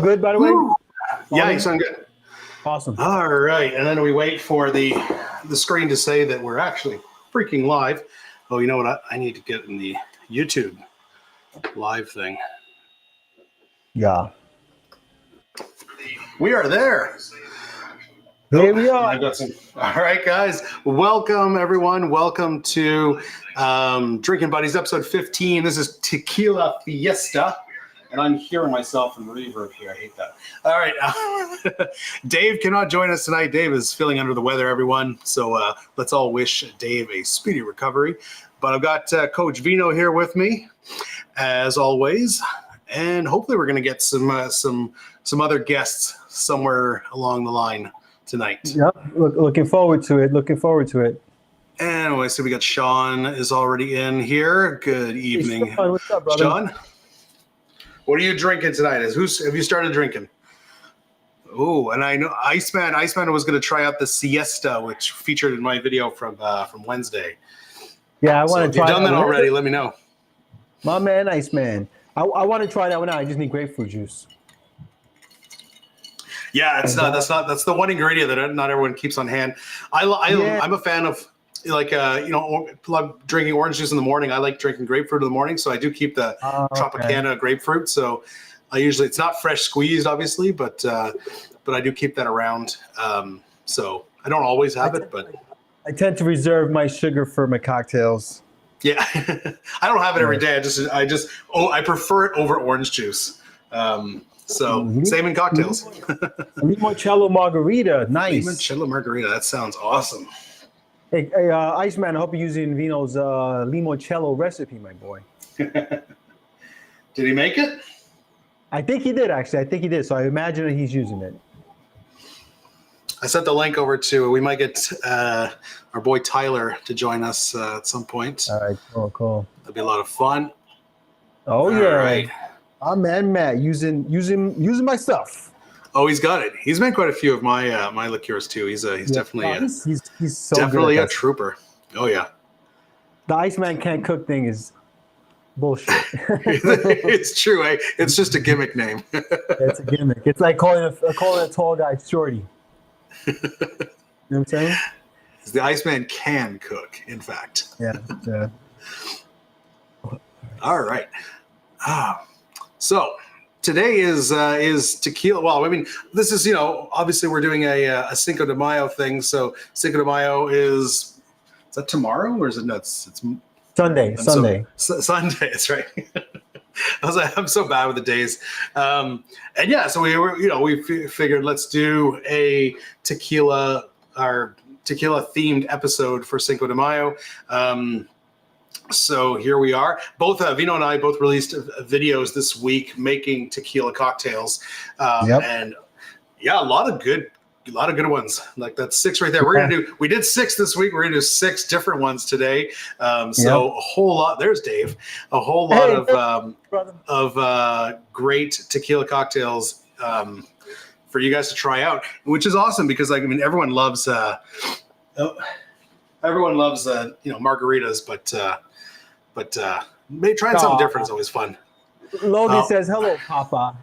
Good, by the way? Yeah, you sound good. Awesome. All right, and then we wait for the screen to say that we're actually freaking live. Oh, you know what? I need to get in the YouTube live thing. Yeah. We are there. Here we are. I've got some. All right, guys. Welcome, everyone. Welcome to Drinking Buddies, episode 15. This is Tequila Fiesta. And I'm hearing myself in the reverb here. I hate that. All right. Dave cannot join us tonight. Dave is feeling under the weather, everyone. So let's all wish Dave a speedy recovery. But I've got Coach Vino here with me, as always. And hopefully we're going to get some other guests somewhere along the line tonight. Yep. Looking forward to it. And I see we got Sean is already in here. Good evening. Hey, Sean, what's up, brother? Sean? What are you drinking tonight? Have you started drinking? Oh, and I know Iceman was going to try out the Siesta, which featured in my video from Wednesday. Yeah, I want to try. If you've done that already, let me know. My man, Iceman. I want to try that one out. I just need grapefruit juice. Yeah, that's the one ingredient that not everyone keeps on hand. I'm a fan of drinking orange juice in the morning. I like drinking grapefruit in the morning, so I do keep the Tropicana grapefruit. So I usually, it's not fresh squeezed, obviously, but I do keep that around. So I don't always have it, but I tend to reserve my sugar for my cocktails. Yeah, I don't have it every day. I prefer it over orange juice. Same in cocktails. Limoncello margarita, nice. Limoncello margarita, that sounds awesome. Hey, Iceman, I hope you're using Vino's limoncello recipe, my boy. Did he make it? I think he did, actually. I think he did. So I imagine that he's using it. I sent the link over to, we might get our boy Tyler to join us at some point. All right, cool. That'd be a lot of fun. Oh, yeah. All right. I'm Matt using my stuff. Oh, he's got it. He's made quite a few of my liqueurs too. He's definitely he's so definitely good a trooper. Oh yeah. The Iceman can't cook thing is bullshit. It's true. It's just a gimmick name. It's a gimmick. It's like calling a tall guy shorty. You know what I'm saying? The Iceman can cook, in fact. Yeah. All right. So today is tequila. Well, I mean, this is, obviously we're doing a Cinco de Mayo thing. So Cinco de Mayo is that tomorrow or is it nuts? It's Sunday. Sunday. That's right. I'm so bad with the days. And yeah, so we figured let's do a tequila themed episode for Cinco de Mayo. So here we are. Both Vino and I both released videos this week making tequila cocktails, and yeah, a lot of good ones. Like that's 6 right there. We did 6 this week. We're gonna do 6 different ones today. A whole lot. There's Dave. A whole lot of great tequila cocktails for you guys to try out, which is awesome because everyone loves margaritas, but trying something different is always fun. Logan says, "Hello, Papa."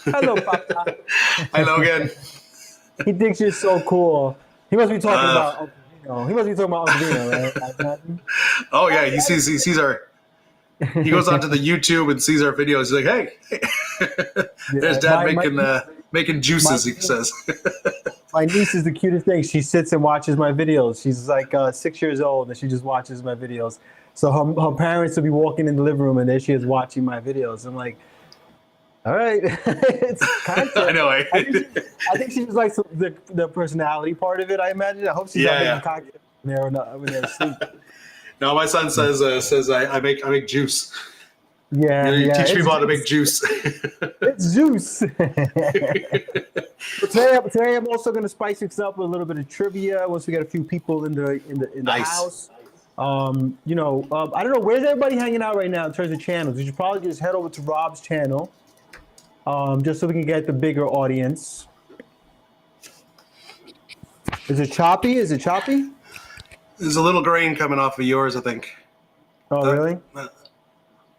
Hello, Papa. Hi, Logan. He thinks you're so cool. He must be talking about Uncle Vino. He must be talking about Uncle Vino, right? Oh yeah, he sees our. He goes onto the YouTube and sees our videos. He's like, "Hey, there's Dad making juices." He says. My niece is the cutest thing. She sits and watches my videos. She's like 6 years old, and she just watches my videos. So her parents will be walking in the living room, and there she is watching my videos. I'm like, all right. It's kind of. I know. I think she just likes the personality part of it. I imagine. I hope she's not making cocktails when they're asleep. No, my son says I make juice. Yeah, teach people how to make juice. It's juice. Today I'm also going to spice things up with a little bit of trivia once we get a few people in the house. I don't know, where's everybody hanging out right now in terms of channels? We should probably just head over to Rob's channel, just so we can get the bigger audience. Is it choppy? There's a little grain coming off of yours, I think. Oh, really?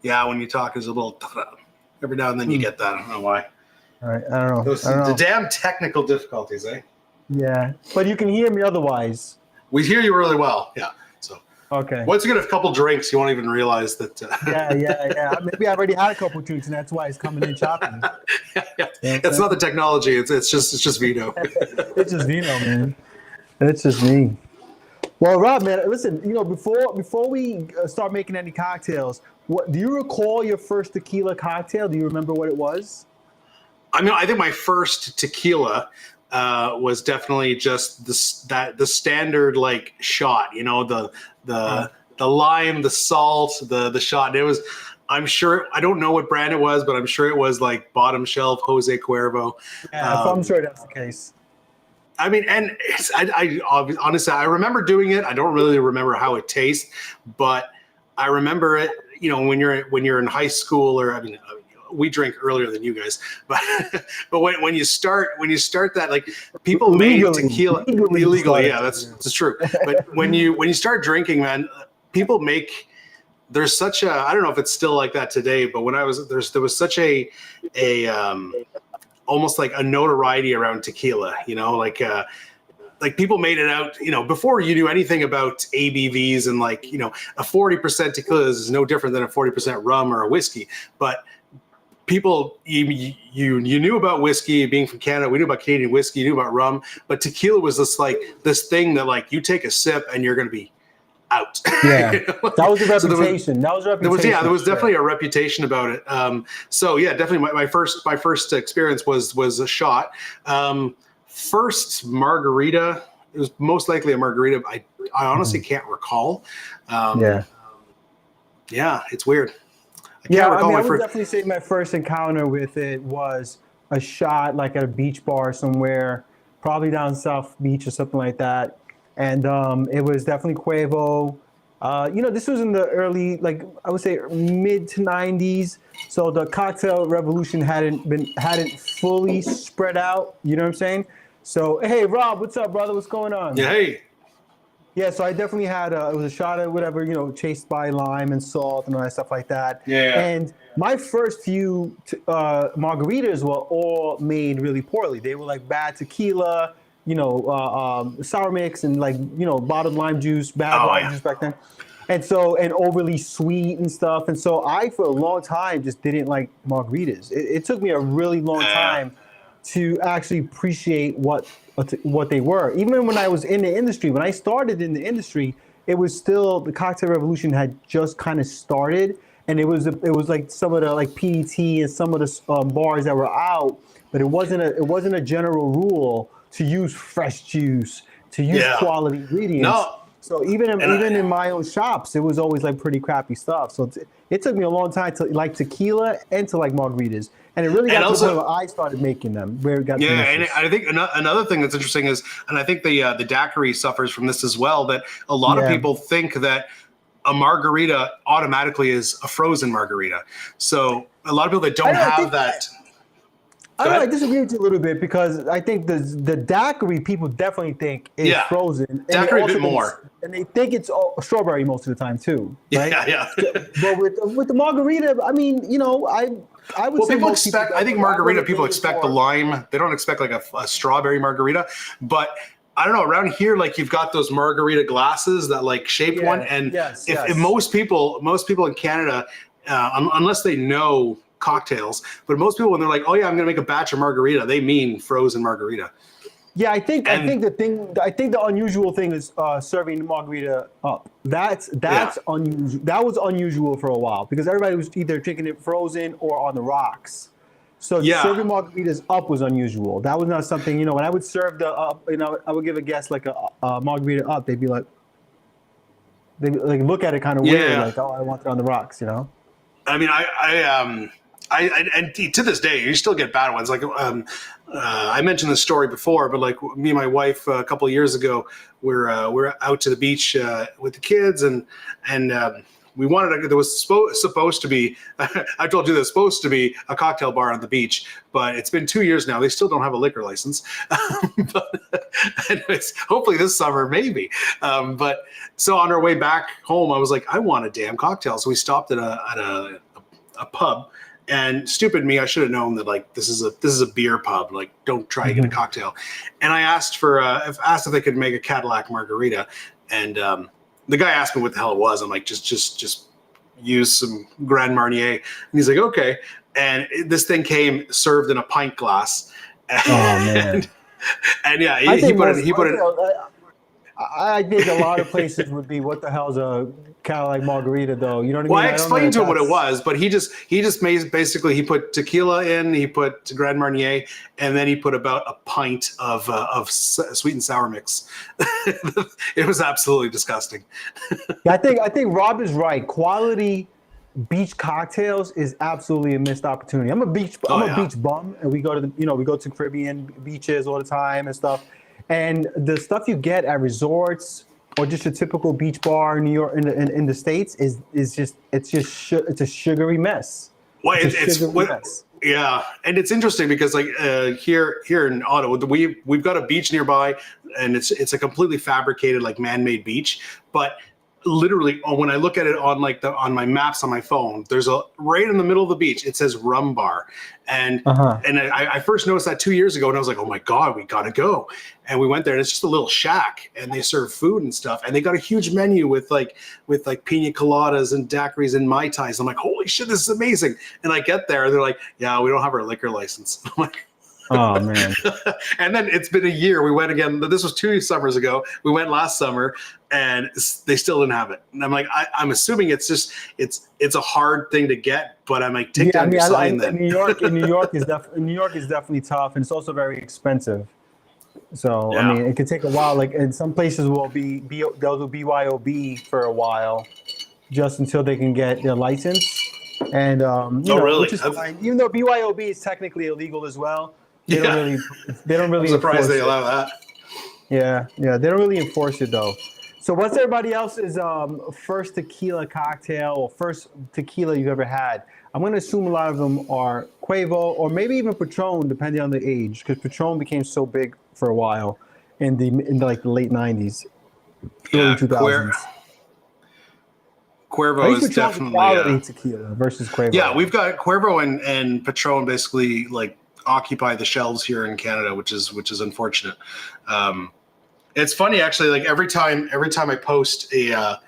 Yeah, when you talk, there's a little. Every now and then you get that. I don't know why. All right, I don't know. The damn technical difficulties, eh? Yeah, but you can hear me otherwise. We hear you really well. Yeah. So Okay. once you get a couple drinks, you won't even realize that. Yeah. Maybe I already had a couple drinks, and that's why it's coming in choppy. Yeah. It's not the technology. It's just Vino. It's just Vino, man. It's just me. Well, Rob, man, listen. Before we start making any cocktails, what do you recall your first tequila cocktail? Do you remember what it was? I mean, I think my first tequila was definitely just the standard like shot. The lime, the salt, the shot. It was. I'm sure. I don't know what brand it was, but I'm sure it was like bottom shelf Jose Cuervo. Yeah, I'm sure that's the case. I mean, and honestly, I remember doing it. I don't really remember how it tastes, but I remember it. When you're in high school, or we drink earlier than you guys, but when you start that, like people made tequila illegally. Yeah, that's true. But when you start drinking, man, people make. There's such a, I don't know if it's still like that today, but when I was there was such a almost like a notoriety around tequila, like people made it out, before you knew anything about ABVs, and a 40% tequila is no different than a 40% rum or a whiskey. But people, you knew about whiskey, being from Canada, we knew about Canadian whiskey, you knew about rum, but tequila was this thing that like you take a sip and you're going to be out. Yeah, that was a reputation. There was definitely a reputation about it. So yeah, definitely my first experience was a shot. First margarita, it was most likely a margarita. I honestly can't recall. Yeah, it's weird. I would definitely say my first encounter with it was a shot, like at a beach bar somewhere, probably down South Beach or something like that. And it was definitely Cuervo. This was in the early, I would say mid to 90s. So the cocktail revolution hadn't fully spread out. You know what I'm saying? So hey, Rob, what's up, brother? What's going on? Yeah, hey. Yeah, so I definitely had it was a shot of whatever, chased by lime and salt and all that stuff like that. Yeah. And my first few margaritas were all made really poorly. They were like bad tequila, sour mix, and bottled lime juice, lime juice back then. And overly sweet and stuff. And so I, for a long time, just didn't like margaritas. It took me a really long time to actually appreciate what they were. Even when I was in the industry, when I started in the industry, it was still, the cocktail revolution had just kind of started. And it was like some of the like PET and some of the bars that were out, but it wasn't a general rule to use fresh juice, to use quality ingredients. No. So even in my own shops, it was always like pretty crappy stuff. So it took me a long time to like tequila and to like margaritas. And it really got to the point where I started making them. Where it got and I think another thing that's interesting is, and I think the daiquiri suffers from this as well, that a lot of people think that a margarita automatically is a frozen margarita. So a lot of people that don't have that. I disagree with you a little bit, because I think the daiquiri people definitely think is frozen. Daiquiri a bit more. And they think it's strawberry most of the time too, right? Yeah. But with the margarita, I mean, I would say people expect. I think margarita people expect the lime. They don't expect like a strawberry margarita. But I don't know. Around here, like you've got those margarita glasses, that like shaped one, and if most people in Canada, unless they know cocktails, but most people, when they're like, "Oh yeah, I'm gonna make a batch of margarita," they mean frozen margarita. Yeah, I think the unusual thing is serving the margarita up. That's unusual. That was unusual for a while, because everybody was either drinking it frozen or on the rocks. So serving margaritas up was unusual. That was not something, when I would serve the up, I would give a guest like a margarita up, they'd be like, look at it kind of weird, like, oh, I want it on the rocks, I mean, and to this day, you still get bad ones. Like I mentioned this story before, but like me and my wife a couple of years ago, we're out to the beach with the kids, and we wanted there was supposed to be. I told you there's supposed to be a cocktail bar on the beach, but it's been 2 years now. They still don't have a liquor license. But anyways, hopefully this summer, maybe. But so on our way back home, I was like, I want a damn cocktail. So we stopped at a pub. And stupid me, I should have known that like this is a beer pub. Like, don't try to get a cocktail. And I asked if they could make a Cadillac margarita, and the guy asked me what the hell it was. I'm like, just use some Grand Marnier, and he's like, okay. And this thing came served in a pint glass. Oh man! And yeah, he put it. I think a lot of places would be, what the hell's a Cadillac margarita, though? You know what I mean? Well, I explained to him what it was, but he put tequila in, he put Grand Marnier, and then he put about a pint of sweet and sour mix. It was absolutely disgusting. Yeah, I think Rob is right. Quality beach cocktails is absolutely a missed opportunity. I'm a beach bum, and we go to Caribbean beaches all the time and stuff. And the stuff you get at resorts or just a typical beach bar in New York in the States is just it's a sugary mess. Well, yeah, and it's interesting because like here in Ottawa, we've got a beach nearby, and it's a completely fabricated, like, man-made beach, but literally when I look at it on my maps on my phone, there's right in the middle of the beach, it says Rum Bar. And I first noticed that 2 years ago, and I was like, oh my God, we gotta go. And we went there, and it's just a little shack, and they serve food and stuff, and they got a huge menu with pina coladas and daiquiris and mai tais. I'm like, holy shit, this is amazing. And I get there, and they're like, yeah, we don't have our liquor license. I'm like, oh man. And then it's been a year. We went again. This was 2 summers ago. We went last summer, and they still didn't have it. And I'm like, I'm assuming it's a hard thing to get, but I'm like, take down your sign then. New York is definitely tough, and it's also very expensive. So yeah. I mean, it could take a while. Like, in some places they'll do BYOB for a while, just until they can get their license. And really? Which is fine. Even though BYOB is technically illegal as well. They don't really. I'm surprised they allow that. Yeah, they don't really enforce it though. So what's everybody else's first tequila cocktail or first tequila you've ever had? I'm going to assume a lot of them are Cuervo or maybe even Patron, depending on the age, because Patron became so big for a while in the late 90s, early 2000s. Cuervo is definitely quality tequila versus Cuervo. Yeah, we've got Cuervo and Patron basically like occupy the shelves here in Canada, which is unfortunate. It's funny actually. Like every time I post a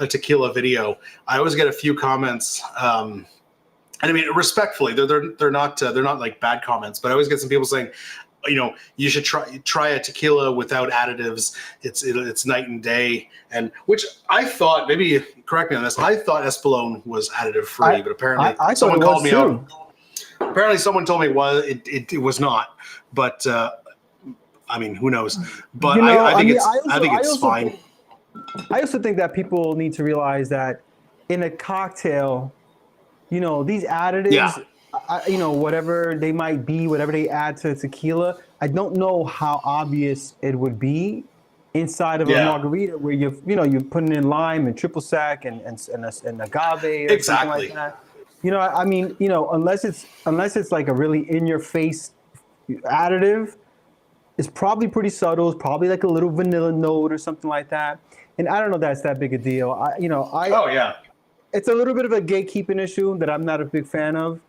tequila video, I always get a few comments. And I mean, respectfully, they're not like bad comments, but I always get some people saying, you should try a tequila without additives. It's night and day. And which I thought, maybe correct me on this, I thought Espolón was additive free, but apparently someone called me out. Apparently someone told me it was not, but I mean, who knows? But I think it's fine. I also think that people need to realize that in a cocktail, these additives, whatever they might be, whatever they add to tequila, I don't know how obvious it would be inside of a margarita where you're putting in lime and triple sec and agave or something like that. I mean, unless it's like a really in your face additive, it's probably pretty subtle. It's probably like a little vanilla note or something like that. And I don't know that's that big a deal. It's a little bit of a gatekeeping issue that I'm not a big fan of.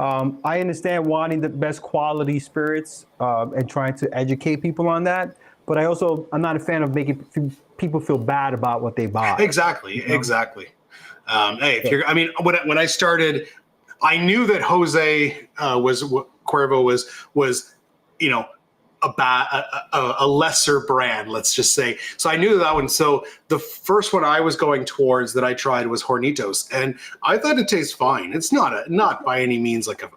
I understand wanting the best quality spirits and trying to educate people on that. But I'm not a fan of making people feel bad about what they buy. Exactly. Hey, when I started, I knew that Cuervo was a lesser brand, let's just say. So I knew that one. So the first one I was going towards that I tried was Hornitos, and I thought it tastes fine. It's not by any means like an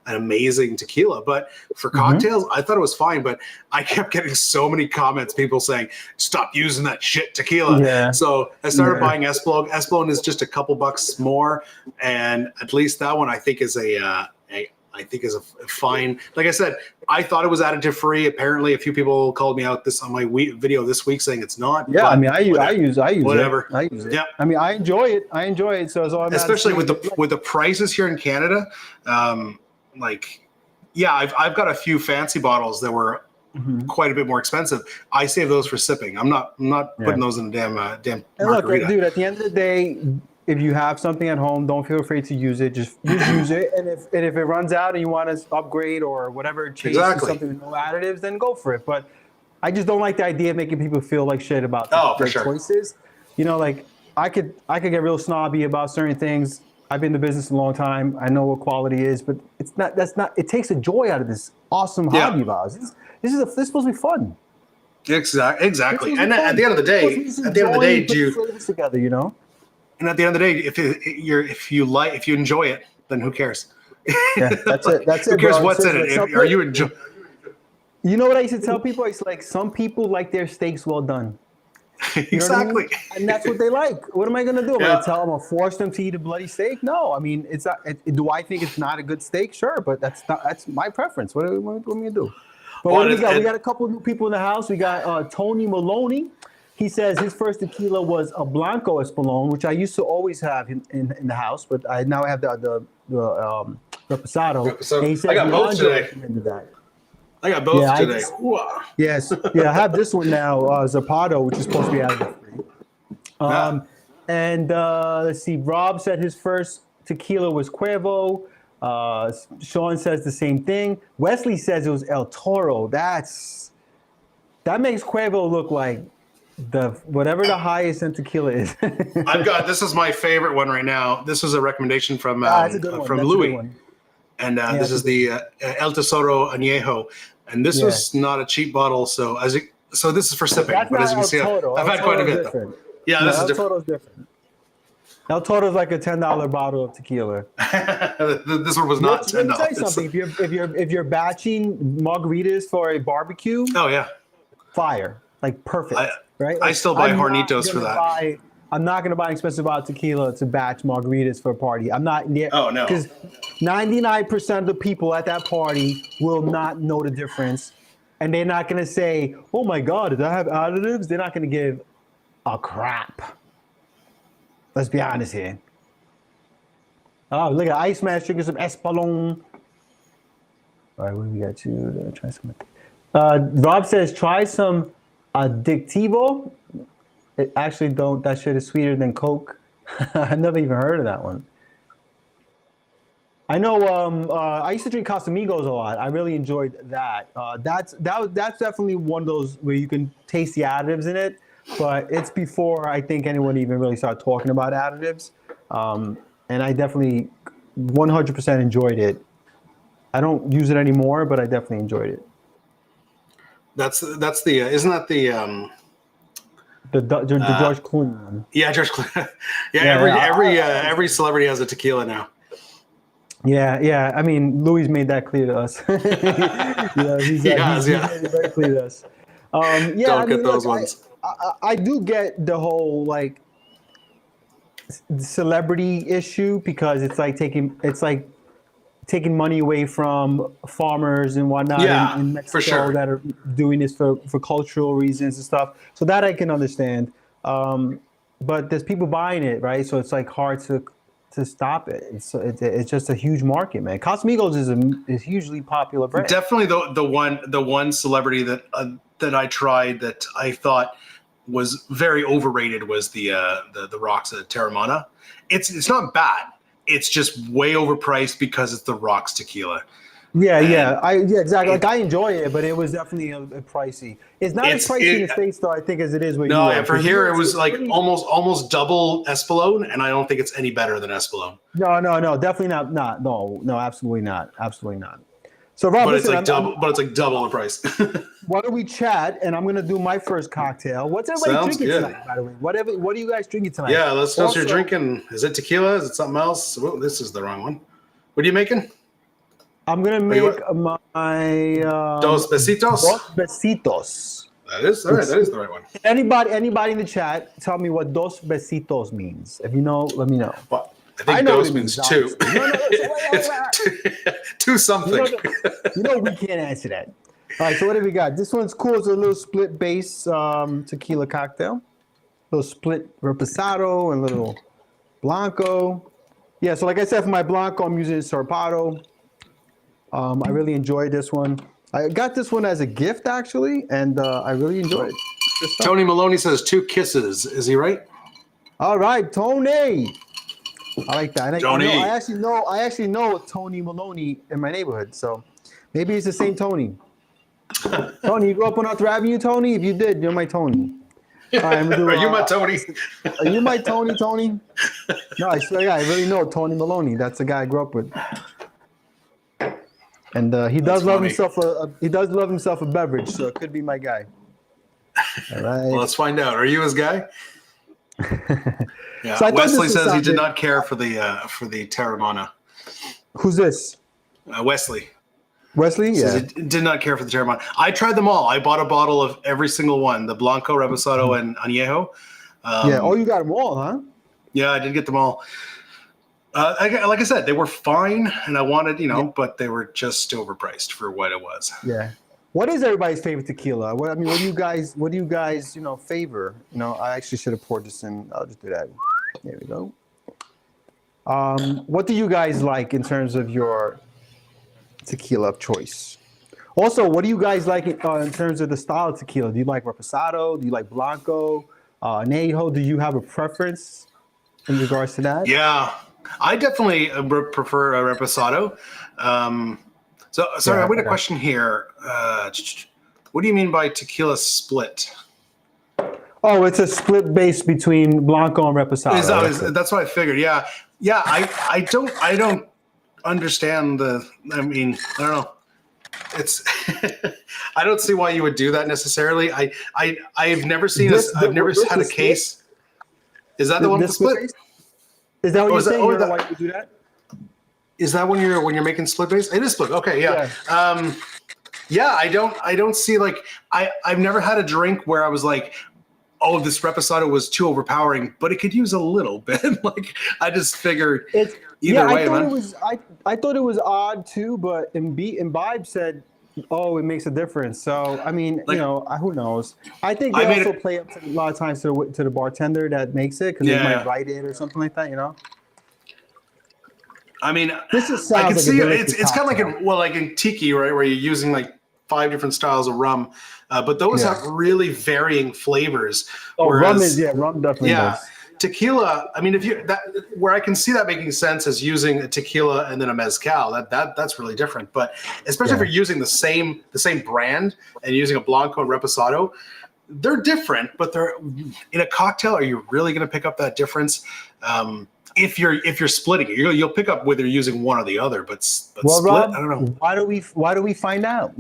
amazing tequila, but for cocktails, I thought it was fine. But I kept getting so many comments, people saying, "Stop using that shit tequila." Yeah. So I started buying Espolón. Espolón is just a couple bucks more, and at least that one I think is a fine. Like I said, I thought it was additive free. Apparently, a few people called me out on my video this week saying it's not. Yeah, I mean, I use whatever. I use it. Yeah, I mean, I enjoy it. So especially with the prices here in Canada, I've got a few fancy bottles that were quite a bit more expensive. I save those for sipping. I'm not putting those in a damn margarita. Look, dude, at the end of the day, if you have something at home, don't feel afraid to use it. Just use it, and if it runs out and you want to upgrade or whatever, change to something with no additives, then go for it. But I just don't like the idea of making people feel like shit about their choices. You know, like I could get real snobby about certain things. I've been in the business a long time. I know what quality is, but it's not. That's not. It takes the joy out of this awesome hobby of ours. This is supposed to be fun. Exactly. And at the end of the day, flavors together, you know. And at the end of the day, if you enjoy it, then who cares? Yeah, that's it. That's it. Who cares bro. what's in it? Are you enjoying? You know what I used to tell people? It's like some people like their steaks well done. Exactly. I mean? And that's what they like. What am I gonna do? Am I gonna tell them? I'll force them to eat a bloody steak? No. I mean, it's not. Do I think it's not a good steak? Sure, but that's my preference. What am I gonna do? But what do we got? We got a couple of new people in the house. We got Tony Maloney. He says his first tequila was a Blanco Espolón, which I used to always have in the house, but I now have the Reposado. And he said I got both today. I got both today. Yes. Yeah, I have this one now, Zapado, which is supposed to be additive free. And let's see, Rob said his first tequila was Cuervo. Sean says the same thing. Wesley says it was El Toro. That makes Cuervo look like whatever the highest in tequila is. This is my favorite one right now. This was a recommendation from Louis. And this is the El Tesoro Añejo. And this was not a cheap bottle. So this is for sipping. But as you can see, I've had quite a bit. Yeah, this is different. El Toro's different. El Toro's like a $10 bottle of tequila. This one was not $10. Let me tell you something. If you're batching margaritas for a barbecue, fire, like perfect, right? I still buy Hornitos for that. I'm not going to buy an expensive bottle of tequila to batch margaritas for a party. I'm not near. Oh, no. Because 99% of the people at that party will not know the difference. And they're not going to say, oh, my God, does that have additives? They're not going to give a crap. Let's be honest here. Oh, look at Iceman drinking some Espolón. All right, what do we got to try some? Rob says, try some Adictivo. Actually, don't. That shit is sweeter than Coke. I've never even heard of that one. I know. I used to drink Casamigos a lot. I really enjoyed that. That's definitely one of those where you can taste the additives in it. But it's before I think anyone even really started talking about additives. And I definitely 100% enjoyed it. I don't use it anymore, but I definitely enjoyed it. That's the isn't that the George Clooney one. Yeah, George Clooney. Every celebrity has a tequila now. Yeah. I mean, Louis made that clear to us. He's made it very clear to us. Don't get those ones. I do get the whole like celebrity issue because it's like taking money away from farmers and whatnot in Mexico that are doing this for cultural reasons and stuff. So that I can understand. But there's people buying it, right? So it's like hard to stop it. It's just a huge market, man. Casamigos is hugely popular brand. Definitely the one celebrity that I tried that I thought was very overrated was the Rocks at Terramana. It's not bad. It's just way overpriced because it's the Rocks tequila. Exactly. Like I enjoy it, but it was definitely a pricey. It's not as pricey in the States though, I think, as it is where you are. No, for here it was like almost double Espolón, and I don't think it's any better than Espolón. No, definitely not. No, absolutely not. So Rob, but it's like double the price. Why don't we chat? And I'm gonna do my first cocktail. What's everybody drinking tonight? By the way, what are you guys drinking tonight? Yeah, let's know what you're drinking. Is it tequila? Is it something else? Oh, this is the wrong one. What are you making? I'm gonna make my Dos Besitos. Dos Besitos. That is all right. That is the right one. Anybody in the chat, tell me what Dos Besitos means. If you know, let me know. Well, I think dos means two. Two something. You know we can't answer that. All right, so what do we got? This one's cool. It's a little split base tequila cocktail. A little split reposado and a little blanco. Yeah, so like I said, for my blanco, I'm using Sorpato. I really enjoyed this one. I got this one as a gift, actually, and I really enjoyed it. Tony Maloney says 2 kisses. Is he right? All right, Tony. I like that. And I actually know Tony Maloney in my neighborhood. So maybe it's the same Tony. Tony, you grew up on Arthur Avenue, Tony? If you did, you're my Tony. All right, I'm gonna do, Are you my Tony? Are you my Tony, Tony? No, I swear to God, I really know Tony Maloney. That's the guy I grew up with. And he does love himself a beverage, so it could be my guy. All right. Well, let's find out. Are you his guy? Yeah. So Wesley says he did not care for the Terramana. Who's this? Wesley. Wesley? Yeah. He did not care for the Terramana. I tried them all. I bought a bottle of every single one: the Blanco, Reposado, and Añejo. Oh, you got them all, huh? Yeah, I did get them all. Like I said, they were fine, and I wanted, but they were just overpriced for what it was. Yeah. What is everybody's favorite tequila? What do you guys, favor? I actually should have poured this in. I'll just do that. There we go. What do you guys like in terms of your tequila of choice? Also, what do you guys like in terms of the style of tequila? Do you like Reposado? Do you like Blanco? Añejo? Do you have a preference in regards to that? Yeah, I definitely prefer a Reposado. Sorry, I had a question here. What do you mean by tequila split? Oh, it's a split base between Blanco and Reposado. That's what I figured. Yeah. I don't understand I don't know. It's I don't see why you would do that necessarily. I've never seen I've never had a case. Is that the one with the split? Is that what you're saying? Why you do that? Is that when you're making split base? It is split. Okay, yeah. I don't see I've never had a drink where I was like, oh, this Reposado was too overpowering, but it could use a little bit. I just figured either way, man. I thought it was odd too, but Imbibe said, oh, it makes a difference. So I mean, who knows? I think they also play up to a lot of times to the bartender that makes it because they might write it or something like that. I mean, I can see it's kind of like in tiki, right, where you're using like 5 different styles of rum, but those have really varying flavors. Oh, rum definitely does. Tequila, I mean, where I can see that making sense is using a tequila and then a mezcal. That's really different. But especially if you're using the same brand and using a Blanco and Reposado, they're different, but they're in a cocktail. Are you really going to pick up that difference? If you're splitting it, you'll pick up whether you're using one or the other. But split, Rob, I don't know. Why do we find out?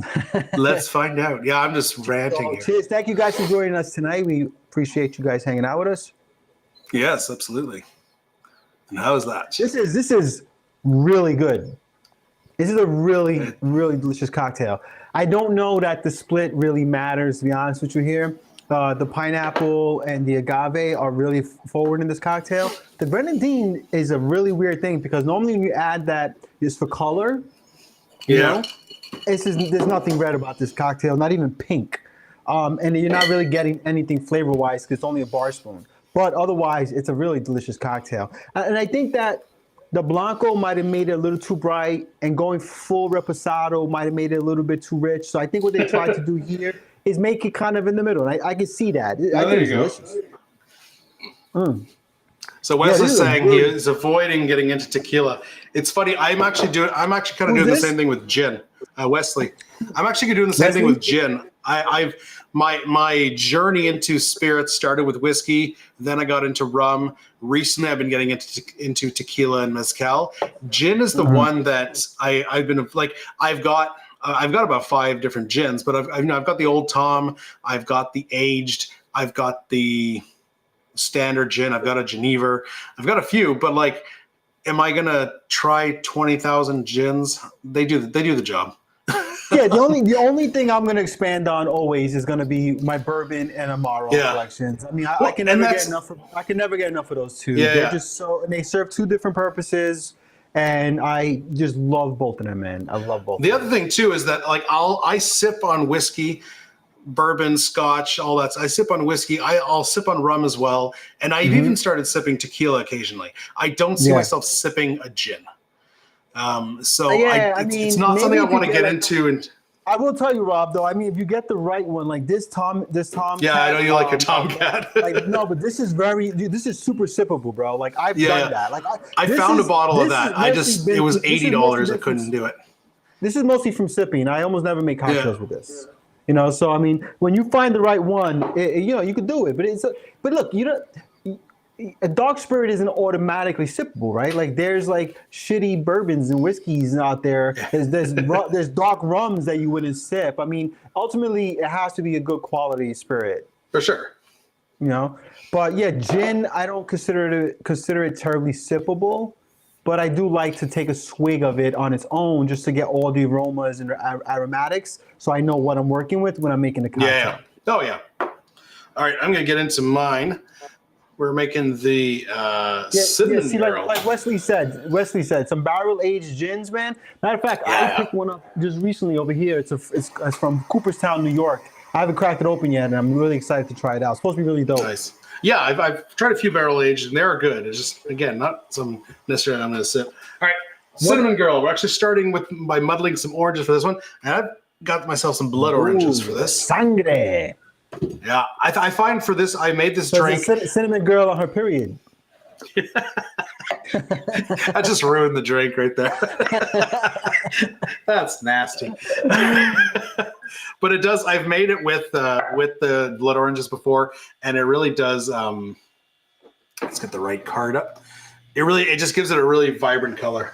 Let's find out. Yeah, I'm just ranting here. Cheers! Thank you guys for joining us tonight. We appreciate you guys hanging out with us. Yes, absolutely. And how is that? This is really good. This is a really, really delicious cocktail. I don't know that the split really matters, to be honest with you here. The pineapple and the agave are really forward in this cocktail. The grenadine is a really weird thing because normally when you add that, it's for color. You know? There's nothing red about this cocktail, not even pink. And you're not really getting anything flavor-wise because it's only a bar spoon. But otherwise, it's a really delicious cocktail. And I think that the Blanco might have made it a little too bright, and going full Reposado might have made it a little bit too rich. So I think what they tried to do here is make it kind of in the middle. And I can see that. I think it's delicious. So Wesley's saying he is avoiding getting into tequila. It's funny. I'm actually kind of doing the same thing with gin. Wesley, I'm actually doing the same thing with gin. My journey into spirits started with whiskey. Then I got into rum. Recently, I've been getting into tequila and mezcal. Gin is the one that I've been like. I've got about 5 different gins, but I've got the Old Tom. I've got the aged. I've got the standard gin. I've got a Geneva. I've got a few, but like, am I gonna try 20,000 gins? They do the job. Yeah, the only thing I'm going to expand on always is going to be my bourbon and Amaro collections. I mean, I can never get enough. I can never get enough of those two. They're just so, and they serve 2 different purposes, and I just love both of them, man. I love both. The other thing too is that like I sip on whiskey, bourbon, scotch, all that. I sip on whiskey. I'll sip on rum as well, and I've even started sipping tequila occasionally. I don't see myself sipping a gin. It's not something I want to get into. And I will tell you, Rob. Though, I mean, if you get the right one, like this Tom. Yeah, I know you like your Tomcat. Like no, but this is super sippable, bro. Like I've done that. Like I found a bottle of that. It was $80. I couldn't do it. This is mostly from sipping. I almost never make cocktails with this. You know, so I mean, when you find the right one, you know, you can do it. But look, you know, a dark spirit isn't automatically sippable, right? Like there's like shitty bourbons and whiskeys out there. There's dark rums that you wouldn't sip. I mean, ultimately, it has to be a good quality spirit. For sure. You know, but yeah, gin, I don't consider it terribly sippable. But I do like to take a swig of it on its own just to get all the aromas and aromatics, so I know what I'm working with when I'm making the cocktail. Yeah. Oh yeah. All right, I'm gonna get into mine. We're making the cinnamon barrel. Like Wesley said, some barrel aged gins, man. Matter of fact, I picked one up just recently over here. It's from Cooperstown, New York. I haven't cracked it open yet, and I'm really excited to try it out. It's supposed to be really dope. Nice. Yeah, I've tried a few barrel aged, and they're good. It's just, again, not some necessarily I'm going to sip. All right, Cinnamon Girl. We're actually starting by muddling some oranges for this one, and I've got myself some blood oranges for this. Sangre. Yeah, I find for this, I made this drink. Cinnamon Girl on her period. I just ruined the drink right there. That's nasty. But it does. I've made it with the blood oranges before, and it really does. Let's get the right card up. It just gives it a really vibrant color.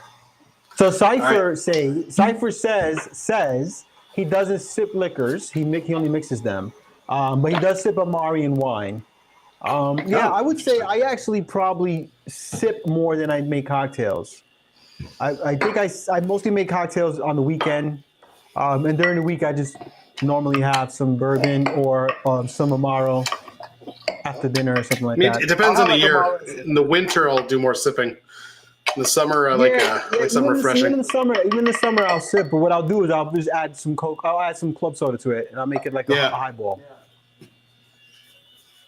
So Cypher says he doesn't sip liquors. He only mixes them, but he does sip Amari and wine. I would say I actually probably sip more than I make cocktails. I think I mostly make cocktails on the weekend, and during the week I just normally have some bourbon or some Amaro after dinner or something like that. It depends on the year. In the winter, I'll do more sipping. In the summer, I like some refreshing. Even in the summer, I'll sip. But what I'll do is I'll just add some Coke. I'll add some club soda to it, and I'll make it like a highball.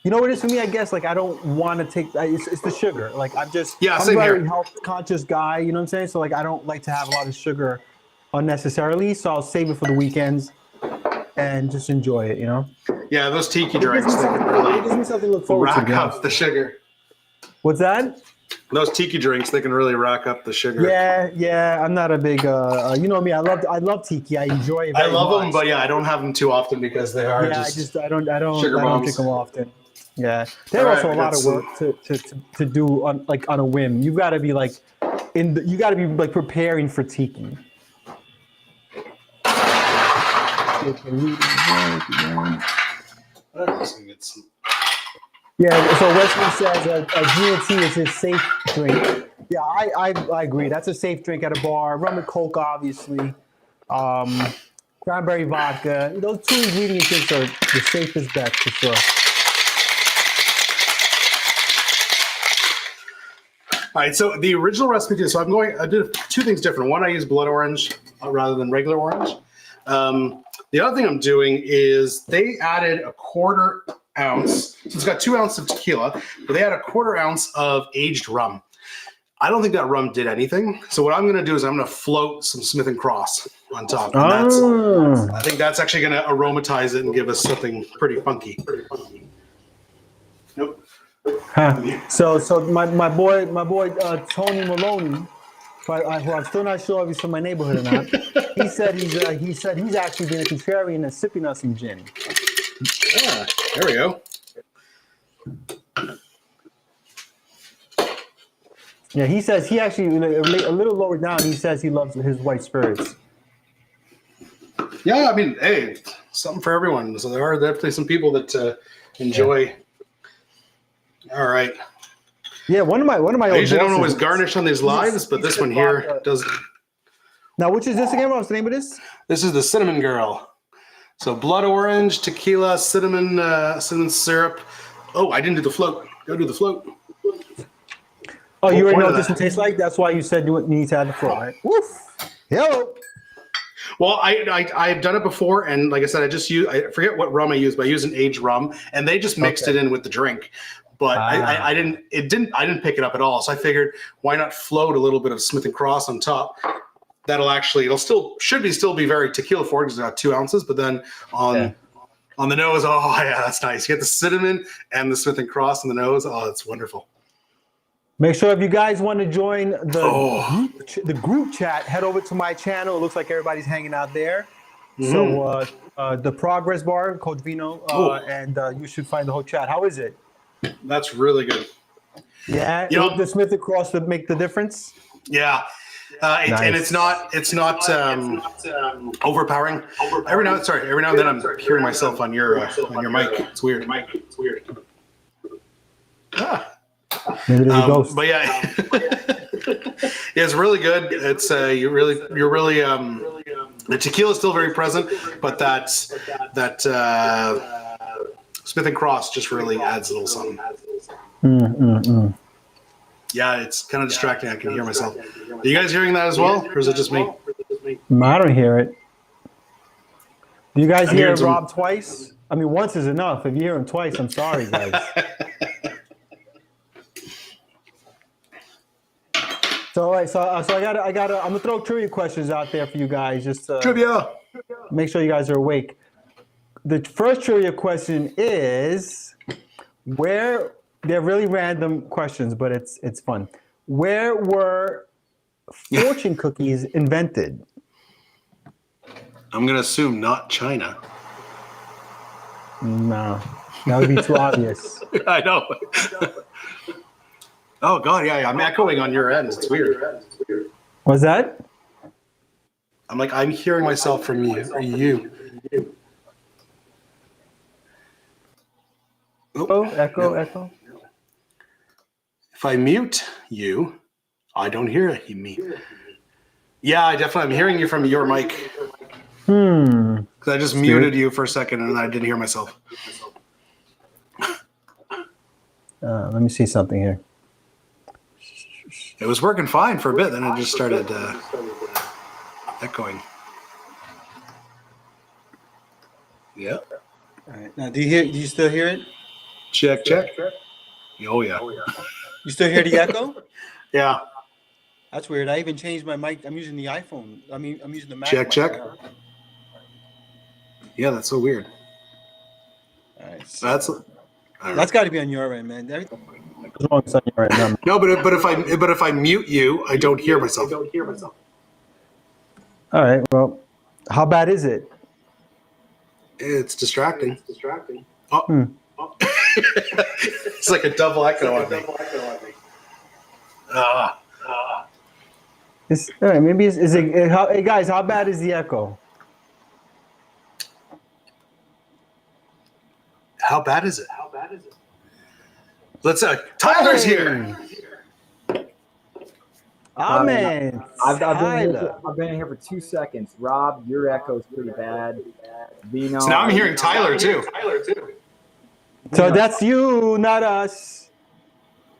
You know what it is for me? I guess like I don't want to take. It's the sugar. Like I'm a very health conscious guy. You know what I'm saying? So like I don't like to have a lot of sugar unnecessarily. So I'll save it for the weekends and just enjoy it. You know? Yeah, those tiki drinks. They can really gives me something to look forward rack up the sugar. What's that? Those tiki drinks, they can really rack up the sugar. Yeah. I'm not a big. You know me. I love tiki. I enjoy it. I love them, but yeah, I don't have them too often because they are I don't drink them often. Yeah, there's also a lot of work to do on a whim. You got to be like preparing for tiki. Yeah, so Wesley says G&T is his safe drink. Yeah, I agree. That's a safe drink at a bar. Rum and Coke, obviously. Cranberry vodka. Those two ingredient drinks are the safest bet for sure. All right, so the original recipe, so I did two things different. One, I use blood orange rather than regular orange. The other thing I'm doing is they added a 1/4 ounce. So it's got 2 ounces of tequila, but they had a 1/4 ounce of aged rum. I don't think that rum did anything. So what I'm going to do is I'm going to float some Smith & Cross on top. And I think that's actually going to aromatize it and give us something pretty funky. Nope. Huh. So my boy Tony Maloney, who I'm still not sure if he's from my neighborhood or not. he said he's actually been a contrarian and sipping on some gin. Yeah, there we go. Yeah, he says he actually a little lower down. He says he loves his white spirits. Yeah, I mean, hey, something for everyone. So there are definitely some people that enjoy. Yeah. All right. Yeah, one of my. I usually don't always garnish on these lives, but this one here does. Now, which is this again? What's the name of this? This is the Cinnamon Girl. So blood orange, tequila, cinnamon syrup. Oh, I didn't do the float. Go do the float. Oh, you already know what this one tastes like? That's why you said you need to add the float, right? Woof. Hello. Well, I've done it before, and like I said, I forget what rum I used, but I used an aged rum, and they just mixed it in with the drink. But I didn't pick it up at all. So I figured, why not float a little bit of Smith & Cross on top? that'll actually still be very tequila forward because it's got 2 ounces, but then on the nose, oh yeah, that's nice. You get the cinnamon and the Smith and Cross on the nose. Oh, that's wonderful. Make sure if you guys want to join the group chat, head over to my channel. It looks like everybody's hanging out there. So the progress bar, Coach Vino, and you should find the whole chat. How is it? That's really good. Yeah, the Smith and Cross to make the difference. Yeah, nice. And it's not overpowering. Every now and then I'm hearing myself on your mic. It's weird. Maybe there's a ghost. But yeah, it's really good. It's you're really the tequila is still very present, but that Smith and Cross just really adds a little something. Yeah, it's kind of distracting. I can hear myself. Are you guys hearing that as well, or is it just me? I don't hear it. Do you guys hear Rob twice? I mean, once is enough. If you hear him twice, I'm sorry, guys. So, all right, so I'm gonna throw trivia questions out there for you guys, just to Trivia. Make sure you guys are awake. The first trivia question is where. They're really random questions, but it's fun. Where were fortune cookies invented? I'm gonna assume not China. No, that would be too obvious. I know. Oh God, yeah, I'm echoing on your end. It's weird. What's that? I'm hearing myself from you. Oh, echo. If I mute you, I don't hear me. Yeah, I'm hearing you from your mic. Because I just muted you for a second and I didn't hear myself. Let me see something here. It was working fine for a bit, then it just started echoing. Yeah. All right. Now, do you still hear it? Check. Oh yeah. You still hear the echo? Yeah. That's weird. I even changed my mic. I'm using the iPhone. I'm using the Mac. Check. Yeah, that's so weird. All right. That's got to be on your end, man. Everything's wrong on your end. No, but if I mute you, I don't hear myself. All right. Well, how bad is it? It's distracting. Oh. It's like a double echo on me. All right, maybe is it? Hey guys, how bad is the echo? How bad is it? Let's Tyler's here. Amen. I've been in here for 2 seconds. Rob, your echo's pretty bad. Vino. So now I'm hearing Tyler too. So that's you, not us.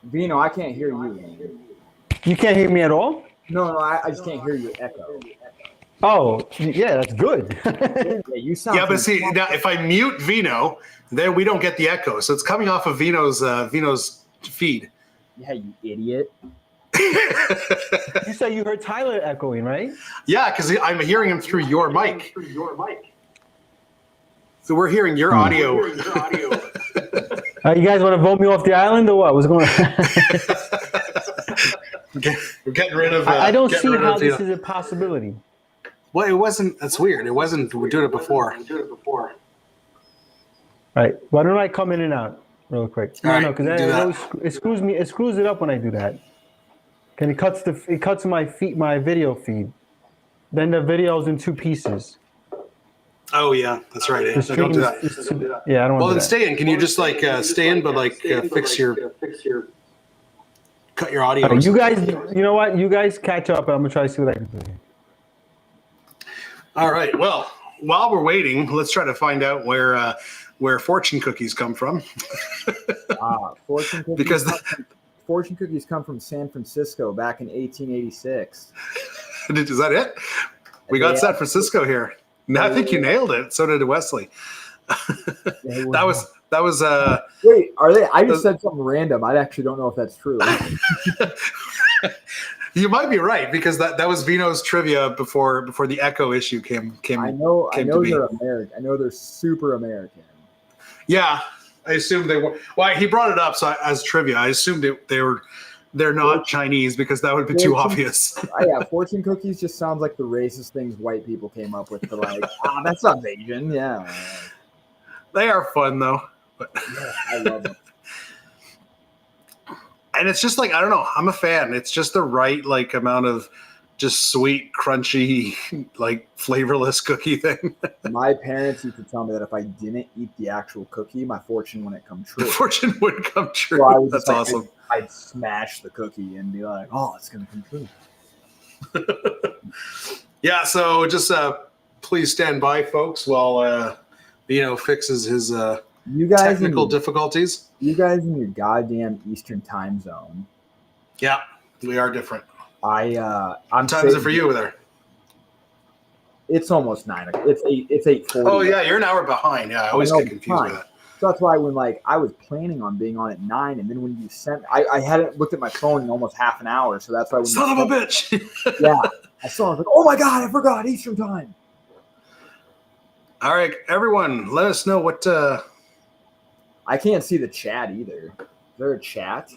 Vino, I can't hear you, man. You can't hear me at all? No, I just can't hear you echo. Oh, yeah, that's good. Yeah, you sound. Yeah, but see, now if I mute Vino, then we don't get the echo. So it's coming off of Vino's feed. Yeah, you idiot. You said you heard Tyler echoing, right? Yeah, because I'm hearing him through your mic. So we're hearing your audio. You guys want to vote me off the island or what? What's going on? We're getting rid of. I don't see how this is a possibility. Well, it wasn't. That's weird. It wasn't. We did it before. All right. Why don't I come in and out real quick? No, because it screws me. It screws it up when I do that. And it cuts my video feed. Then the video's in 2 pieces. Oh yeah, that's right. The Don't do that. Yeah, I don't. Well, then stay in. Can you just stay in, but fix your cut your audio? Right, you guys, you know what? You guys catch up. I'm gonna try to see what I can do. All right. Well, while we're waiting, let's try to find out where fortune cookies come from. Fortune cookies. Because fortune cookies come from San Francisco back in 1886. Is that it? We got San Francisco here. No, I think you nailed it. So did Wesley. That was. Wait, are they? I just said something random. I actually don't know if that's true. You might be right because that was Vino's trivia before the echo issue came. I know to be. they're American. I know they're super American. Yeah, I assumed they were. Well, he brought it up so as trivia. I assumed they're not Chinese because that would be too obvious. Yeah, fortune cookies just sounds like the racist things white people came up with to like, that's not Asian. Yeah. They are fun though. But Yeah, I love them. and it's just like I don't know. I'm a fan. It's just the right like amount of just sweet, crunchy, like flavorless cookie thing. My parents used to tell me that if I didn't eat the actual cookie, my fortune wouldn't come true. Fortune would come true. So I was That's just like, awesome. I'd smash the cookie and be like, oh, it's gonna come true. Yeah. So just please stand by, folks, while Vino fixes his technical difficulties. You guys in your goddamn Eastern time zone. Yeah, we are different. I'm What time is it for you over there? It's almost 9 o'clock. It's 8:40. Oh yeah, you're an hour behind. Yeah, I always get confused with that. So that's why when like I was planning on being on at 9, and then when you sent, I hadn't looked at my phone in almost half an hour. So that's why. Son of a bitch. Yeah, I saw. I was like, oh my god, I forgot Eastern time. All right, everyone, let us know what. I can't see the chat either. Is there a chat?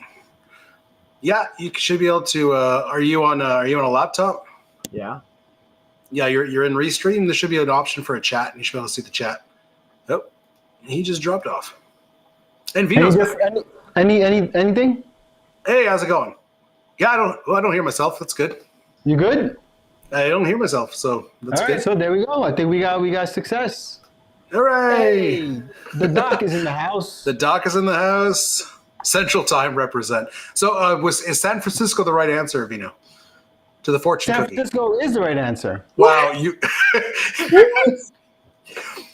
Yeah, you should be able to. Are you on a laptop? Yeah. Yeah, you're in Restream. There should be an option for a chat, and you should be able to see the chat. Oh, he just dropped off. And Vino's anything? Hey, how's it going? Yeah, I don't hear myself. That's good. You good? I don't hear myself, so that's all right, good. So there we go. I think we got success. Hooray! Hey, the doc is in the house. The doc is in the house. Central Time represent. So is San Francisco the right answer, Vino? To the fortune San cookie. Francisco is the right answer. Wow, you.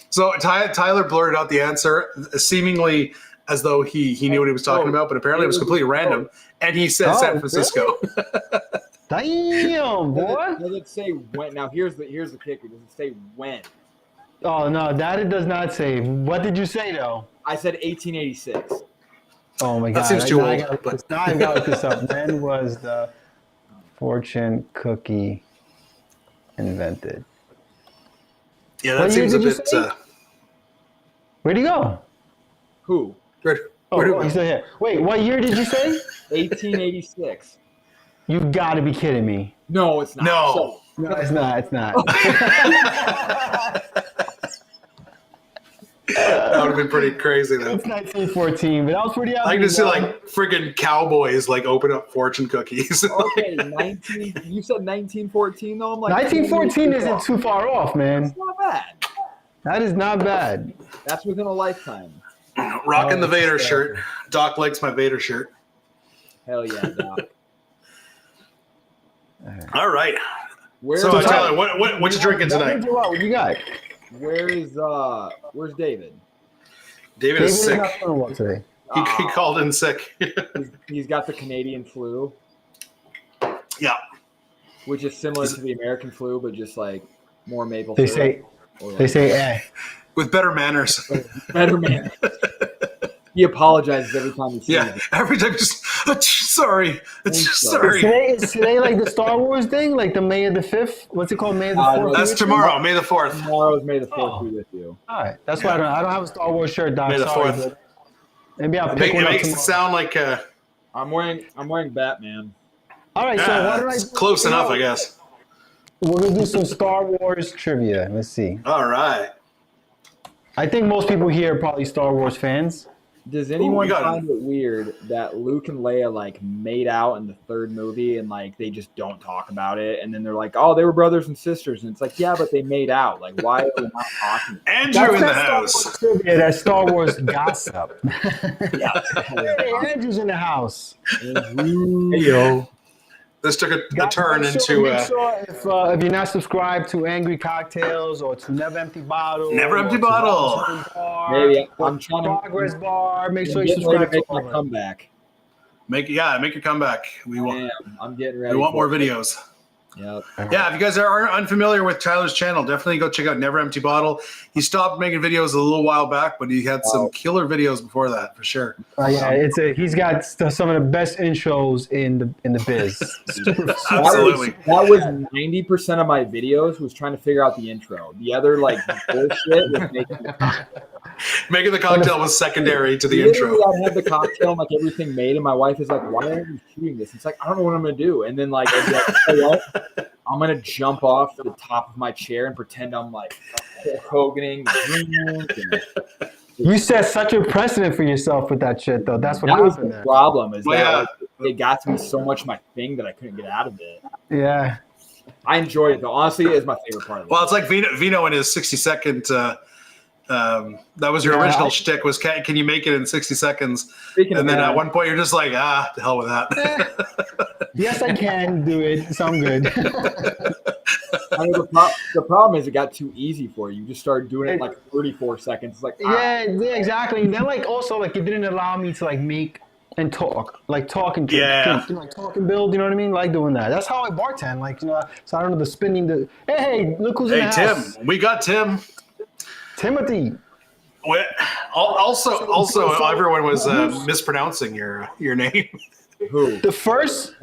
So Tyler blurted out the answer, seemingly as though he knew what he was talking about, but apparently it was completely random. And he said San Francisco. Really? Damn, boy. Does it say when? Now here's the kicker. Does it say when? Oh no, that it does not say. What did you say though? I said 1886. Oh my god, that seems too old. Now I got to look this up. When was the fortune cookie invented? Yeah, that seems a bit. Where'd he go? Who? He's still here. Wait, what year did you say? 1886. You got to be kidding me. No, it's not. No. No, it's not. It's not. That would have been pretty crazy, though. It's 1914, but that was pretty. I can just see like friggin' cowboys like open up fortune cookies. Okay, 19. You said 1914 though. I'm like 1914 isn't too far off, man. It's not bad. That is not bad. That's within a lifetime. Rocking the Vader shirt. Doc likes my Vader shirt. Hell yeah, Doc. All right. So Tyler, what you drinking tonight? What you got? Where's David? David is sick. Not feeling well today. He called in sick. He's got the Canadian flu. Yeah. Which is similar to the American flu, but just like more maple They syrup. They say with better manners. Better manners. He apologizes every time he sees it. Every time just sorry. Sorry. Is today like the Star Wars thing? Like the May of the 5th? What's it called? May of the 4th? That's tomorrow, May the 4th. Tomorrow's May the 4th be with you. All right. That's why I don't have a Star Wars shirt, Doc. May the 4th. Sorry, maybe I'll pick it one up makes tomorrow. it sound like I'm wearing Batman. All right, so why don't I it's close enough, I guess. We're gonna do some Star Wars trivia. Let's see. All right. I think most people here are probably Star Wars fans. Does anyone find it weird that Luke and Leia like made out in the third movie and like they just don't talk about it, and then they're like, "Oh, they were brothers and sisters," and it's like, "Yeah, but they made out. Like, why are we not talking?" Andrew in the house. That's Star Wars gossip. Yeah. Hey, Andrew's in the house. Andrew. Hey yo. This took a turn make into. Make sure if you're not subscribed to Angry Cocktails or to Never Empty Bottle, Never Empty Bottle. Maybe I'm trying to Progress Bar. Make sure you subscribe to my comeback. Make your comeback. I'm getting ready. We want more videos. Yep. Yeah, if you guys are unfamiliar with Tyler's channel, definitely go check out Never Empty Bottle. He stopped making videos a little while back, but he had some killer videos before that for sure. Yeah, he's got some of the best intros in the biz. Absolutely. That was 90% of my videos was trying to figure out the intro. The other like bullshit was making the cocktail was secondary to the intro. I had the cocktail and like everything made, and my wife is like, "Why are you shooting this?" It's like, I don't know what I'm gonna do. And then like, I'd be like, you know what? I'm gonna jump off the top of my chair and pretend I'm like Hoganing. You set such a precedent for yourself with that shit, though. That's what that was happened the there. problem. Is that like, it got to be so much my thing that I couldn't get out of it. Yeah, I enjoyed it though. Honestly, it is my favorite part of it. Well, it's like Vino in his 60-second. That was your original shtick. Was can you make it in 60 seconds? And then at one point you're just like, the hell with that. Yes, I can do it. So I'm good. I mean, the problem is it got too easy for you. You just started doing it in like 34 seconds. It's like yeah, exactly. And then like also like it didn't allow me to like make and talk and drink, like talk and build. You know what I mean? Like doing that. That's how I bartend. Like so I don't know the spinning. Hey, look who's in the house. Tim, we got Tim. Timothy. Also, everyone was mispronouncing your name. Who? The first.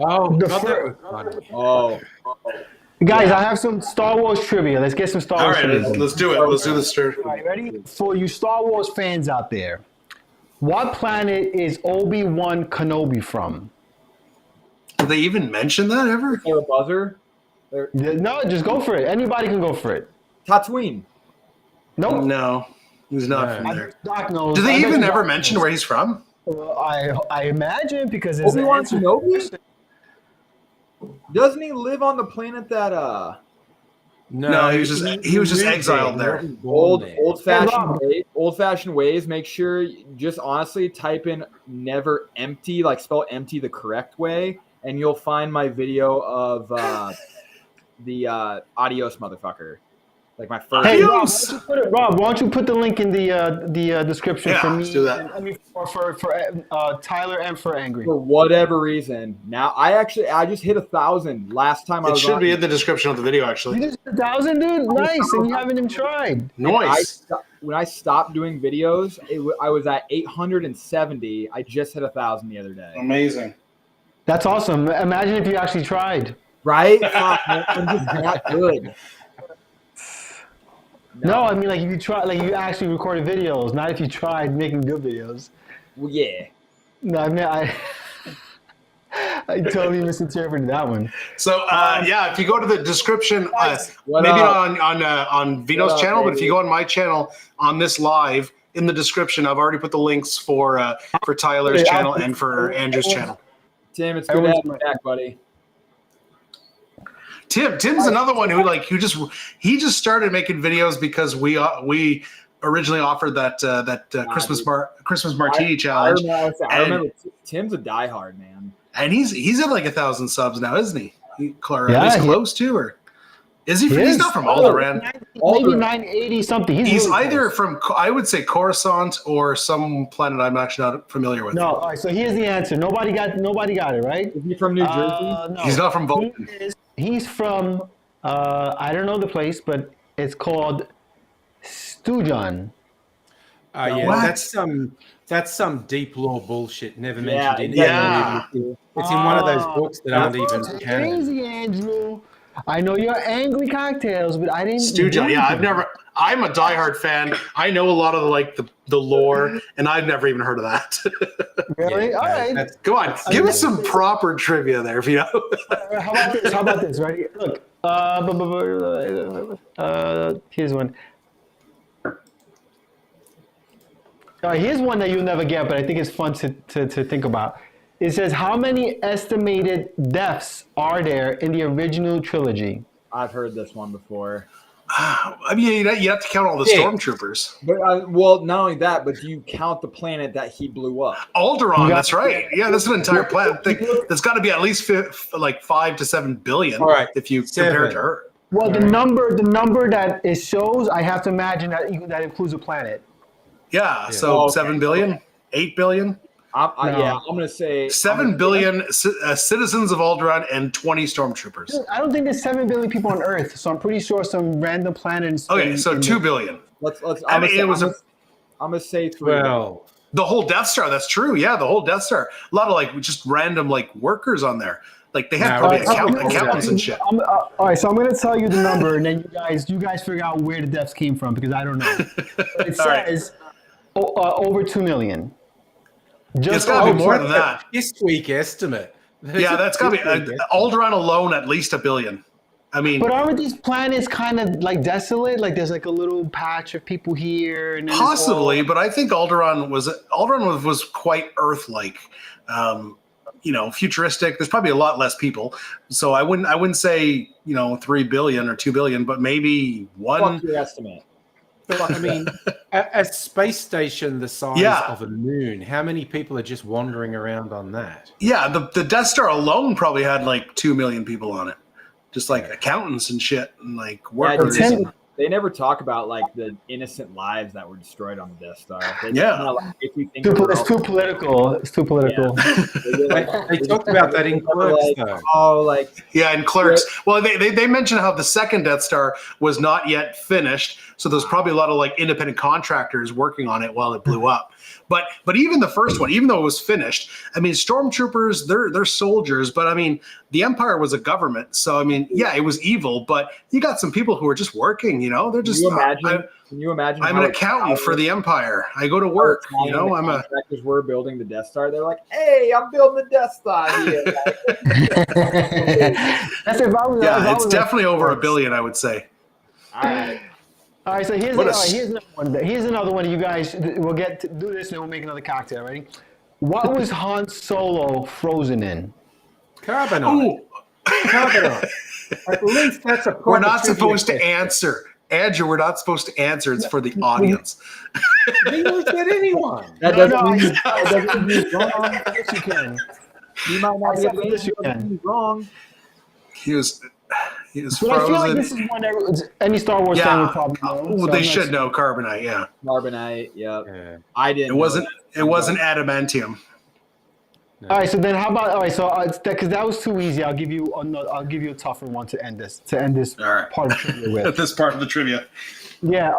Guys, I have some Star Wars trivia. Let's get some Star Wars trivia. Let's do it. Let's do this trivia. All right, ready? For you Star Wars fans out there, what planet is Obi-Wan Kenobi from? Did they even mention that ever? Is there a buzzer? No, just go for it. Anybody can go for it. Tatooine. Nope. No, he's not from there. Doc knows. Do they even ever mention where he's from? I imagine because it's Obi-Wan Kenobi? Doesn't he live on the planet that No, he was just exiled there. Old fashioned ways. Make sure just honestly type in never empty, like spell empty the correct way, and you'll find my video of the adios motherfucker. Like my first. Hey, Rob, why don't you put the link in the description for me? Let's do that. I mean, for Tyler and for Angry. For whatever reason, now I just hit 1,000 last time. It should be in the description of the video, actually. You just hit 1,000, dude. Nice, and you haven't even tried. Nice. When I stopped doing videos, I was at 870. I just hit 1,000 the other day. Amazing. That's awesome. Imagine if you actually tried. Right? Fuck, man, I'm just not good. No, I mean like if you try, like you actually recorded videos, not if you tried making good videos. Well, yeah. No, I mean I totally misinterpreted that one. So if you go to the description, maybe on Vino's channel, but if you go on my channel on this live in the description, I've already put the links for Tyler's channel and for Andrew's channel. Tim, it's good to have you back, buddy. Tim's another one who he just started making videos because we originally offered that Christmas martini challenge. I remember Tim's a diehard man, and he's at like 1,000 subs now, isn't he? At least close to, or is he? He's not from Alderaan. Maybe 980 something. He's really either from, I would say, Coruscant or some planet I'm actually not familiar with. No, all right, so here's the answer. Nobody got it, right? Is he from New Jersey? No. He's not from Vulcan. He's from I don't know the place, but it's called Stujan. That's some deep lore bullshit. Never mentioned in any. It's in one of those books that aren't even canon. Crazy, Andrew. I know you're angry cocktails, but I didn't. Stujan, I'm a diehard fan. I know a lot of the lore, and I've never even heard of that. Really? Yeah, all right. Go on, give us some proper trivia there, if you know. How about this? Right? Look, here's one. Here's one that you'll never get, but I think it's fun to think about. It says, how many estimated deaths are there in the original trilogy? I've heard this one before. I mean, you have to count all the stormtroopers. But well, not only that, but do you count the planet that he blew up? Alderaan, that's right. Yeah, that's an entire planet. There's got to be at least 5 to 7 billion. All right, if you compare it to her. Well, the number that it shows, I have to imagine that includes a planet. Yeah, so 7 billion, 8 billion. Yeah, I'm gonna say 7 billion citizens of Alderaan and 20 stormtroopers. Dude, I don't think there's 7 billion people on Earth, so I'm pretty sure some random planet. Okay, so 2 billion. I'm It gonna say 3. Well, the whole Death Star. That's true. Yeah, the whole Death Star. A lot of like just random like workers on there. Like they had probably accountants and shit. All right, so I'm going to tell you the number, and then you guys figure out where the deaths came from because I don't know. It says over 2 million. It's got to be more than that. This week estimate. Yeah, that's got to be Alderaan alone at least 1 billion. I mean, but aren't these planets kind of like desolate? Like there's like a little patch of people here, and then possibly. But I think Alderaan was quite Earth-like. Futuristic. There's probably a lot less people, so I wouldn't say 3 billion or 2 billion, but maybe one. What's your estimate? I mean, a space station the size of a moon. How many people are just wandering around on that? Yeah, the Death Star alone probably had like 2 million people on it, just like accountants and shit and like workers. They never talk about like the innocent lives that were destroyed on the Death Star. It's too political. It's too political. They talked about that in Clerks, though. In Clerks. Well, they mentioned how the second Death Star was not yet finished, so there's probably a lot of like independent contractors working on it while it blew up. But even the first one, even though it was finished, I mean, stormtroopers, they're soldiers, but I mean, the Empire was a government, so I mean, yeah, it was evil, but you got some people who are just working, they're just. Can you imagine? I'm an accountant for the Empire. I go to work, I'm a. Contractors were building the Death Star. They're like, "Hey, I'm building the Death Star here." It's definitely over 1 billion, I would say. All right, so here's another one. Here's another one. You guys, we'll get to do this and we'll make another cocktail. Ready? What was Han Solo frozen in? Carbonite. Carbonite. At least that's a. We're not supposed to answer. Andrew, we're not supposed to answer. It's for the audience. Vino said anyone. That doesn't mean he's wrong. Yes, you can. You might not be able to be wrong. He was but frozen. I feel like this is one any Star Wars fan would probably know. Well, they should know carbonite. Yeah. Carbonite. Yep. Yeah. I didn't. It wasn't adamantium. No. All right. So then, how about because that was too easy. I'll give you a tougher one to end this part of the trivia with. This part of the trivia. Yeah.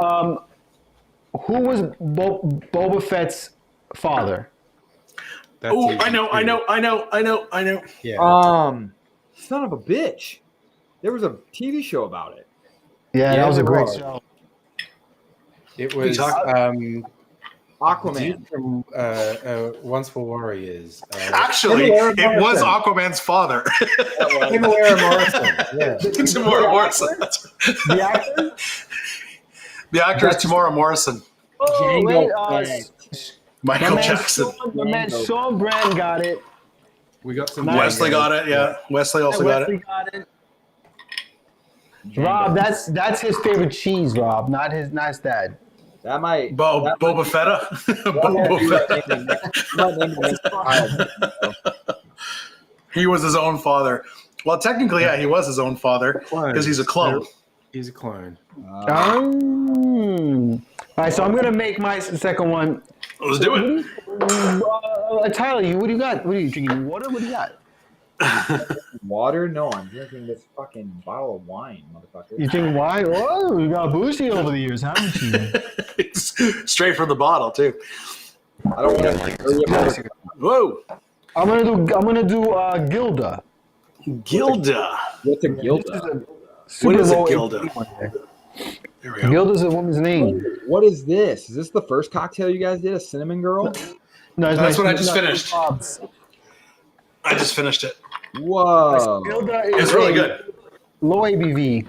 Who was Boba Fett's father? Oh, I know. Yeah. Son of a bitch. There was a TV show about it. Yeah, that was a great show. It was Aquaman from Once for Warriors. Actually, it was Aquaman's father. Tamara Morrison. Yeah. Tamara Morrison. The actor? The actor is Tamara Morrison. Oh, wait, Michael Jackson. My man Sean Brand got it. We got some. Wesley got it. Yeah, Wesley also got it. Rob, that's his favorite cheese, Rob, not his dad. That might Boba Fetta. He was his own father. Well, technically, yeah, he was his own father because he's a clone. He's a clone. All right, so I'm gonna make my second one. Let's do it. Tyler, what do you got? What are you drinking? Water? What do you got? Water? No, I'm drinking this fucking bottle of wine, motherfucker. You drinking wine? Oh, you got bougie over the years, haven't you? It's straight from the bottle too. I don't want to. Whoa! I'm gonna do Gilda. Gilda. What's a Gilda? What is a Gilda? There we go. Gilda's a woman's name. What is this? Is this the first cocktail you guys did? A cinnamon girl? No, that's what I just finished. I just finished it. Whoa! It's really good. Low ABV.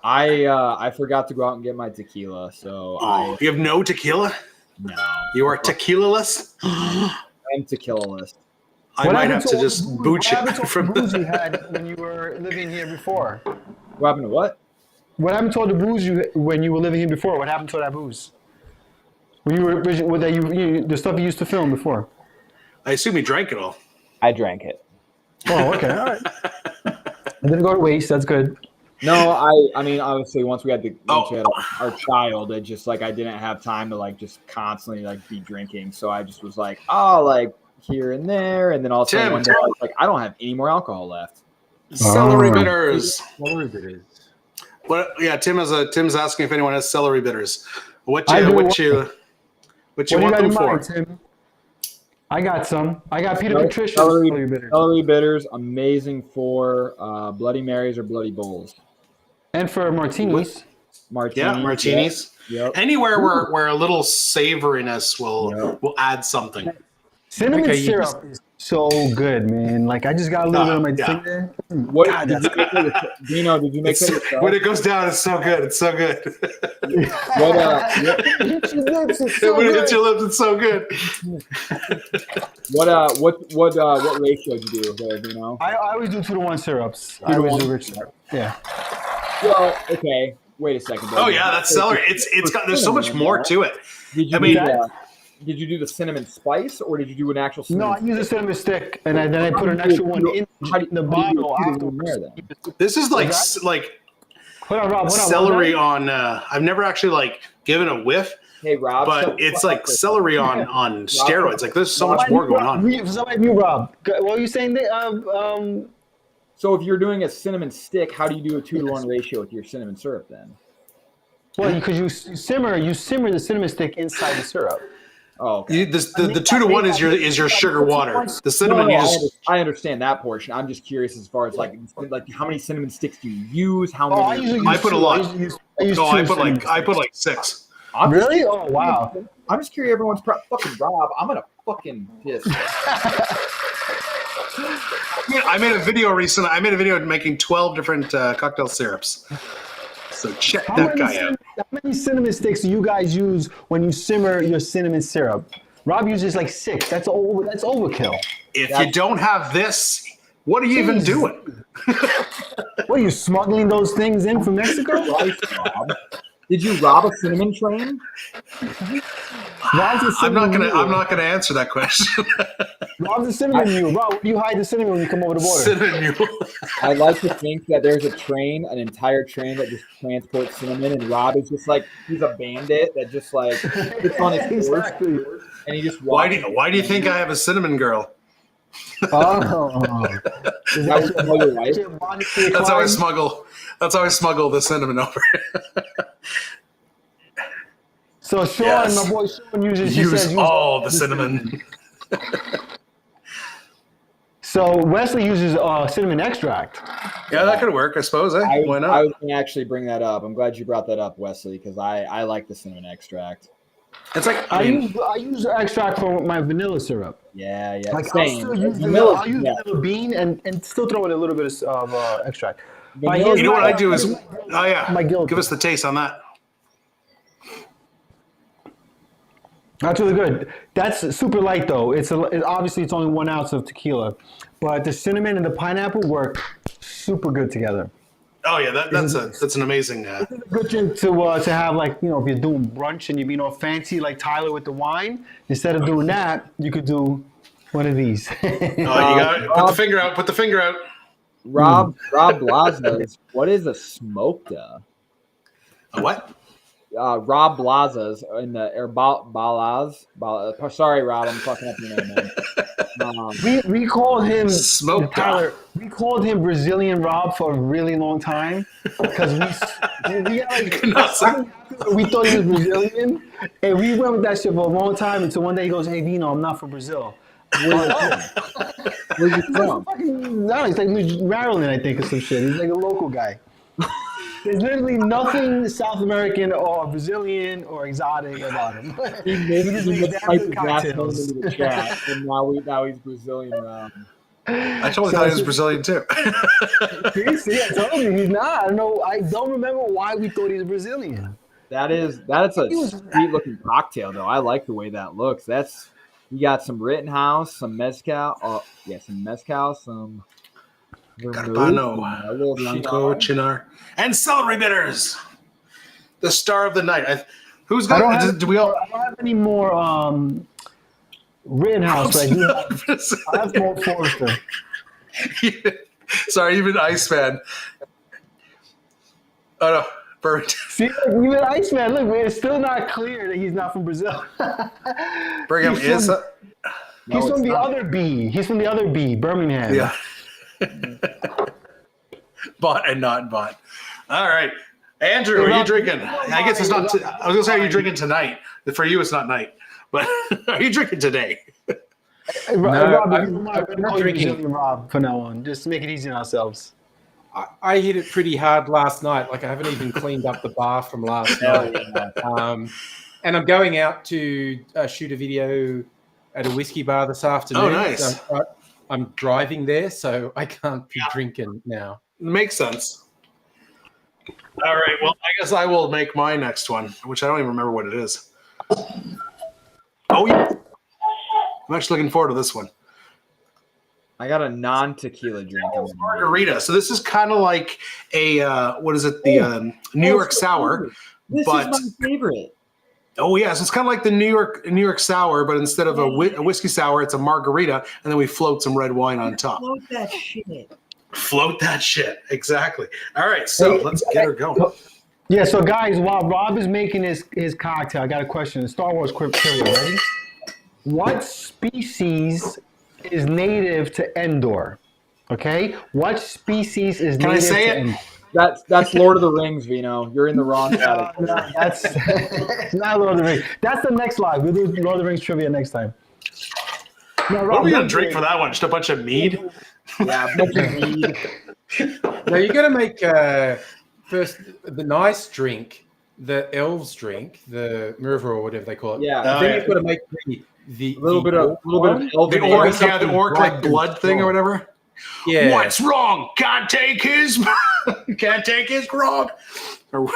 I forgot to go out and get my tequila, so you have no tequila? No. You are tequila-less? I'm tequila-less. I might have to just boot you from the booze you had when you were living here before. What happened to what? What happened to the booze when you were living here before? What happened to that booze? When you were the stuff you used to film before? I assume you drank it all. I drank it. Oh, okay, all right. It didn't go to waste. That's good. No, I mean, obviously, once we had our child, it just like I didn't have time to like just constantly like be drinking. So I just was like, like here and there, and then also one day I was like, I don't have any more alcohol left. Celery bitters. Celery bitters. What? Yeah, Tim's asking if anyone has celery bitters. What you want them for? Tim? I got some. I got Peter Patricia's celery bitters. Celery bitters, amazing for Bloody Marys or Bloody Bowls. And for martinis. Martinis. Yep. Anywhere where a little savoriness will add something. Cinnamon syrup is so good, man. Like I just got a little bit on my thing there. What God, Vino, did you make that yourself? When it goes down, it's so good. It's so good. When it hits your lips, it's so good. What ratio do you do there, Vino? I always do 2-to-1 syrups. I always do rich syrup. Yeah. Well, okay. Wait a second. Oh yeah, that's celery. It's got. There's so much more to it. Did you do the cinnamon spice or did you do an actual cinnamon No, I use a cinnamon stick and then I put an extra one in the bottle afterwards. This is like celery on. I've never actually like given a whiff. Hey Rob, but it's like celery on steroids. Like there's so much more going on. Somebody knew Rob. What were you saying? So if you're doing a cinnamon stick, how do you do a 2-to-1 ratio with your cinnamon syrup then? Well, because you simmer the cinnamon stick inside the syrup. Oh, okay. The 2-to-1 is your sugar water. The cinnamon I understand that portion. I'm just curious as far as like how many cinnamon sticks do you use? How many? I put a lot. I put like 6. Really? Oh wow! I'm just curious. Everyone's fucking Rob. I'm gonna fucking piss. I made a video recently. I made a video making 12 different cocktail syrups. So check that guy out. How many cinnamon sticks do you guys use when you simmer your cinnamon syrup? Rob uses like 6. That's overkill. If you don't have this, what are you even doing? What are you smuggling those things in from Mexico? Did you rob a cinnamon train? I'm not gonna answer that question. Rob's a cinnamon mule. Rob, where do you hide the cinnamon when you come over the border? Cinnamon mule. I like to think that there's an entire train that just transports cinnamon, and Rob is just like he's a bandit that just like sits on his horse, and he just walks. Why do you think I have a cinnamon girl? Oh, That's how I smuggle. That's how I smuggle the cinnamon over. So Sean, my boy Sean uses all the cinnamon. So Wesley uses cinnamon extract. Yeah, that could work, I suppose. Why not? I was going to actually bring that up. I'm glad you brought that up, Wesley, because I like the cinnamon extract. It's like I use extract for my vanilla syrup. Yeah. Like I'll use vanilla bean and still throw in a little bit of extract. You know what I do is, give us the taste on that. That's really good. That's super light though. Obviously it's only 1 ounce of tequila, but the cinnamon and the pineapple work super good together. Oh yeah, that's an amazing. It's a good drink to have, like, if you're doing brunch and you're being all fancy like Tyler with the wine. Instead of doing that, you could do one of these. You got it. Put the finger out. Put the finger out. Rob Blaza's. What is a smoked? A what? Rob Blaza's in the Balaz. Sorry, Rob, I'm fucking up your name, man. We called him smoked. Tyler. We called him Brazilian Rob for a really long time because we thought he was Brazilian, and we went with that shit for a long time until one day he goes, "Hey Vino, I'm not from Brazil." Where's he from? No, he's like Maryland, I think, or some shit. He's like a local guy. There's literally nothing South American or Brazilian or exotic about him. He just typed his last name into the chat, and now he's Brazilian. I totally thought he was Brazilian too. See, I told you he's not. I don't know. I don't remember why we thought he was Brazilian. That's a sweet looking cocktail, though. I like the way that looks. You got some Rittenhouse, some mezcal. Oh yeah, some mezcal, some Carpano, Blanco, Chinar, and celery bitters. The star of the night. Who's got? I don't have any more Rittenhouse, but I have more Forrester. Sorry, even Iceman. Oh no, Birmingham. See, look, even Iceman, look, it's still not clear that he's not from Brazil. Birmingham He's is. from, he's No, from it's the not. other B. He's from the other B, Birmingham. Yeah. Bought and not bought. All right. Andrew, are you drinking? I guess it's not. I was gonna say, are you drinking tonight? For you, it's not night. But are you drinking today? Hey, No, Rob, I'm we're gonna not call you drinking. Brazilian Rob from now on. Just to make it easy on ourselves. I hit it pretty hard last night. Like I haven't even cleaned up the bar from last night. And I'm going out to shoot a video at a whiskey bar this afternoon. Oh, nice. So I'm driving there, so I can't be drinking now. Makes sense. All right. Well, I guess I will make my next one, which I don't even remember what it is. Oh yeah. I'm actually looking forward to this one. I got a non-tequila drink. Margarita. So this is kind of like a what is it? The New York Sour. This but is my favorite. oh yeah, so it's kind of like the New York Sour, but instead of a whiskey sour, it's a margarita, and then we float some red wine on top. Float that shit. Float that shit. Exactly. All right, so let's get her going. Yeah, so guys, while Rob is making his cocktail, I got a question. Star Wars trivia, ready? What species is native to Endor? Okay? What species is Can I native say to it? Endor? That's Lord of the Rings, Vino. You're in the wrong No, category. no, that's it's not Lord of the Rings. That's the next live. We'll do Lord of the Rings trivia next time. No, Rob, What are we gonna don't drink do for it. that one? Just a bunch of mead? Yeah, a bunch of mead. Now you got to make first the nice drink, the elves drink, the Mirva or whatever they call it. Yeah. Oh, Then yeah. you've got to make the A little bit of The elven orc, ale. yeah, the orc like blood thing or whatever. Yeah. What's wrong? Can't take his grog. Or-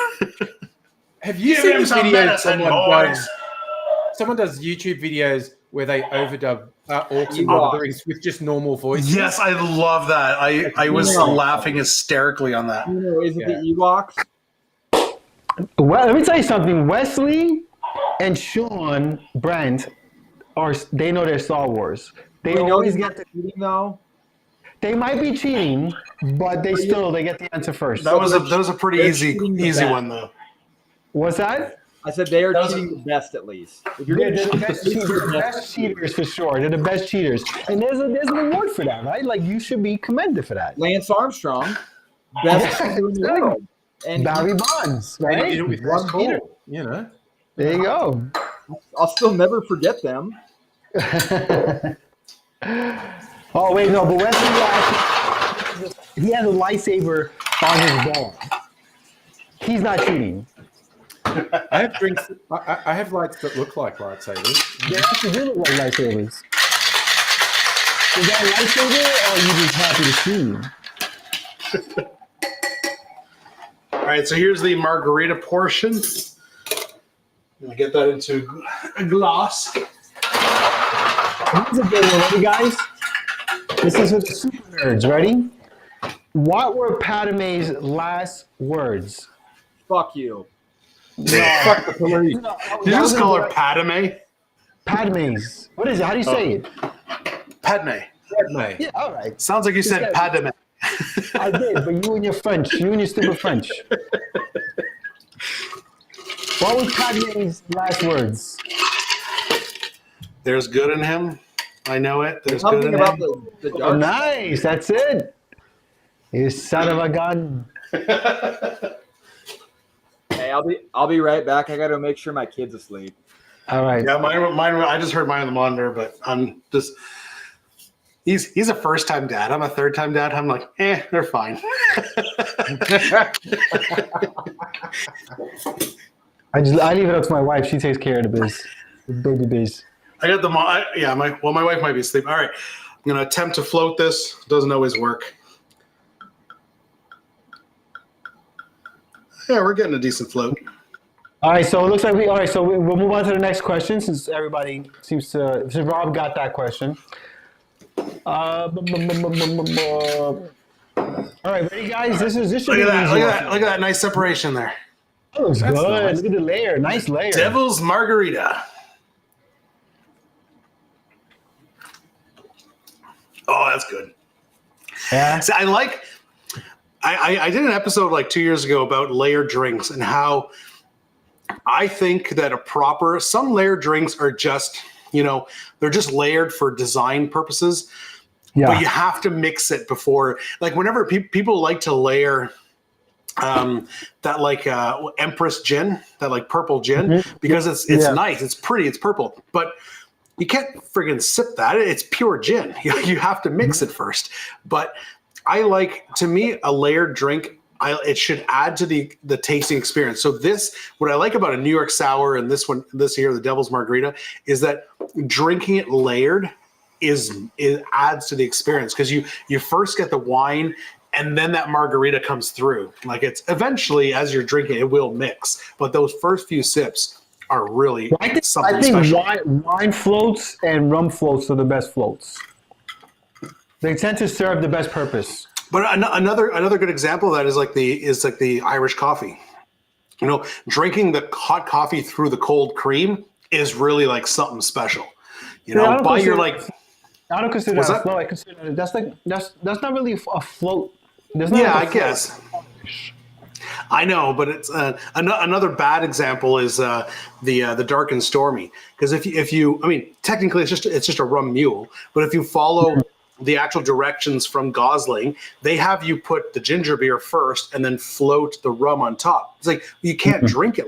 Have you Give seen him the some videos medicine, boys. someone does YouTube videos where they overdub orcs and Ewok. Lord of the Rings with just normal voices? Yes, I love that. I was laughing hysterically on that. You know, is it Yeah. the Ewoks? Well, let me tell you something. Wesley and Sean Brent they know their Star Wars. They We know always he's get not cheating though. They might be cheating, but they get the answer first. That was a pretty They're easy cheating the easy best. one though. What's that? I said they are That was cheating the best at least. If you're They're gonna the cheat, best, at least they're you're the best cheaters for sure. They're the best cheaters, and there's a reward for that, right? Like you should be commended for that. Lance Armstrong, best cheater in the exactly. world. And Barry Bonds, And he right? did it with Best one cheater. ball, you know. There you go. I'll still never forget them. Oh wait, no, but Wesley actually, he has a lightsaber on his ball. He's not cheating. I have drinks. I have lights that look like lightsabers. They actually do look like lightsabers. Is that a lightsaber, or are you just happy to see me? All right, so here's the margarita portion. I'm gonna get that into a glass. Here's a good one, ready, guys? This is for the super nerds. Ready? What were Padme's last words? Fuck you. Fuck the police. Did you just call her Padme? Padme's. What is it? How do you say it? Padme. Mate. Yeah, all right. Sounds like you said Padme. I did, but you and your French. You and your stupid French. What was Padme's last words? There's good in him. I know it. There's good Something in about him. the Oh, dark. nice. That's it. You son of a gun. Hey, I'll be right back. I gotta make sure my kid's asleep. All right. Yeah, mine. I just heard mine on the monitor, but I'm just. He's a first time dad. I'm a third time dad. I'm like, they're fine. I leave it up to my wife. She takes care of the biz, the baby biz. I got the my wife might be asleep. All right, I'm gonna attempt to float this. Doesn't always work. Yeah, we're getting a decent float. All right, so it looks like we'll move on to the next question since everybody since Rob got that question. All right, ready, guys? This should Look be at that! an Look easy at one. that! Look at that nice separation there. That looks That's good. nice. Look at the layer. Nice layer. Devil's Margarita. Oh, that's good. Yeah. See, I like I did an episode like 2 years ago about layered drinks and how I think that some layered drinks are just, they're just layered for design purposes. Yeah. But you have to mix it before, like whenever people like to layer that like Empress gin, that like purple gin, because it's nice, it's pretty, it's purple, but you can't friggin' sip that. It's pure gin. You have to mix it first. But to me, a layered drink, it should add to the tasting experience. So what I like about a New York Sour and this here, the Devil's Margarita, is that drinking it layered it adds to the experience, because you first get the wine and then that margarita comes through. Like, it's eventually, as you're drinking, it will mix, but those first few sips are really something special. I think wine floats and rum floats are the best floats. They tend to serve the best purpose. But another good example of that is like the Irish coffee. Drinking the hot coffee through the cold cream is really like something special. I don't consider that a float. I consider that's not really a float. I guess. I know, but it's another bad example is the Dark and Stormy, because if you technically it's just a rum mule, but if you follow the actual directions from Gosling, they have you put the ginger beer first and then float the rum on top. It's like, you can't drink it.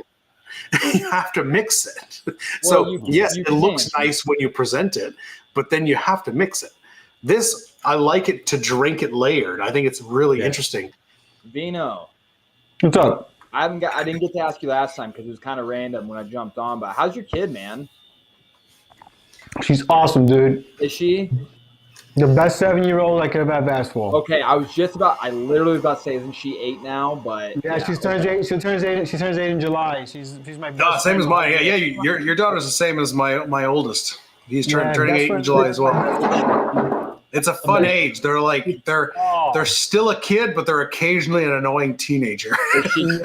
You have to mix it. Well, it looks nice when you present it, but then you have to mix it. This, I like it to drink it layered. I think it's really interesting. Vino. What's up? I didn't get to ask you last time because it was kind of random when I jumped on, but how's your kid, man? She's awesome, dude. Is she? The best 7-year-old I could have ever asked for. Okay, I literally was about to say, isn't she 8 now? But yeah, she turns 8. She turns 8 in July. She's my best same as mine. Yeah. Your daughter's the same as my oldest. He's turning 8 in July as well. It's a fun age. They're like they're still a kid, but they're occasionally an annoying teenager. we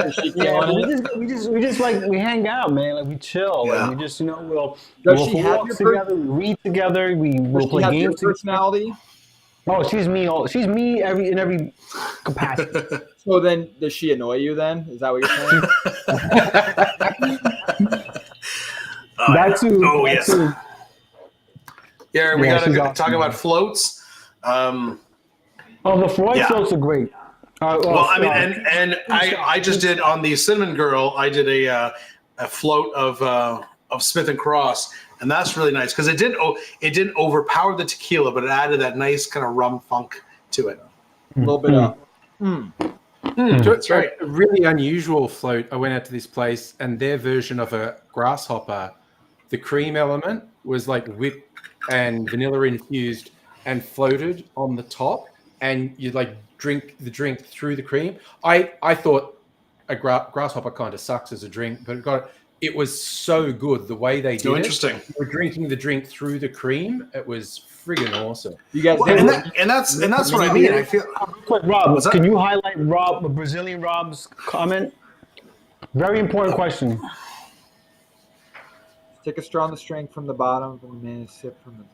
hang out, man. Like, we chill. Yeah. Like, we just we'll she have your together. We read together. We'll play games. Personality. Oh, she's me. In every capacity. So then, does she annoy you? Then is that what you're saying? That too. Oh, yes. Too. Yeah, we got to talk about floats. The floats are great. I just did on the Cinnamon Girl. I did a float of Smith and Cross, and that's really nice because it didn't overpower the tequila, but it added that nice kind of rum funk to it. A little bit of. That's right. A really unusual float. I went out to this place, and their version of a grasshopper, the cream element was like whipped and vanilla infused and floated on the top, and you'd like drink the drink through the cream. I thought a grasshopper kind of sucks as a drink, but it was so good the way they did it. Interesting. We're drinking the drink through the cream. It was friggin' awesome. You guys, and that's what I mean. I feel. Rob, can you highlight Brazilian Rob's comment? Very important question. Take a straw on the string from the bottom, and then sip from the.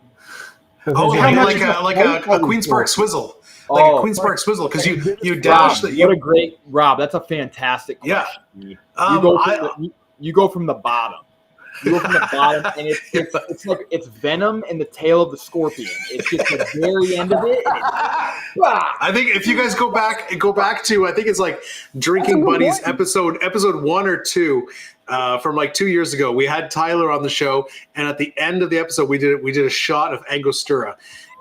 Like a Queen's Park Swizzle, a Queen's Park Swizzle, because you dash that. What a great Rob! That's a fantastic question. Yeah, you go from the bottom. You go from the bottom, and it's like it's venom in the tail of the scorpion. It's just the very end of it. I think if you guys go back to, I think it's like Drinking Buddies episode 1 or 2. From like 2 years ago, we had Tyler on the show, and at the end of the episode, we did a shot of Angostura,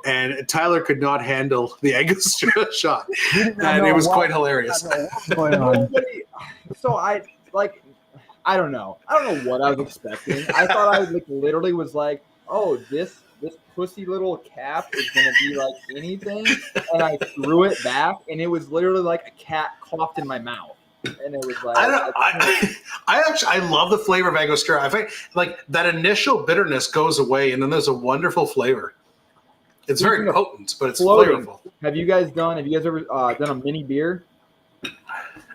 and Tyler could not handle the Angostura shot, and it was quite hilarious. So I don't know what I was expecting. I thought I literally was like, oh, this pussy little cap is gonna be like anything, and I threw it back, and it was literally like a cat coughed in my mouth. And it was like I love the flavor of Angostura. I think like that initial bitterness goes away, and then there's a wonderful flavor. It's very potent, but it's flavorful. Have you guys ever done a mini beer?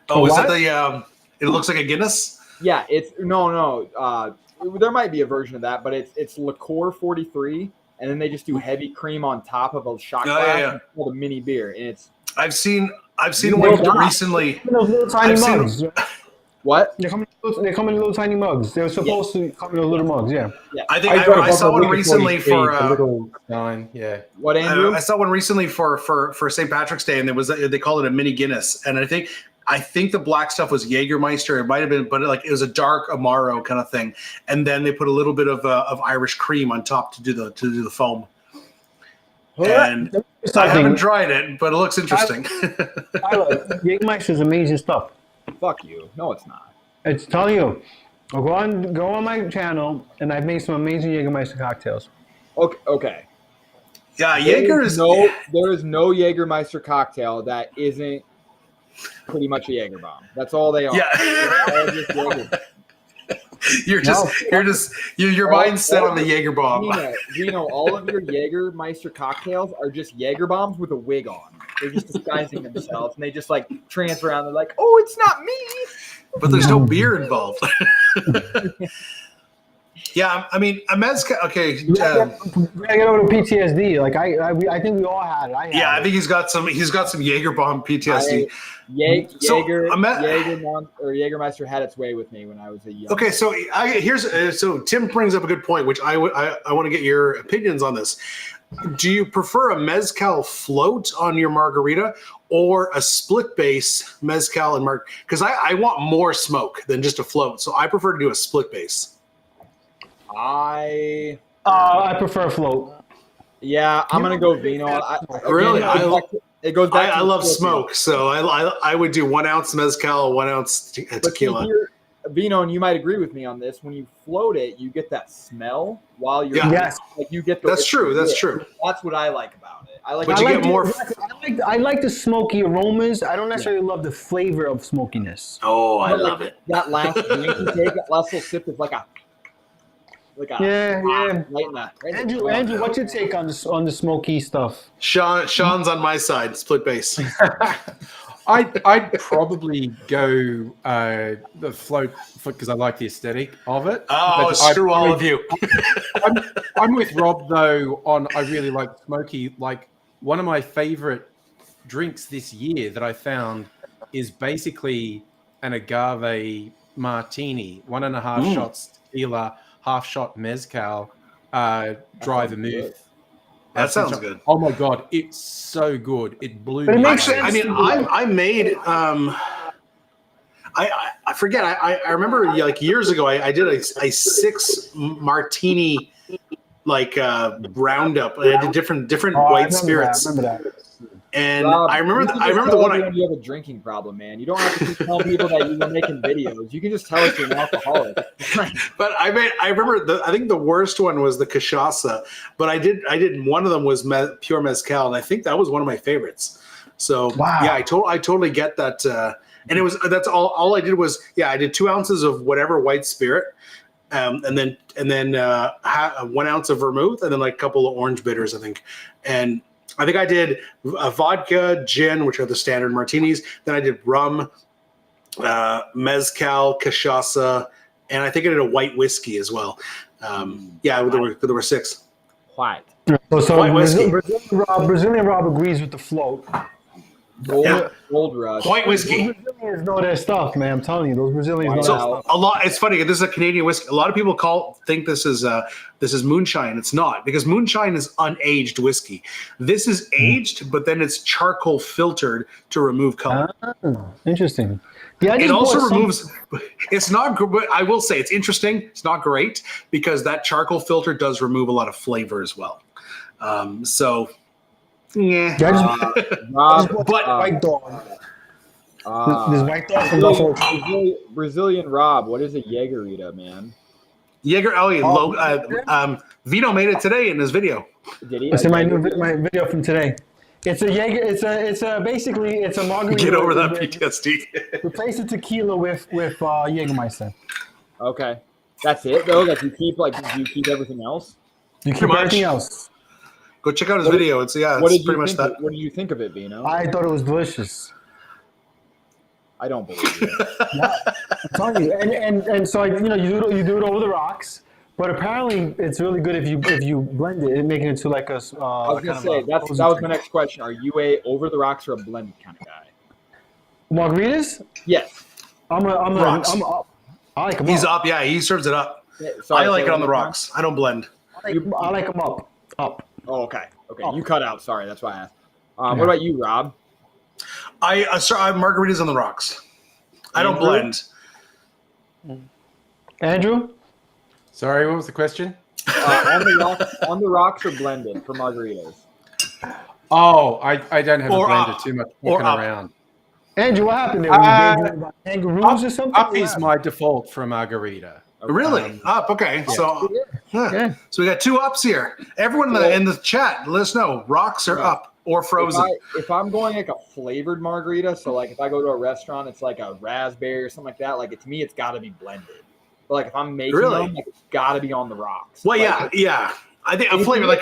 Oh, is that the? It looks like a Guinness. Yeah, it's no. There might be a version of that, but it's liqueur 43, and then they just do heavy cream on top of a shot glass. It's called a mini beer, and it's. I've seen I've seen one recently. Those little tiny mugs. What? They come in little tiny mugs. They're supposed to come in those little mugs. Yeah. I think I saw one recently for a little sign. Yeah. What, Andrew? I saw one recently for St. Patrick's Day, and they called it a mini Guinness, and I think the black stuff was Jägermeister. It might have been, but it was a dark Amaro kind of thing, and then they put a little bit of Irish cream on top to do the foam. And I haven't tried it, but it looks interesting. Jägermeister is amazing stuff. Fuck you. No, it's not. It's telling you. Go on my channel, and I've made some amazing Jägermeister cocktails. Okay. Yeah, there is no Jägermeister cocktail that isn't pretty much a Jaeger bomb. That's all they are. Yeah. Your mind's set on the Jaeger bomb. Vino, all of your Jägermeister cocktails are just Jaeger bombs with a wig on. They're just disguising themselves, and they just like transfer around. They're like, "Oh, it's not me," but there's no beer involved. Yeah, I mean, a mezcal. Okay, we gotta get over to PTSD. Like I think we all had it. I think he's got some Jaeger bomb PTSD. Jägermeister had its way with me when I was a young. Okay, so Tim brings up a good point, which I want to get your opinions on this. Do you prefer a mezcal float on your margarita or a split base mezcal and margarita? Because I want more smoke than just a float, so I prefer to do a split base. I prefer a float. Yeah, I'm gonna go Vino. It goes back. I love smoke, so I would do 1 ounce mezcal, 1 ounce tequila. Vino, and you might agree with me on this. When you float it, you get that smell while you're yes. Like you get That's true. That's what I like about it. I like the smoky aromas. I don't necessarily love the flavor of smokiness. Oh, I love it. That last drink you take, that last little sip is like a Andrew, what's your take on the smoky stuff? Sean's on my side, split base. I'd probably go the float because I like the aesthetic of it. Oh, screw all of you. I'm with Rob though on I really like smoky. Like one of my favorite drinks this year that I found is basically an agave martini, 1.5 shots tequila, half shot mezcal, dry vermouth. That sounds good. Oh my god, it's so good. It blew me. Actually, I mean, I made I forget. I remember like years ago I did a 6 martini like roundup. I did different white spirits. I remember that. And Rob, I remember the one. You have a drinking problem, man. You don't have to keep telling people that you were making videos. You can just tell us you're an alcoholic. But I remember I think the worst one was the cachaça. But I did one of them was pure mezcal, and I think that was one of my favorites. So wow. Yeah, I totally get that. And that's all I did was I did 2 ounces of whatever white spirit. And then 1 ounce of vermouth, and then like a couple of orange bitters, I think. And I think I did a vodka, gin, which are the standard martinis. Then I did rum, mezcal, cachaça, and I think I did a white whiskey as well. There were 6. White. So white whiskey. Brazilian Rob agrees with the float. Gold rush. White whiskey. Those Brazilians know their stuff, man. I'm telling you, those Brazilians know their stuff. A lot. It's funny. This is a Canadian whiskey. A lot of people think this is moonshine. It's not, because moonshine is unaged whiskey. This is aged, but then it's charcoal filtered to remove color. Interesting. It also removes. It's not. But I will say it's interesting. It's not great because that charcoal filter does remove a lot of flavor as well. Yeah. White dog. This white dog from Buffalo. Brazilian Rob, what is a Jägerita, man? Vino made it today in his video. Did he? It's in my video from today. It's a Jaeger. Basically a margarita. Get over that PTSD. Replace the tequila with Jägermeister. Okay, that's it though. Like do you keep everything else? You keep everything else. Go check out his video. It's pretty much that. What do you think of it, Vino? I thought it was delicious. I don't believe you. Yeah, I'm telling you. And so you do it over the rocks, but apparently it's really good if you blend it and make it into like a. I was gonna say that was my next question. Are you a over the rocks or a blended kind of guy? Margaritas? Yes. I'm Rocks. up. I like them He's up. up. Yeah, he serves it up. Sorry, I like say it on one the more time. rocks. I don't blend. I like them up. Up. Oh, okay. Okay, Up. you cut out. Sorry, that's why I asked. Yeah. What about you, Rob? I margaritas on the rocks. I don't Andrew? blend. Andrew? Sorry, what was the question? On the rocks or blended for margaritas? Oh, I don't have Or a blender. up. Too much Or walking up. around. Andrew, what happened there? Were you daydreaming about kangaroos or something? Up is my default for a margarita. Really? Up. Okay. So Yeah. So we got 2 ups here. Everyone in the chat, let us know. Rocks are up or frozen. If I'm going like a flavored margarita, so like if I go to a restaurant, it's like a raspberry or something like that. Like to me, it's got to be blended. But like if I'm making them, like, it's got to be on the rocks. Well, like, yeah. I think a flavor like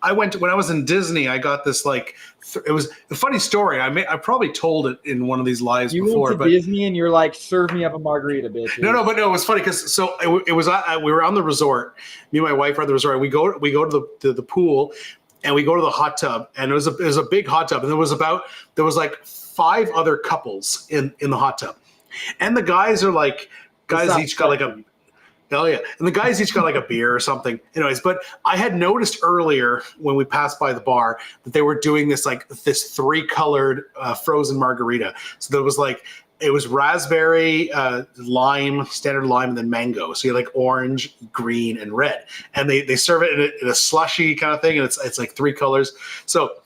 I went to, when I was in Disney, I got this like it was a funny story. I probably told it in one of these lives before. Went to Disney and you're like, serve me up a margarita, bitch. No, it was funny because it was we were on the resort. Me and my wife are at the resort. We go to the pool, and we go to the hot tub, and it was a big hot tub, and there was like 5 other couples in the hot tub, and the guys are like each got like a. Hell yeah. And the guys each got like a beer or something. Anyways, but I had noticed earlier when we passed by the bar that they were doing this 3-colored frozen margarita. So there was it was raspberry, lime, standard lime, and then mango. So you had like orange, green, and red. And they serve it in a slushy kind of thing. And it's like 3 colors. So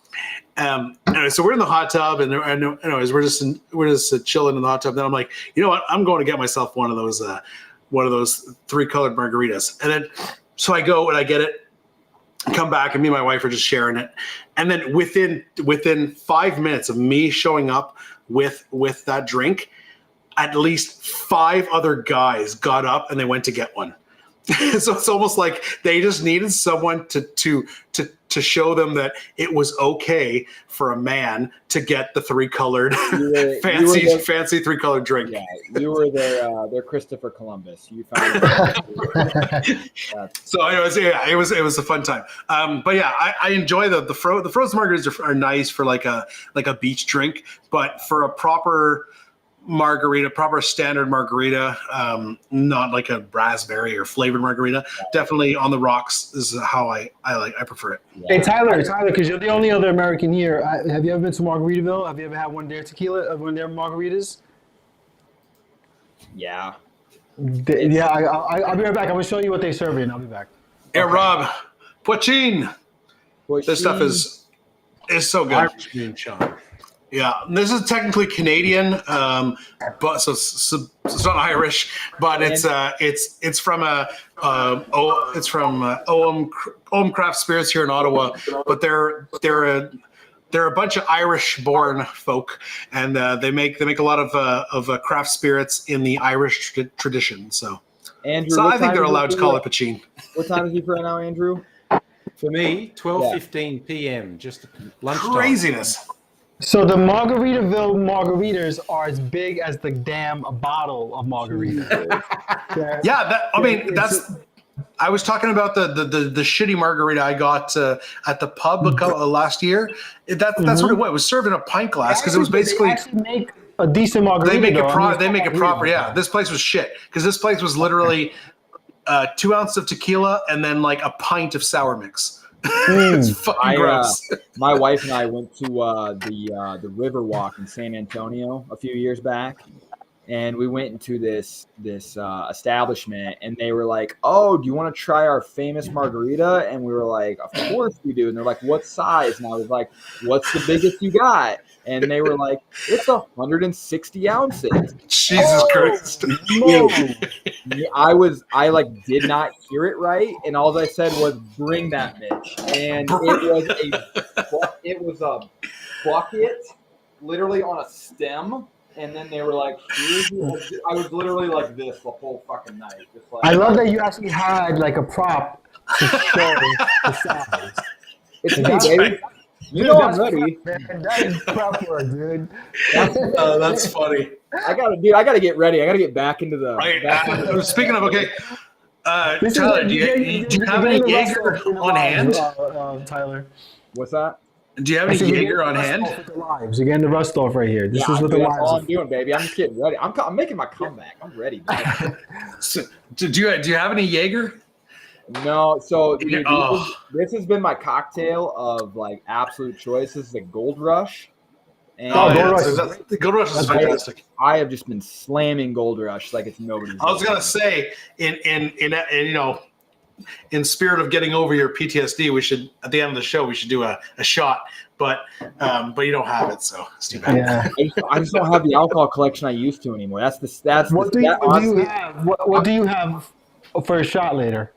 anyway, so we're in the hot tub, and anyways, we're just chilling in the hot tub. Then I'm like, you know what? I'm going to get myself one of those 3-colored margaritas. And then so I go and I get it, come back, and me and my wife are just sharing it. And then within 5 minutes of me showing up with that drink, at least 5 other guys got up and they went to get one. So it's almost like they just needed someone to show them that it was okay for a man to get the 3-colored fancy 3-colored drink. Yeah, you were their Christopher Columbus. You found it. So anyways, yeah, it was a fun time. But yeah, I enjoy the frozen margaritas are nice for like a beach drink, but for a proper standard margarita, not like a raspberry or flavored margarita. Definitely on the rocks is how I prefer it. Hey Tyler, because you're the only other American here. Have you ever been to Margaritaville? Have you ever had one of their tequila, one of their margaritas? Yeah. Yeah, I'll be right back. I'm gonna show you what they serve and I'll be back. Yeah, okay. Rob, poutine. This stuff is so good. Irish moonshine. Yeah, this is technically Canadian, but so it's not Irish, but it's from OM Craft Spirits here in Ottawa, but they're a bunch of Irish-born folk, and they make a lot of craft spirits in the Irish tradition. So, Andrew, I think they're allowed to call it poutine. What time is it right now, Andrew? For me, 12:15 p.m. Just lunchtime. Craziness. So the Margaritaville margaritas are as big as the damn bottle of margarita. I was talking about the shitty margarita I got at the pub last year. That's what it was. It was served in a pint glass because it was basically. They actually make a decent margarita. They make it proper. Yeah, this place was shit because this place was literally 2 ounces of tequila and then like a pint of sour mix. It's fucking gross. My wife and I went to the River Walk in San Antonio a few years back, and we went into this establishment, and they were like, "Oh, do you want to try our famous margarita?" And we were like, "Of course we do." And they're like, "What size?" And I was like, "What's the biggest you got?" And they were like, "It's 160 ounces." Jesus Christ! No. I did not hear it right, and all I said was, "Bring that bitch." And it was a bucket, literally on a stem. And then they were like, I was literally like this the whole fucking night. Just like, I love that you actually had like a prop to show the size. It's me, baby. You know I'm ready. Man, that is prop work, dude. That's funny. I gotta get ready. I gotta get back into the. Speaking of, okay, Tyler, do you have any Jaeger on hand? Tyler. What's that? Do you have any Jaeger on hand? You're getting the rust off right here. This is what the that's lives all are. I'm doing, baby. I'm just getting ready. I'm making my comeback. I'm ready. So, do you have any Jaeger? No, so dude, this has been my cocktail of like absolute choice. This is a Gold Rush. And the Gold Rush is fantastic. I have just been slamming Gold Rush like it's nobody's. I was gonna say, in spirit of getting over your PTSD, we should at the end of the show we should do a shot. But you don't have it, so it's too bad. Yeah. I just don't have the alcohol collection I used to anymore. What do you have? What do you have for a shot later?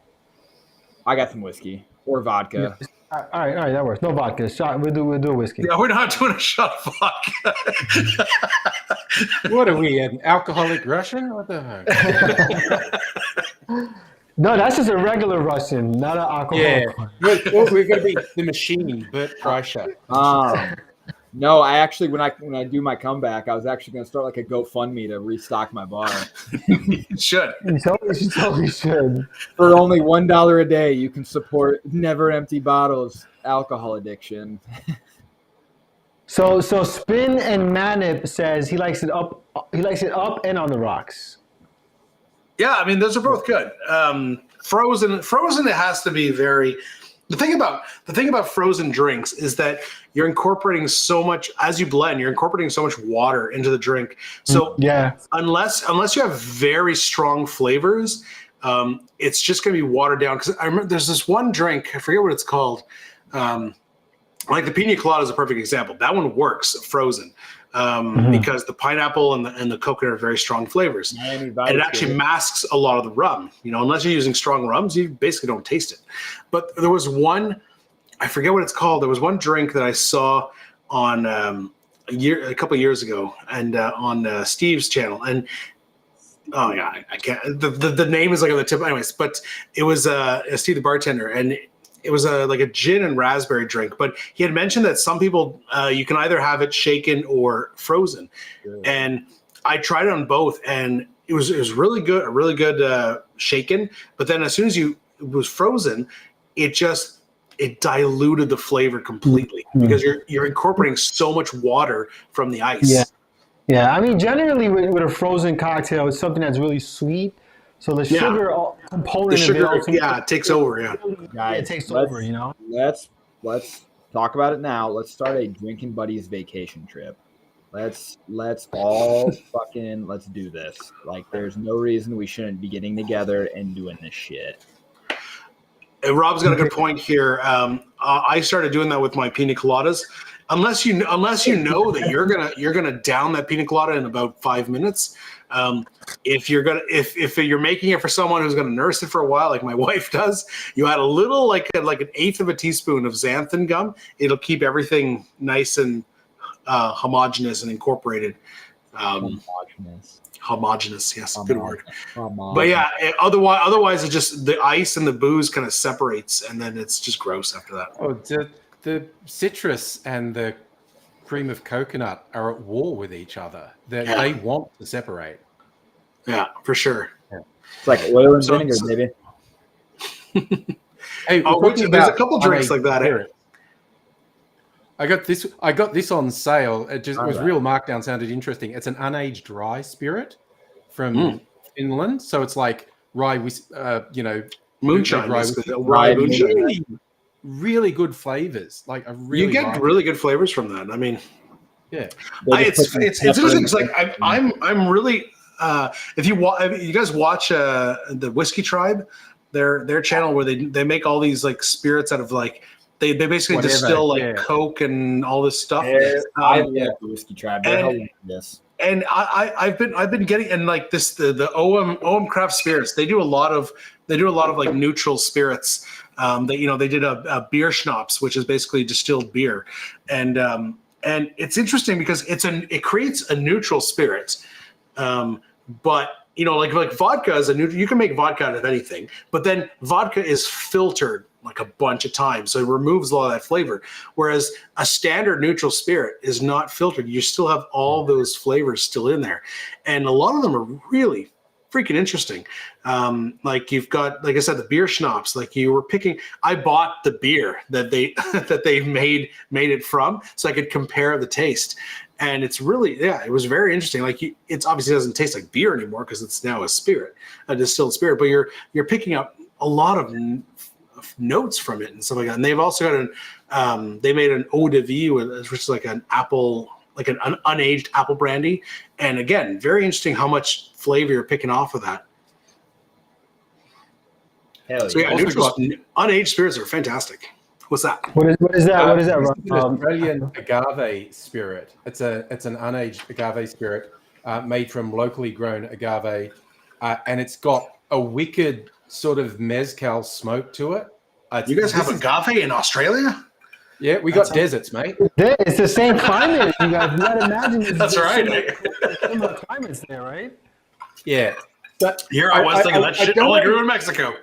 I got some whiskey or vodka. All right, that works. No vodka. Shot. We'll do a whiskey. Yeah, we're not doing a shot of vodka. What are we, an alcoholic Russian? What the heck? No, that's just a regular Russian, not an alcoholic. Yeah, we're going to be the machine, Bert Kreischer. No, I actually when I do my comeback, I was actually going to start like a GoFundMe to restock my bar. You should. You totally should. For only $1 a day, you can support Never Empty Bottles alcohol addiction. So Spin and Manip says he likes it up. He likes it up and on the rocks. Yeah, I mean those are both good. Frozen, it has to be very. The thing about frozen drinks is that you're incorporating so much as you blend. You're incorporating so much water into the drink. So unless you have very strong flavors, it's just going to be watered down. Because I remember there's this one drink, I forget what it's called. Like the pina colada is a perfect example. That one works frozen because the pineapple and the coconut are very strong flavors. And it actually masks a lot of the rum. Unless you're using strong rums, you basically don't taste it. But there was one, I forget what it's called. There was one drink that I saw on a couple of years ago and on Steve's channel. And oh yeah, I can't. The name is like on the tip. Anyways, but it was Steve the bartender, and it was like a gin and raspberry drink. But he had mentioned that some people you can either have it shaken or frozen. Good. And I tried it on both, and it was really good, a really good shaken. But then as soon as it was frozen, it diluted the flavor completely because you're incorporating so much water from the ice. Yeah. I mean, generally with a frozen cocktail, it's something that's really sweet. So the sugar component it takes over. Yeah, guys, it takes over. Let's talk about it now. Let's start a drinking buddies vacation trip. Let's all let's do this. Like, there's no reason we shouldn't be getting together and doing this shit. Rob's got a good point here. I started doing that with my pina coladas. Unless you know that you're gonna down that pina colada in about 5 minutes. If you're making it for someone who's gonna nurse it for a while, like my wife does, you add a little like an eighth of a teaspoon of xanthan gum. It'll keep everything nice and homogeneous and incorporated. Homogeneous, yes, good word. But yeah, otherwise it's just the ice and the booze kind of separates, and then it's just gross after that. Oh, the citrus and the cream of coconut are at war with each other. They want to separate. Yeah, for sure. Yeah. It's like oil and vinegar, maybe. Hey, there's a couple drinks like that. Here. I got this on sale. It was real markdown. Sounded interesting. It's an unaged rye spirit from Finland. So it's like rye, moonshine. Rye moonshine. Really good flavors. You get really good flavors from that. I mean, yeah. It's interesting. It's like I'm really. If you guys watch the Whiskey Tribe, their channel where they make all these like spirits out of like. They basically distill Coke and all this stuff. I love the Whiskey Tribe. And I've been getting, and like this the OM Craft Spirits. They do a lot of like neutral spirits. They did a beer schnapps, which is basically distilled beer, and it's interesting because it creates a neutral spirit, but. Like vodka is you can make vodka out of anything, but then vodka is filtered like a bunch of times. So it removes a lot of that flavor. Whereas a standard neutral spirit is not filtered. You still have all those flavors still in there. And a lot of them are really freaking interesting. Like you've got, like I said, the beer schnapps. Like you were picking. I bought the beer that they that they made it from, so I could compare the taste. And it's really, it was very interesting. Like it's obviously doesn't taste like beer anymore because it's now a spirit, a distilled spirit. But you're picking up a lot of notes from it and stuff like that. And they've also got they made an eau de vie, which is like an apple, like an unaged apple brandy. And again, very interesting how much flavor you're picking off of that. Hell So yeah. unaged spirits are fantastic. What's that? What is that? What is that? This is an Australian agave spirit. It's an unaged agave spirit made from locally grown agave, and it's got a wicked sort of mezcal smoke to it. You guys have agave in Australia? Yeah, we got deserts, mate. It's the same climate. You guys, you gotta imagine. That's right. Similar climates there, right? Yeah, but here I was thinking that shit only grew in Mexico.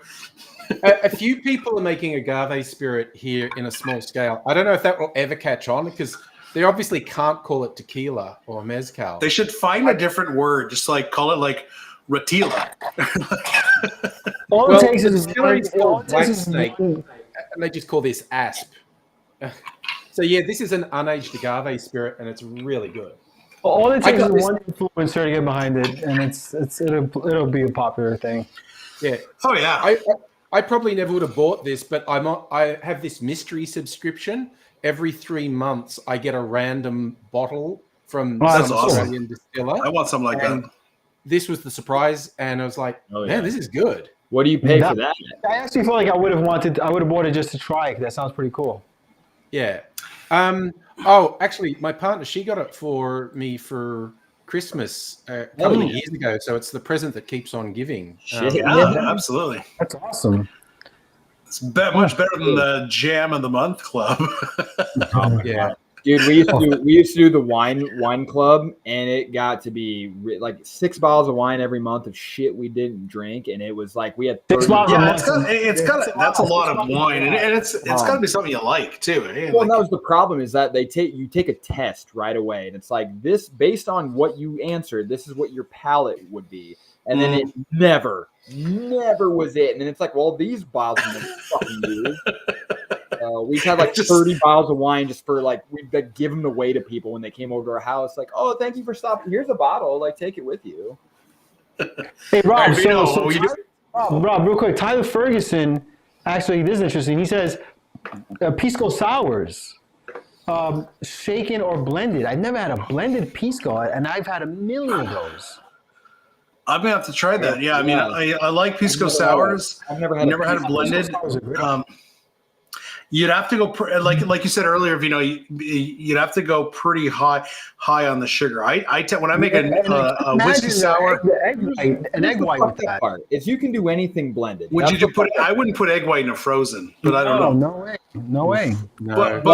A few people are making agave spirit here in a small scale. I don't know if that will ever catch on because they obviously can't call it tequila or mezcal. They should find a different word, just like call it like ratila. All it takes is white snake, and they just call this asp. So yeah, this is an unaged agave spirit, and it's really good. All it takes is one influencer to get behind it, and it'll be a popular thing. Yeah. Oh yeah. I probably never would have bought this, but I have this mystery subscription. Every 3 months, I get a random bottle from some Australian distiller. I want something like that. This was the surprise, and I was like, man, this is good. What do you pay for that? I actually feel like I would have bought it just to try it. That sounds pretty cool. Yeah. Actually, my partner, she got it for me for Christmas a couple of years ago. So it's the present that keeps on giving. Absolutely. That's awesome. It's much better than the Jam of the Month Club. Yeah. Dude, we used to do the wine club, and it got to be like 6 bottles of wine every month of shit we didn't drink, and it was like we had 6 bottles. That's a lot of wine, and it's got to be something you like too. Well, that was the problem is that you take a test right away, and it's like this based on what you answered, this is what your palate would be, and then it never was it, and then it's like, well, these bottles are fucking used. We've had like 30 bottles of wine just for like we'd like, give them away to people when they came over to our house. Like, oh, thank you for stopping. Here's a bottle. Like, take it with you. Hey, Rob. Right, Rob, real quick. Tyler Ferguson. Actually, this is interesting. He says pisco sours, shaken or blended. I've never had a blended pisco, and I've had a million of those. I'm gonna have to try that. Yeah, I mean, I like pisco sours. I've never had it blended. You'd have to go like you said earlier, Vino. You'd have to go pretty high on the sugar. When I make a whiskey sour, an egg white with that. Part is you can do anything blended. I wouldn't put egg white in a frozen, but I don't know. No way. But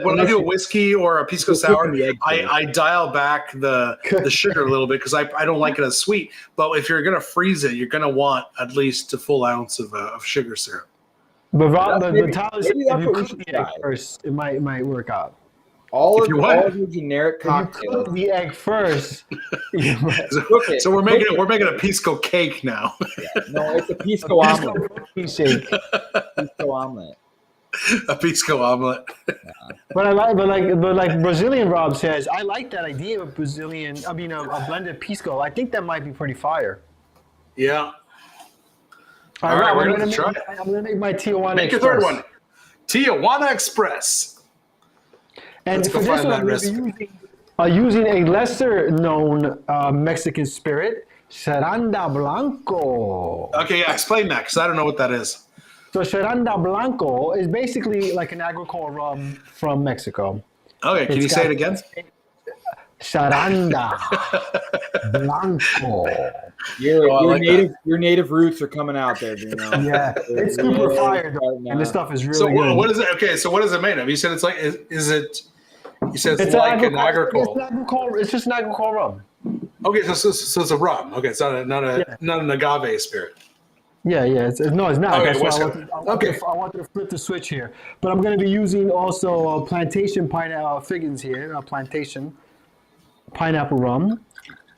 when I do a whiskey or a pisco sour, I dial back the sugar a little bit because I don't like it as sweet. But if you're gonna freeze it, you're gonna want at least a full ounce of sugar syrup. But Rob, Tyler said if you cook the egg first, it might work out. All of your generic cocktails. You cook the egg first. So we're making a pisco cake now. Yeah, no, it's a pisco omelet. Pisco omelet. A pisco omelet. But like Brazilian Rob says, I like that idea of a blended pisco. I think that might be pretty fire. Yeah. All right, we're going to try it. I'm going to make my Tijuana Make Express. Your third one. Tijuana Express. And for this one, I'm going to be using a lesser-known Mexican spirit, Charanda Blanco. Okay, yeah, explain that, because I don't know what that is. So Charanda Blanco is basically like an agricole rum from Mexico. Okay, can you say it again? Charanda Blanco. Your native roots are coming out there, you know. Yeah, it's super fire, and this stuff is really good. So what is it? Okay, so what is it made of? You said it's like, is it? You said it's like an agricole. It's just an agricole rum. Okay, so it's a rum. Okay, it's not an agave spirit. Yeah, it's not. Okay, That's why I wanted to flip the switch here. But I'm going to be using also plantation figgins here, plantation pineapple rum.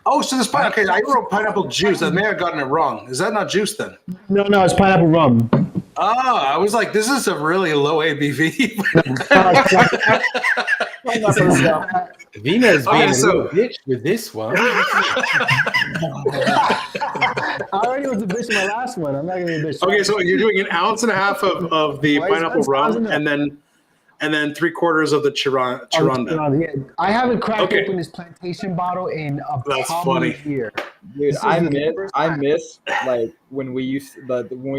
Oh, so this pineapple. Okay, I wrote pineapple juice. I may have gotten it wrong. Is that not juice then? No, it's pineapple rum. Oh, I was like, this is a really low ABV. Vino's being a little bitch with this one. I already was a bitch in my last one. I'm not gonna be a bitch. Okay, so you're doing 1.5 ounces of the pineapple rum, and then 3/4 of the Chiranda. Yeah. I haven't cracked open this plantation bottle in a year. Dude, I miss like when we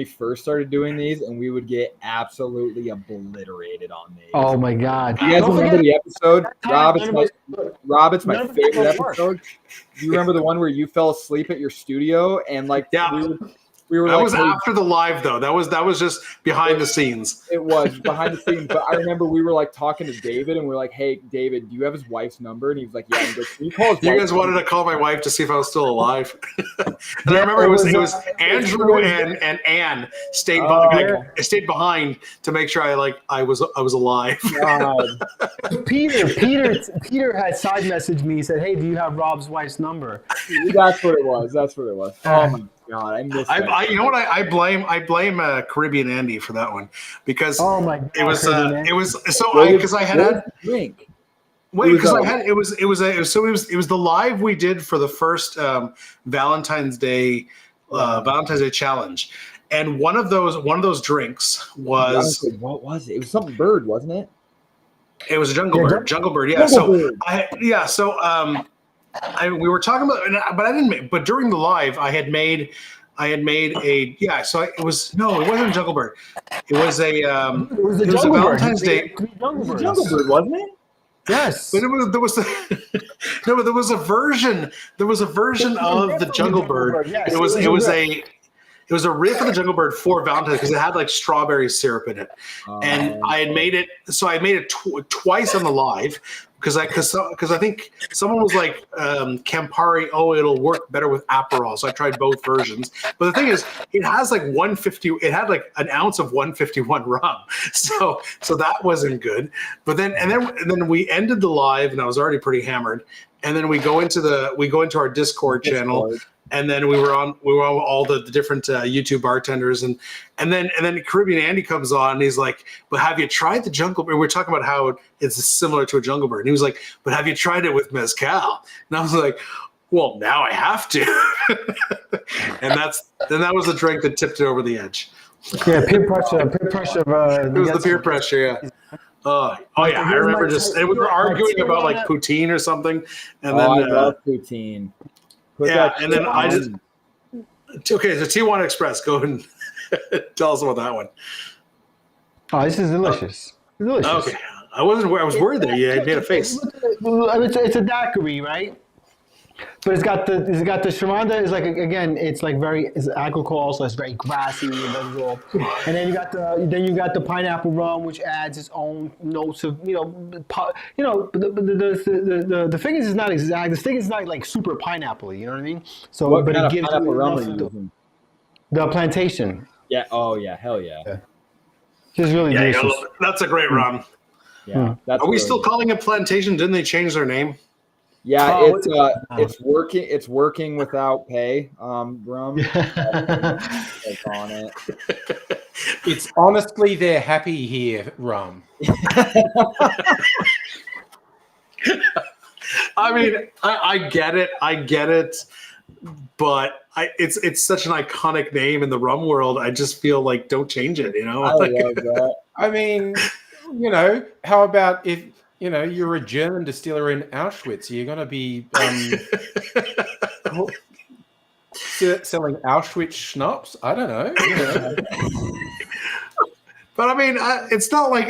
first started doing these, and we would get absolutely obliterated on these. Oh my god! You guys remember the episode? Rob, it's my favorite episode. Do you remember the one where you fell asleep at your studio and like we were that like, was after the live though. That was just behind the scenes. It was behind the scenes, but I remember we were like talking to David, and we are like, "Hey, David, do you have his wife's number?" And he was like, "Yeah." And goes, you guys wanted to call my wife to see if I was still alive. And I remember it was Andrew and Ann stayed behind to make sure I was alive. Peter had side messaged me. He said, "Hey, do you have Rob's wife's number?" That's what it was. Oh my god, I missed that. You know what? I blame Caribbean Andy for that one because it was the live we did for the first Valentine's Day challenge, and one of those drinks was what was it? It was something bird, wasn't it? It was a jungle bird. We were talking about, but I didn't make. But during the live, I had made a So it wasn't a jungle bird. It was a Valentine's Day jungle bird, wasn't it? Yes, but there was a version. There was a version of the jungle bird. Yes, it was a riff of the jungle bird for Valentine's because it had like strawberry syrup in it, and I had made it. So I made it twice on the live because I think someone was like Campari. Oh, it'll work better with Aperol. So I tried both versions. But the thing is, it has like 150. It had like an ounce of 151 rum. So that wasn't good. But then we ended the live, and I was already pretty hammered. And then we go into our Discord channel. And then we were on all the different YouTube bartenders, and then Caribbean Andy comes on, and he's like, "But have you tried the jungle bird?" We're talking about how it's similar to a jungle bird, and he was like, "But have you tried it with mezcal?" And I was like, "Well, now I have to." And that was the drink that tipped it over the edge. Yeah, peer pressure. It was the peer pressure, yeah. Oh yeah, I remember we were arguing about like poutine or something, and then I love poutine. And then I just so Tijuana Express. Go and tell us about that one. Oh, this is delicious. Delicious. Okay, I was worried that you made a face. It's a daiquiri, right? But it's got the Chiranda is like it's alcohol, so it's very grassy and all. And then you got the pineapple rum, which adds its own notes of the thing is not exact. The thing is not like super pineapple-y, you know what I mean? So what but kind it of gives pineapple you rum enough are you using? The plantation. Yeah. Oh yeah. Hell yeah. It's really delicious. That's a great rum. Yeah. Are we still calling it plantation? Didn't they change their name? Yeah, it's working. It's working without pay. Rum. On it. It's honestly, they're happy here, rum. I mean, I get it, but it's such an iconic name in the rum world. I just feel like don't change it. You know, I love that. I mean, how about if you're a German distiller in Auschwitz? You're going to be selling Auschwitz schnapps? I don't know. But I mean, it's not like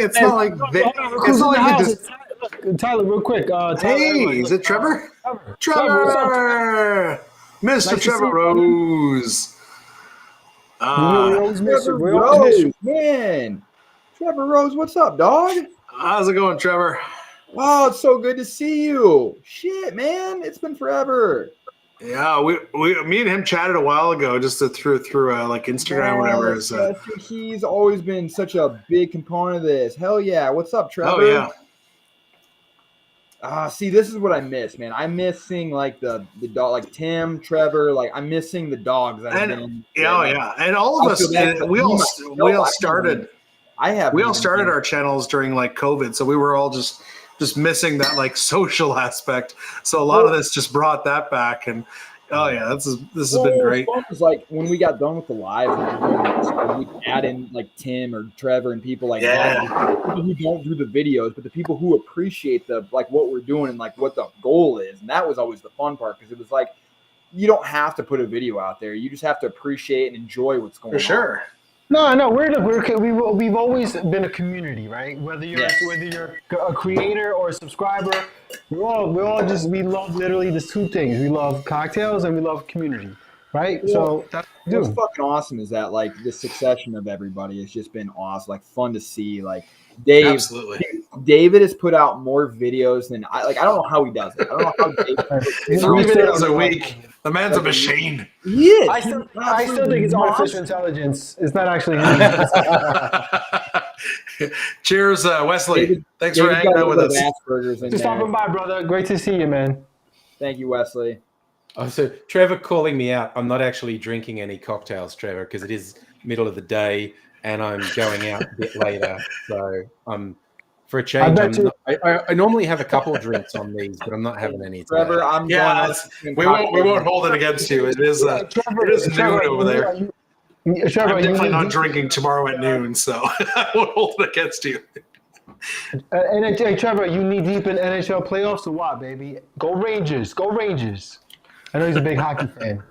Tyler, real quick. Hey, is it Trevor? Trevor! Mr. Trevor Rose. Trevor Rose, man. Trevor Rose, what's up, dog? How's it going, Trevor? Oh, it's so good to see you. Shit, man, it's been forever. Yeah, me and him chatted a while ago, just through like Instagram or whatever. So. He's always been such a big component of this. Hell yeah! What's up, Trevor? Oh yeah. See, this is what I miss, man. I miss seeing like the dog, like Tim, Trevor. Like I'm missing the dogs. That have been, and all of us, we all started our channels during like COVID, so we were all just missing that like social aspect. So a lot of this just brought that back, and this has been great. It was like when we got done with the live, we add in like Tim or Trevor and people like that, people who don't do the videos, but the people who appreciate the like what we're doing and like what the goal is, and that was always the fun part because it was like you don't have to put a video out there; you just have to appreciate and enjoy what's going on. For sure. No, we've always been a community, right? Whether you're a creator or a subscriber, we love literally the two things. We love cocktails and we love community, right? Yeah. So that's what's fucking awesome is that like the succession of everybody has just been awesome, like fun to see. Like David has put out more videos than I don't know how he does it. I don't know how Dave 3 videos a week. The man's a machine. He is. I still think it's artificial intelligence. It's not actually him. Cheers, Wesley. Thanks for hanging out with us. Just stopping by, brother. Great to see you, man. Thank you, Wesley. Oh, so Trevor calling me out. I'm not actually drinking any cocktails, Trevor, because it is middle of the day and I'm going out a bit later. So for a change, I normally have a couple of drinks on these, but I'm not having any. Trevor, we won't hold it against you. It is noon over there. I'm definitely not drinking tomorrow at noon, so I won't hold it against you. Hey, Trevor, you knee deep in NHL playoffs or what, baby? Go Rangers! Go Rangers! I know he's a big hockey fan.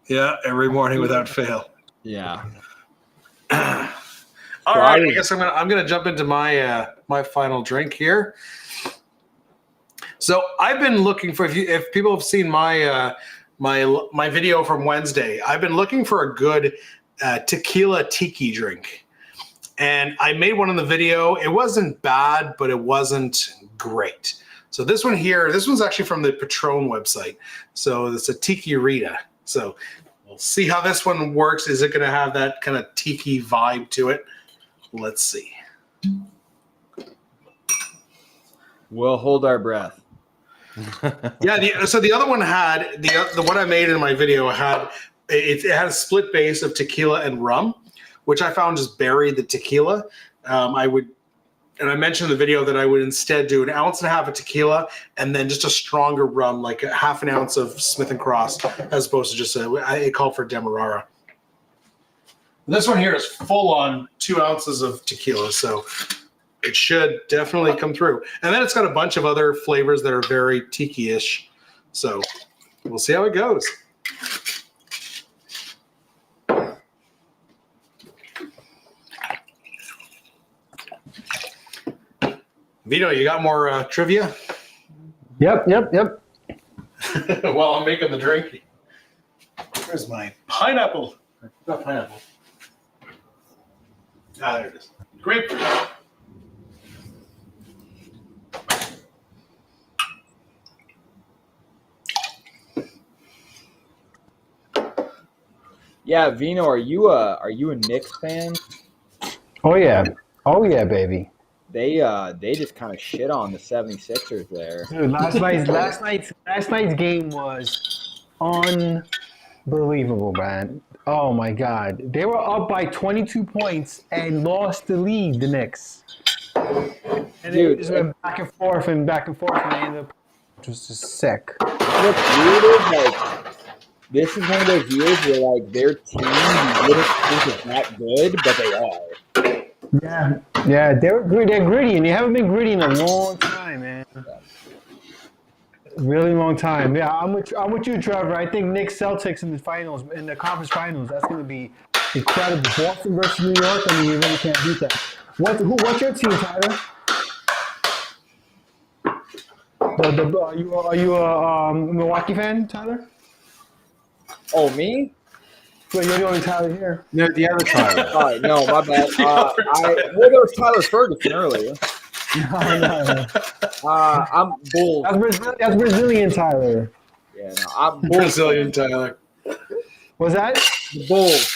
Yeah, every morning without fail. Yeah. All right, I guess I'm gonna jump into my my final drink here. So I've been looking for if people have seen my my video from Wednesday, I've been looking for a good tequila tiki drink, and I made one in the video. It wasn't bad, but it wasn't great. So this one here, this one's actually from the Patron website. So it's a tiki rita. So we'll see how this one works. Is it going to have that kind of tiki vibe to it? Let's see. We'll hold our breath. So the other one had the one I made in my video had it had a split base of tequila and rum, which I found just buried the tequila. And I mentioned in the video that I would instead do 1.5 ounces of tequila and then just a stronger rum, like a 1/2 ounce of Smith & Cross, as opposed to just I call for Demerara. This one here is full on 2 ounces of tequila, so it should definitely come through. And then it's got a bunch of other flavors that are very tiki-ish. So we'll see how it goes. Vino, you got more trivia? Yep. While I'm making the drink. Where's my pineapple? Not pineapple. There it is. Grapefruit. Yeah, Vino, are you a Knicks fan? Oh yeah, baby. They just kind of shit on the 76ers there. Dude, last night's game was unbelievable, man. Oh my God, they were up by 22 points and lost the lead. The Knicks. And it just went back and forth, and they ended up just sick. What's weird is like this is one of those years where like their team you wouldn't think is that good, but they are. Yeah, they're gritty, and they haven't been gritty in a long time, man. Really long time. Yeah, I'm with you, Trevor. I think Knicks Celtics in the finals, in the conference finals, that's going to be incredible. Boston versus New York. I mean, you really can't beat that. What's your team, Tyler? Are you a Milwaukee fan, Tyler? Oh, me? Well, you're the only Tyler here. No, the other Tyler. All right, no, my bad. There was Tyler Ferguson earlier. No. I'm Bulls. That's Brazilian Tyler. Yeah, no, I'm Bulls. Brazilian Tyler. Was that? The Bulls.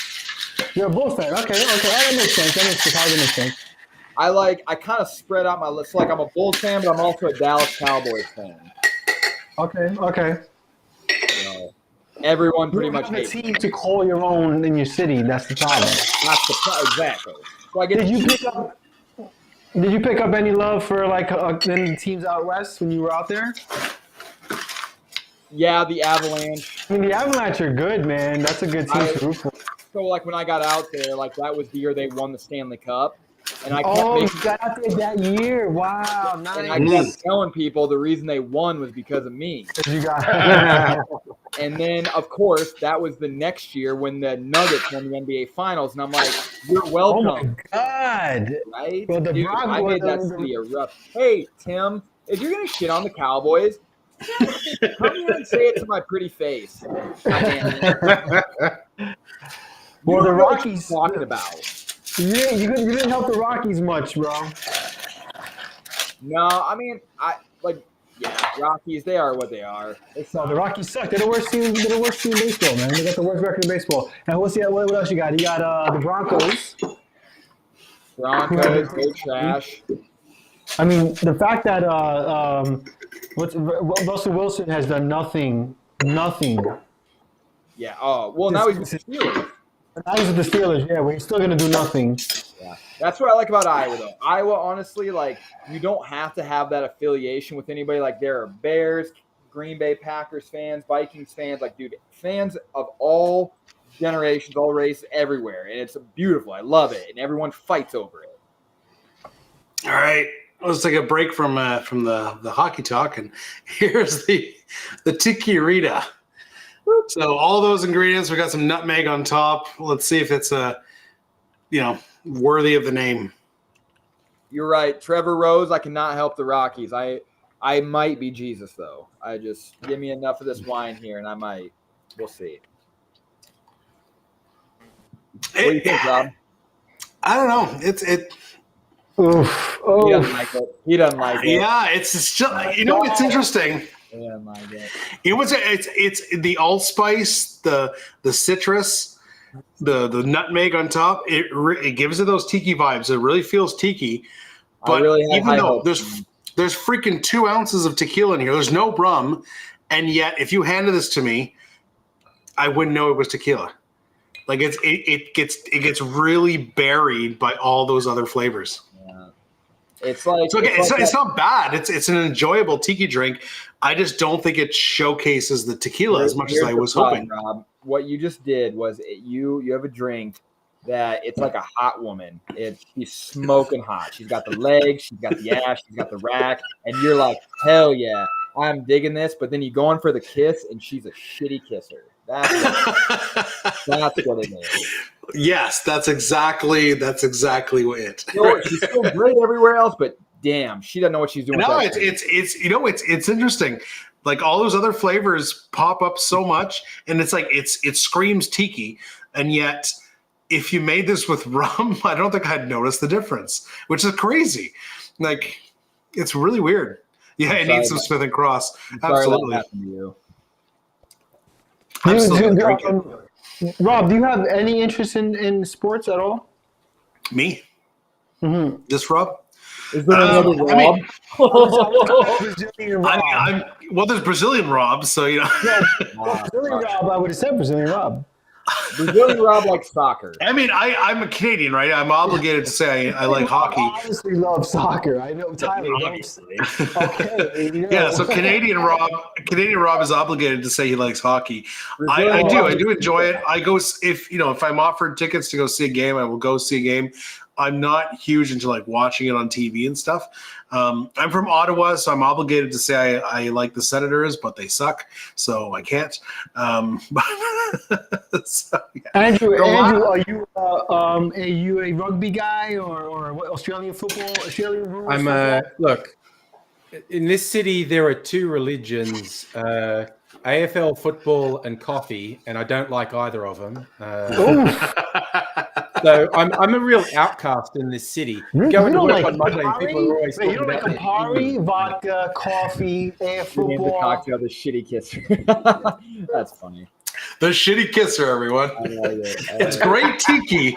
You're a Bulls fan. Okay. That makes sense. That makes sense. I kind of spread out my list. Like I'm a Bulls fan, but I'm also a Dallas Cowboys fan. Okay. So everyone pretty You don't much have a hates me. team to call your own in your city. That's the problem. Exactly. So I get Did you pick up any love for like any teams out west when you were out there? Yeah, the Avalanche. I mean, the Avalanche are good, man. That's a good team to root for. So like when I got out there, like that was the year they won the Stanley Cup, and I You got out there that year. Wow, nice. And I kept telling people the reason they won was because of me. You got. And then, of course, that was the next year when the Nuggets won the NBA Finals, and I'm like, "You're welcome." Oh my God! Right? Well, Dude, I made that city a rough. Hey, Tim, if you're gonna shit on the Cowboys, come here and say it to my pretty face. Well, the Rockies talking about. You didn't help the Rockies much, bro. No, I mean, Rockies, they are what they are. No, the Rockies suck. They're the worst team. They're the worst team in baseball, man. They got the worst record in baseball. And what else you got? You got the Broncos. Broncos, they're trash. I mean, the fact that Russell Wilson has done nothing. Yeah. Oh, well, now he's with the Steelers. Now he's with the Steelers. Yeah, but he's still gonna do nothing. Yeah, that's what I like about Iowa, though. Iowa, honestly, like you don't have to have that affiliation with anybody. Like there are Bears, Green Bay Packers fans, Vikings fans, like dude, fans of all generations, all races, everywhere, and it's beautiful. I love it, and everyone fights over it. All right, let's take a break from the hockey talk, and here's the tequila. So all those ingredients, we got some nutmeg on top. Let's see if it's worthy of the name. You're right, Trevor Rose. I cannot help the Rockies. I might be Jesus though. I just give me enough of this wine here, and I might. We'll see. What do you think, Rob? I don't know. Oof. He doesn't like it. He doesn't like it. Yeah, it's still. It's interesting. He doesn't like it. It's the allspice, the citrus, the nutmeg on top. It gives it those tiki vibes. It really feels tiki. But even though there's freaking 2 ounces of tequila in here, there's no rum, and yet if you handed this to me, I wouldn't know it was tequila. Like it gets really buried by all those other flavors. Yeah. It's like it's not bad. It's an enjoyable tiki drink. I just don't think it showcases the tequila as much as I was hoping. Rob, what you just did was you have a drink that it's like a hot woman. She's smoking hot. She's got the legs, she's got the ass, she's got the rack, and you're like, hell yeah, I'm digging this. But then you go in for the kiss, and she's a shitty kisser. That's what it is. Yes, that's exactly what it. She's still great everywhere else, but damn, she doesn't know what she's doing. No, it's interesting. Like all those other flavors pop up so much, and it's like it screams tiki, and yet if you made this with rum, I don't think I'd notice the difference, which is crazy. Like it's really weird. Yeah, it needs some Smith and Cross. Absolutely. Rob, do you have any interest in sports at all? Me? Mm-hmm. This Rob? Is there another Rob? Brazilian Rob. Well, there's Brazilian Rob, so you know. Brazilian Rob, I would have said Brazilian Rob. Brazilian Rob likes soccer. I mean, I'm a Canadian, right? I'm obligated to say I like hockey. I honestly love soccer. I know Tyler. Okay. Yeah, so Canadian Rob is obligated to say he likes hockey. I do enjoy it. I go if I'm offered tickets to go see a game, I will go see a game. I'm not huge into like watching it on TV and stuff. I'm from Ottawa, so I'm obligated to say I like the Senators, but they suck, so I can't. So, yeah. Andrew, are you a rugby guy or what, Australian football? Australian rules? Look. In this city, there are 2 religions: AFL football and coffee, and I don't like either of them. So I'm a real outcast in this city. Going to work on Monday, people are always talking about Campari, vodka, coffee, AFL football. The cocktail, the shitty kisser. That's funny. The shitty kisser, everyone. I like it. It's great tiki.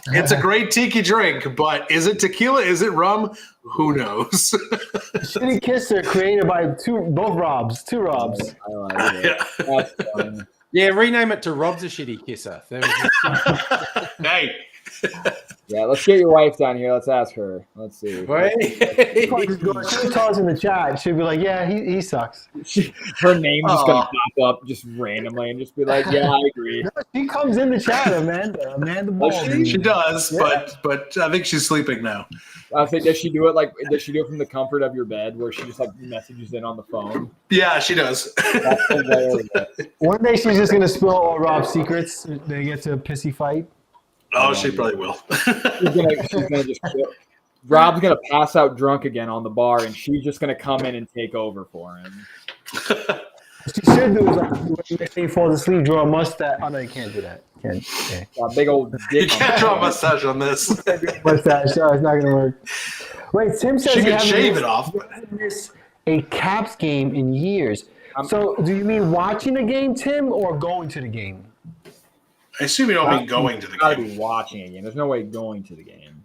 It's a great tiki drink, but is it tequila? Is it rum? Who knows? Shitty Kisser created by both Robs. Two Robs. I like it. Yeah. That's funny. Yeah, rename it to Rob's a Shitty Kisser. There was Hey. Yeah, let's get your wife down here. Let's ask her. Let's see. She'll Wait. tell us in the chat. She'll be like, "Yeah, he sucks." Her name's just gonna pop up just randomly and just be like, "Yeah, I agree." No, she comes in the chat, Amanda. Amanda Ball. She does, Yeah. but I think she's sleeping now. I think does she do it from the comfort of your bed where she just like messages in on the phone? Yeah, she does. That's hilarious. One day she's just gonna spill all Rob's secrets. They get to a pissy fight. Oh, she probably will. She's gonna just kill. Rob's gonna pass out drunk again on the bar, and she's just gonna come in and take over for him. What she should do is like when he falls asleep, draw a mustache. Oh no, you can't do that. Can't. Okay. A big old You dick. can't draw a mustache on this. Mustache. No, it's not gonna work. Wait, Tim says She he could hasn't shave missed- it off. he hasn't missed a Caps game in years. So, do you mean watching the game, Tim, or going to the game? I assume you don't mean going to the Gotta game. be watching a game. There's no way going to the game.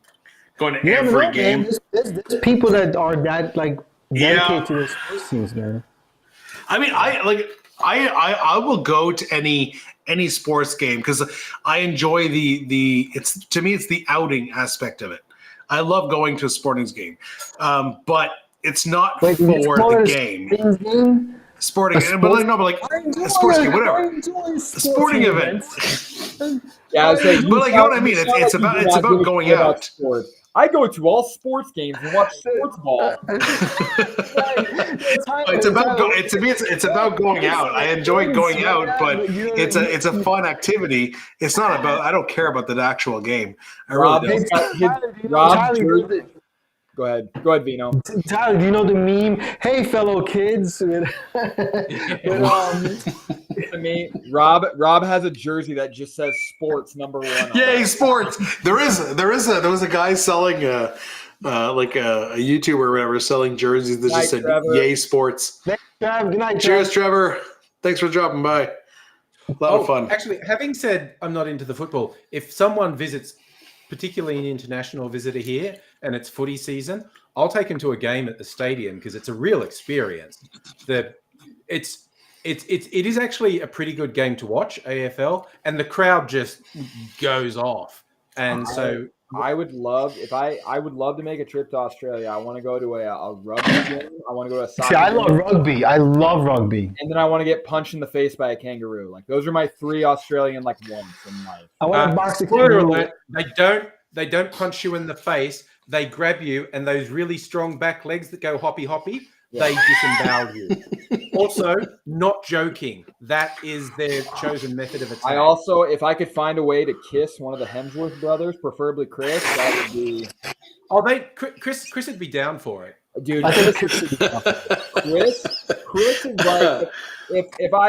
Going to You never every know, game. man. There's people that are that like dedicated Yeah. to their sports teams, man. I mean, I will go to any sports game because I enjoy the it's to me it's the outing aspect of it. I love going to a sporting game, but it's not for the game. Sporting, but like a sports game, whatever. A sporting event. Yeah, But like, you know what I mean? It's about going out. Sports. I go to all sports games and watch sports ball. It's about going out. I enjoy going out, but it's a fun activity. It's not about. I don't care about the actual game. I really don't. Go ahead, Vino. Tyler, do you know the meme? Hey, fellow kids. To me, Rob has a jersey that just says "Sports #1." Yay, sports! There was a guy selling like a YouTuber or whatever selling jerseys that just said Trevor. "Yay, sports." Thanks, Trav. Good night, Cheers, Trevor. Thanks for dropping by. A lot of fun. Actually, having said I'm not into the football, if someone visits, particularly an international visitor here, and it's footy season, I'll take them to a game at the stadium because it's a real experience. It is actually a pretty good game to watch, AFL, and the crowd just goes off. And I would love to make a trip to Australia. I want to go to a rugby game. I want to go to a soccer I game. love rugby. I love rugby. And then I want to get punched in the face by a kangaroo. Like those are my 3 Australian wants in life. I want to box a spoiler kangaroo. alert, they don't punch you in the face. They grab you, and those really strong back legs that go hoppy hoppy, they disembowel you. Also, not joking. That is their chosen method of attack. I also, if I could find a way to kiss one of the Hemsworth brothers, preferably Chris, that would be. Oh, Chris would be down for it, dude. I think Chris is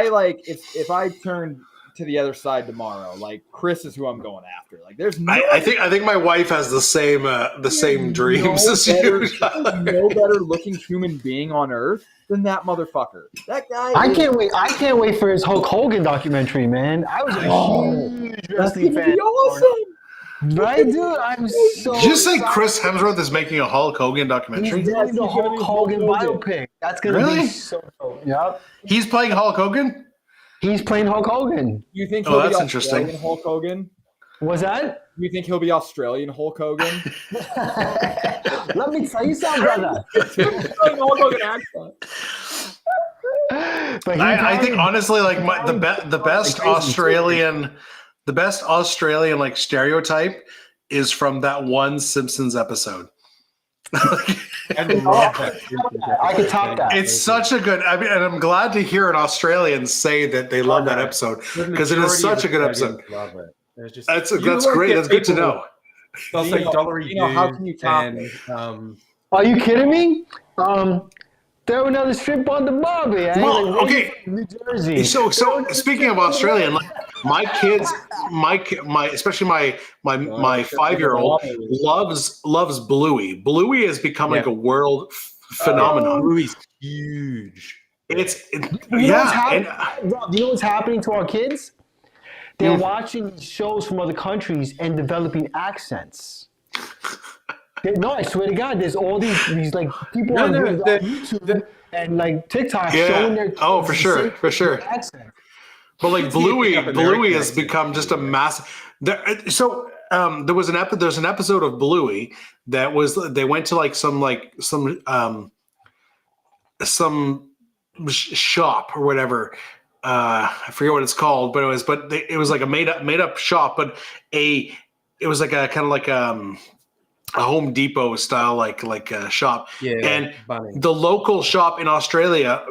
like if I turn to the other side tomorrow, like Chris is who I'm going after. Like there's no. I think my wife has the same dreams as you. There's no better looking human being on earth than that motherfucker. That guy. I can't wait for his Hulk Hogan documentary, man. I was a huge wrestling fan. Be awesome. Right, dude? I'm so. Did you say Chris Hemsworth is making a Hulk Hogan documentary? He's doing the Hulk Hogan biopic. That's gonna Really? be so dope. Yep. He's playing Hulk Hogan? He's playing Hulk Hogan. You think Oh, he'll that's be interesting. Australian Hulk Hogan? Was that? You think he'll be Australian Hulk Hogan? Let me tell you something, brother. Hulk Hogan accent. But I think honestly, like the best Australian like stereotype is from that one Simpsons episode. I love that. I could top that. It's such a good. I mean, and I'm glad to hear an Australian say that they love that episode because it is such a good episode. Love it. There's just, That's great. That's good to know. They'll say dollary how can you top it? Are you kidding me? Throw another strip on the Barbie. Well, okay. New Jersey. So speaking of Australian, like my kids, especially my 5-year-old loves Bluey. Bluey has become like a world phenomenon. Bluey's huge. Rob, you know what's happening to our kids? they're watching these shows from other countries and developing accents. No, I swear to God, there's all these like people on YouTube and like TikTok showing their oh for sure accent. But like Bluey has become just a massive. So there was there's an episode of Bluey that was they went to like some shop or whatever. I forget what it's called, but it was like a made up shop, but it was like a kind of like a Home Depot style like a shop. Yeah, and the local shop in Australia,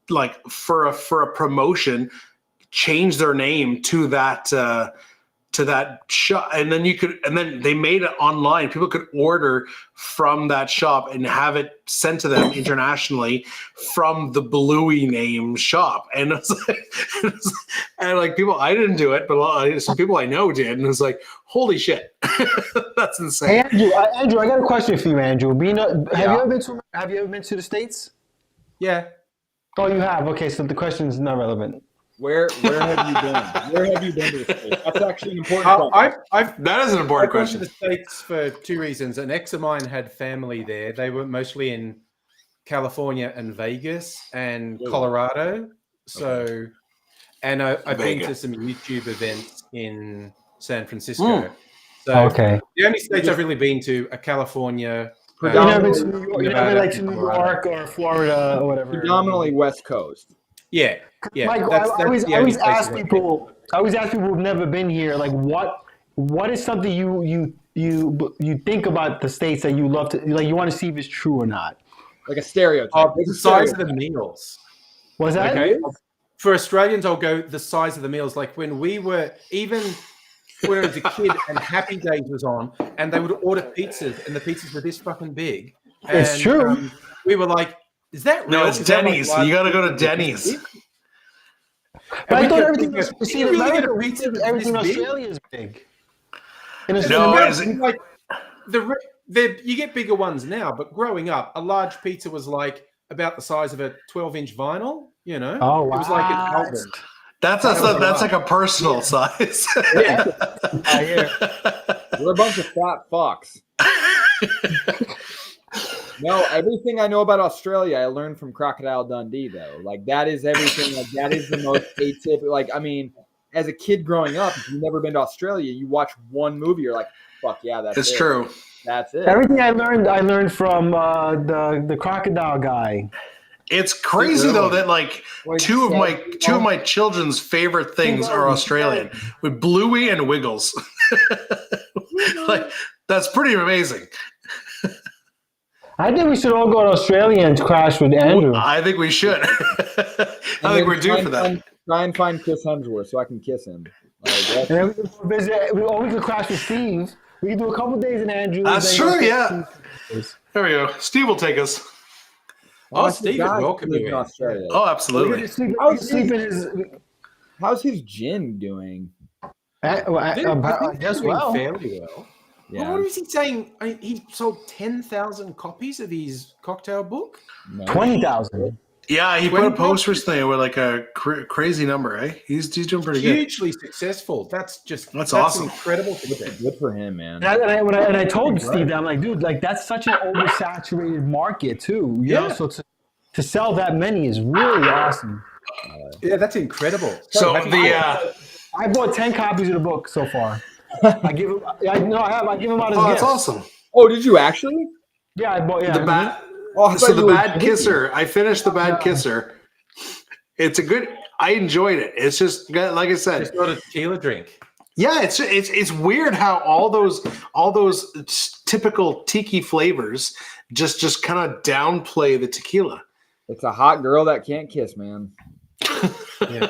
like for a promotion, changed their name to that shop, and then they made it online. People could order from that shop and have it sent to them internationally from the Bluey name shop. And it's like people, I didn't do it, but some people I know did, and it's like, holy shit, that's insane. Hey, Andrew, I got a question for you, Andrew. Have you ever been to the States? Yeah. Oh, you have. Okay, so the question is not relevant. Where have you been? Where have you been to the States? That's actually an important question. That is an important question. I've been to the States for two reasons. An ex of mine had family there. They were mostly in California and Vegas and Colorado. So, and I've been to some YouTube events in San Francisco. So okay. The only states I've really been to are California. You never been to New York or Florida or whatever. Predominantly West Coast. Yeah. Mike, I always ask people who've never been here, like what is something you think about the States that you love to, like, you want to see if it's true or not? Like a stereotype. The size of the meals. Was that? Okay. For Australians, I'll go the size of the meals. Like when I was a kid and Happy Days was on, and they would order pizzas, and the pizzas were this fucking big. And, it's true. We were like, is that real? No, it's Denny's. You got to go to Denny's. But I thought everything was in America. Everything in Australia is big. Like you get bigger ones now, but growing up, a large pizza was like about the size of a 12-inch vinyl. You know, oh wow, it was like an album. That's like a personal size. Yeah, we're a bunch of fat fucks. No, everything I know about Australia, I learned from Crocodile Dundee, though. Like, that is everything. Like, that is the most atypical. Like, I mean, as a kid growing up, if you've never been to Australia, you watch one movie, you're like, fuck yeah, that's it's it. true. That's it. Everything I learned from the crocodile guy. It's crazy though that like two of my children's favorite things are Australian, with Bluey and Wiggles. Like, that's pretty amazing. I think we should all go to Australia and crash with Andrew. I think we should. I think we're due for that. Try and find Chris Hemsworth so I can kiss him. And then we can visit. We could crash with Steve. We can do a couple days in Andrew. That's true. Yeah. There we go. Steve will take us. Oh, Steve would welcome you in Australia. Oh, absolutely. How's his gin doing? I guess well. Fairly well. Yeah. Well, what was he saying? He sold 10,000 copies of his cocktail book. 20,000. Yeah, he put a post recently with like a crazy number, eh? He's doing pretty good. Hugely successful. That's awesome. Incredible. Good for him, man. And I told Steve that, I'm like, dude, like that's such an oversaturated market too. You know, so to sell that many is really awesome. Yeah, that's incredible. So I bought 10 copies of the book so far. I give him. I give him out as that's gifts. awesome. Oh, did you actually? Yeah, I bought. Yeah, the Bad Kisser. I finished the Bad Kisser. It's a good. I enjoyed it. It's just like I said. It's not a tequila drink. Yeah, it's weird how all those typical tiki flavors just kind of downplay the tequila. It's a hot girl that can't kiss, man. Yeah.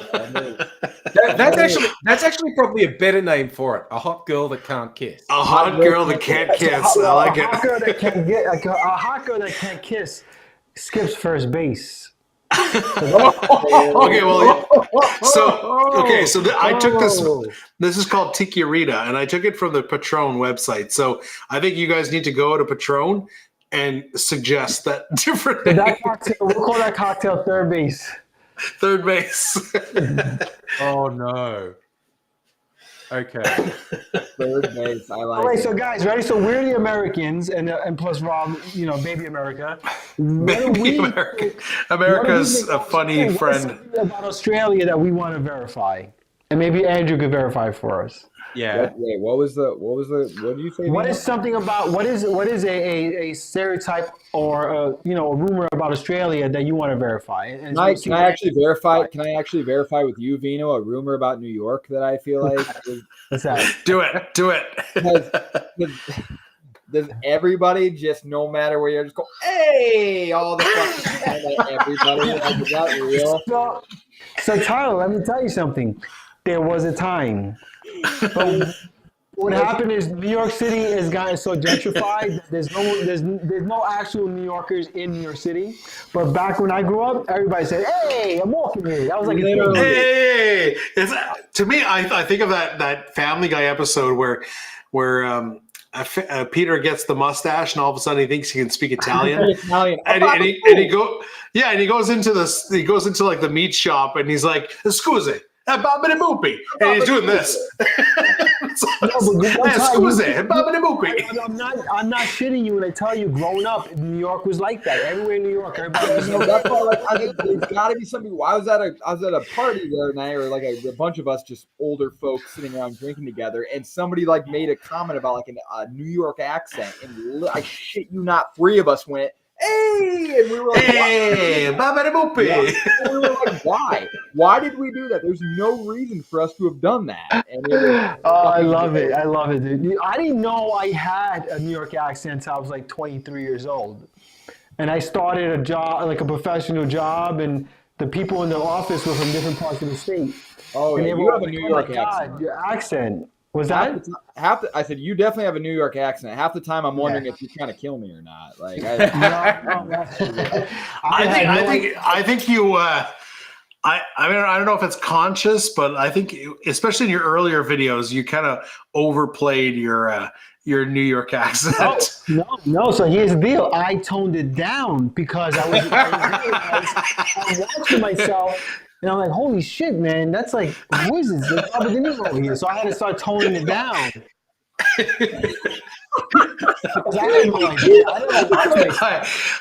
That's actually probably a better name for it. A hot girl that can't kiss. A hot girl that can't kiss. I like it. A hot girl that can't kiss skips first base. Okay, well, so I took this. This is called Tequila, and I took it from the Patron website. So I think you guys need to go to Patron and suggest that different. We'll call that cocktail third base. Third base. Oh no! Okay. Third base. I like. All right, it. so guys, ready? So we're the Americans, and plus Rob, baby America. Baby America. America's a funny friend. What's something about Australia that we want to verify? And maybe Andrew could verify for us. Yeah. What did you say? What Vino? is something about what is a stereotype or a rumor about Australia that you want to verify? And Can I actually verify? Can I actually verify with you, Vino, a rumor about New York that I feel like What's that? Do it. does everybody just, no matter where you're, just go, hey, all the fucking time, like everybody? Like, is that real? So Tyler, let me tell you something. There was a time. But what happened is New York City has gotten so gentrified that there's no actual New Yorkers in New York City. But back when I grew up, everybody said, "Hey, I'm walking here." That was like Hey, to me, I think of that Family Guy episode where Peter gets the mustache and all of a sudden he thinks he can speak Italian. and he goes into like the meat shop and he's like, "Scusi, babidi boopy," and he's doing this. Scusi, babidi boopy. I'm not shitting you when I tell you, growing up, New York was like that. Everywhere in New York, everybody was That's why, like, I think there's got to be something. I was at a party the other night, or like a bunch of us, just older folks sitting around drinking together, and somebody like made a comment about like a New York accent, and I shit you not, three of us went, "Hey!" And we were like, "Hey, babidi boopy." Yeah. And we were like, why? Why did we do that? There's no reason for us to have done that. And I love it. I love it, dude. I didn't know I had a New York accent until I was like 23 years old. And I started a job, like a professional job, and the people in the office were from different parts of the state. Oh, yeah, you have a New York accent. God, your accent. Was that? I said, you definitely have a New York accent. Half the time I'm wondering if you're trying to kill me or not. Like, I think you. I mean, I don't know if it's conscious, but I think, especially in your earlier videos, you kind of overplayed your New York accent. No. So here's the deal. I toned it down because I was watching myself. And I'm like, holy shit, man, that's like, who is this? There's Robert De Niro over here. So I had to start toning it down. Because I had no idea.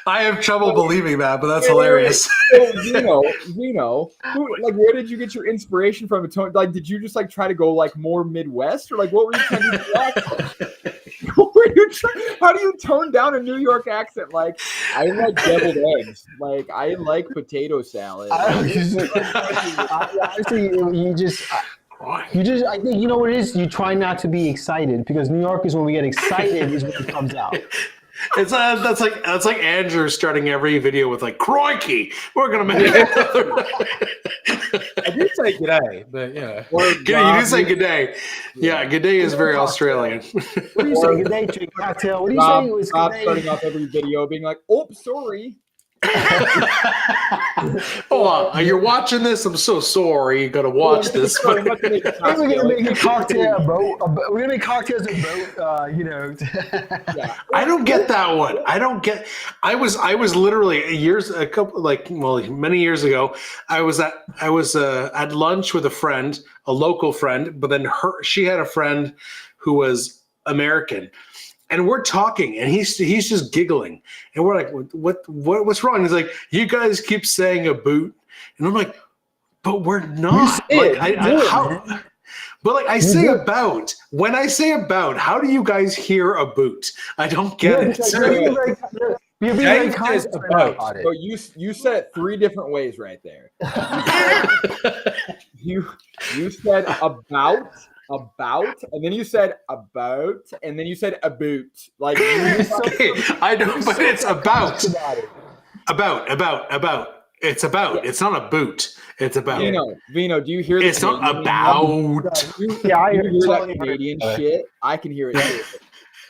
I have trouble believing that, but that's hilarious. So, Vino, like, where did you get your inspiration from? Like, did you just like try to go like more Midwest, or like what were you trying to do? How do you tone down a New York accent? Like, I like deviled eggs. Like, I like potato salad. Honestly, I think you know what it is. You try not to be excited, because New Yorkers, when we get excited, is when it comes out. That's like Andrew starting every video with like, "Crikey, we're gonna make it." I did say g'day, but yeah. You do say g'day. Yeah, g'day is very Australian. What do you say? G'day, drink cocktail. What do you say? It was g'day. Starting off every video being like, "Oh, sorry." Hold on, you're watching this. I'm so sorry. You gotta watch this. We're gonna make a cocktail, bro. We're gonna make cocktails about, Yeah. I don't get that one. I was literally many years ago. I was at lunch with a friend, a local friend, but then she had a friend who was American. And we're talking, and he's just giggling, and we're like, "What's wrong?" He's like, "You guys keep saying a boot," and I'm like, "But we're not." But I say about. When I say about, how do you guys hear a boot? I don't get it. You're being very conscious about it. So you said it three different ways right there. You said about, and then you said about, and then you said a boot. Like, I know, but it's about. About. It's about. Yeah. It's not a boot. It's about. Vino, do you hear this? It's not about. I hear that Canadian shit. I can hear it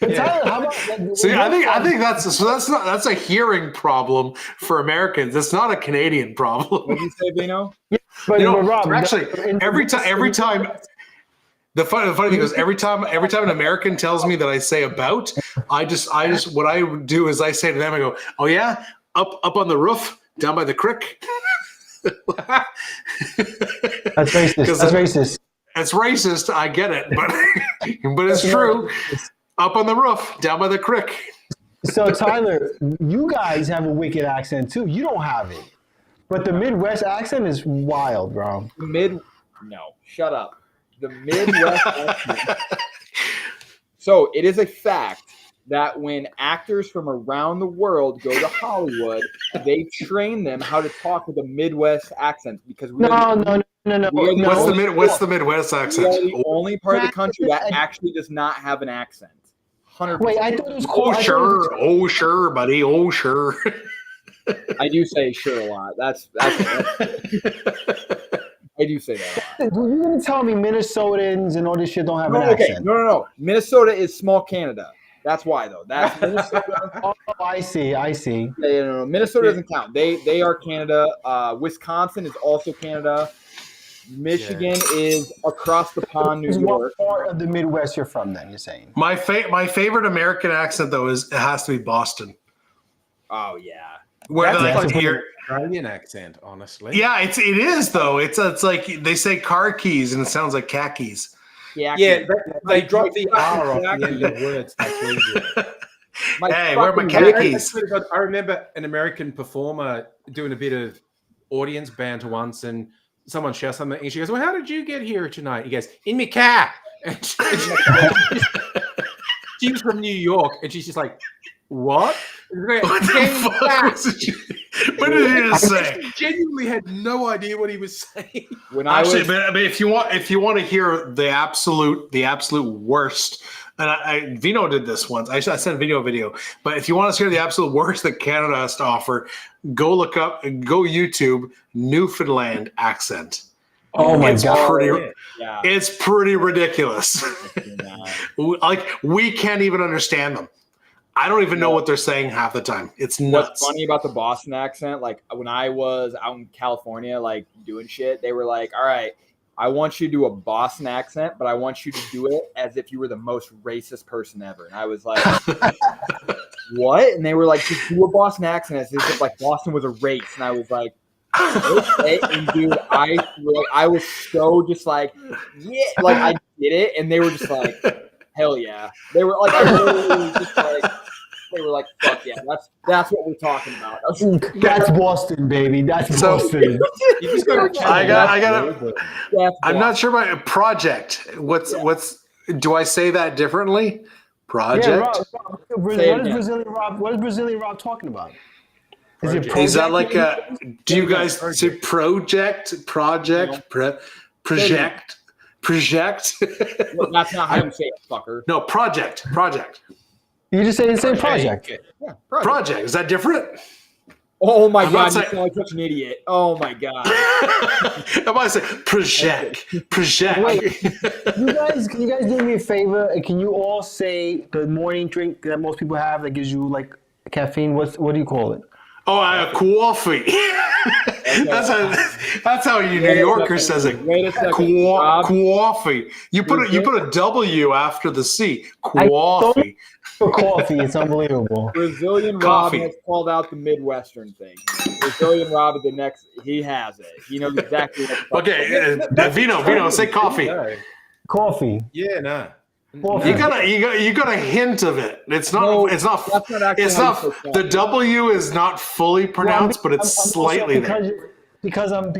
too. Tyler, how about, see, I think that's a hearing problem for Americans. It's not a Canadian problem. What did you say, Vino? But Rob, actually, every time. The funny thing is, every time an American tells me that I say about, I just what I do is I say to them, I go, "Oh yeah, up on the roof, down by the creek." That's racist. That's racist. It's racist. I get it, but it's true. Up on the roof, down by the creek. So Tyler, you guys have a wicked accent too. You don't have it, but the Midwest accent is wild, bro. No, shut up. The Midwest accent. So it is a fact that when actors from around the world go to Hollywood, they train them how to talk with a Midwest accent because No. What's the Midwest accent? We are the only part of the country that actually does not have an accent. 100%. Wait, I thought it was cool. Oh sure, buddy. Oh sure. I do say sure a lot. That's I do say that a lot. You're gonna tell me Minnesotans and all this shit don't have an accent? No. Minnesota is small Canada. That's why though. That's Minnesota. Oh, I see. Yeah, no. Minnesota doesn't count. They are Canada. Wisconsin is also Canada. Michigan is across the pond, New York. What part of the Midwest you're from? Then you're saying My favorite American accent though it has to be Boston. Oh yeah. Where That's like here. Australian accent, honestly. Yeah, it is though. It's like they say car keys and it sounds like khakis. Yeah, they drop the R off the end of words. Hey, where are my khakis? I remember an American performer doing a bit of audience banter once, and someone shouts something, and she goes, "Well, how did you get here tonight?" He goes, "In me car." And she was from New York, and she's just like, "What?" What the fuck? What did he just say? I genuinely had no idea what he was saying. But if you want to hear the absolute worst, and Vino did this once. I sent Vino a video. But if you want to hear the absolute worst that Canada has to offer, go YouTube Newfoundland accent. Oh my God! It's pretty ridiculous. Like we can't even understand them. I don't even know what they're saying half the time. It's nuts. What's funny about the Boston accent, like when I was out in California, like doing shit, they were like, "All right, I want you to do a Boston accent, but I want you to do it as if you were the most racist person ever." And I was like, "What?" And they were like, "Just do a Boston accent as if like Boston was a race." And I was like, "Okay." And dude, I was so just like, yeah, like I did it, and they were just like, "Hell yeah!" They were like, I literally just like. They were like, "Fuck yeah, that's what we're talking about." That's Boston, baby. That's Boston. You just I'm not sure about project. What's do I say that differently? Project. Yeah, Rob, what is Brazilian Rob talking about? Is it project? Is that like do you guys say project? Project? Well, that's not how you say it, fucker. No, project. You just say the same project. Yeah, project. Is that different? Oh my God, you sound like such an idiot. Oh my God. I might say project. Wait, can you guys do me a favor? Can you all say the morning drink that most people have that gives you like caffeine? What do you call it? Oh, coffee. That's how you New Yorker says it. Wait a second. Coffee. You put a W after the C. Coffee. For coffee, it's unbelievable. Brazilian Rob has called out the Midwestern thing. Brazilian Rob is the next. He has it. He knows exactly what. Okay, Vino, say coffee. Coffee. Yeah, no. Coffee. You got a hint of it. It's not. The W is not fully pronounced, but it's slightly there. Because I'm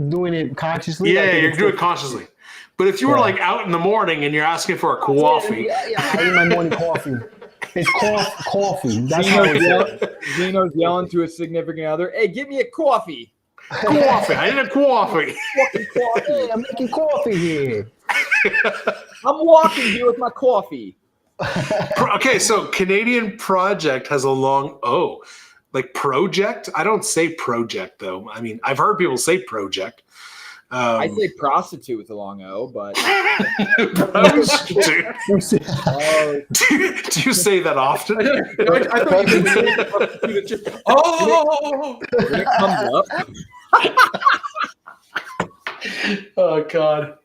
doing it consciously. Yeah, you're doing it consciously. But if you were like out in the morning and you're asking for a coffee, I eat my morning coffee. It's coffee. That's how Vino's yelling to his significant other, "Hey, give me a coffee." Coffee. I need a coffee. Hey, I'm making coffee here. I'm walking here with my coffee. Okay, so Canadian project has a long O. Like project? I don't say project though. I mean, I've heard people say project. I say prostitute with a long O, but prostitute. Do you say that often? I thought you said prostitute. When it comes up. Oh God.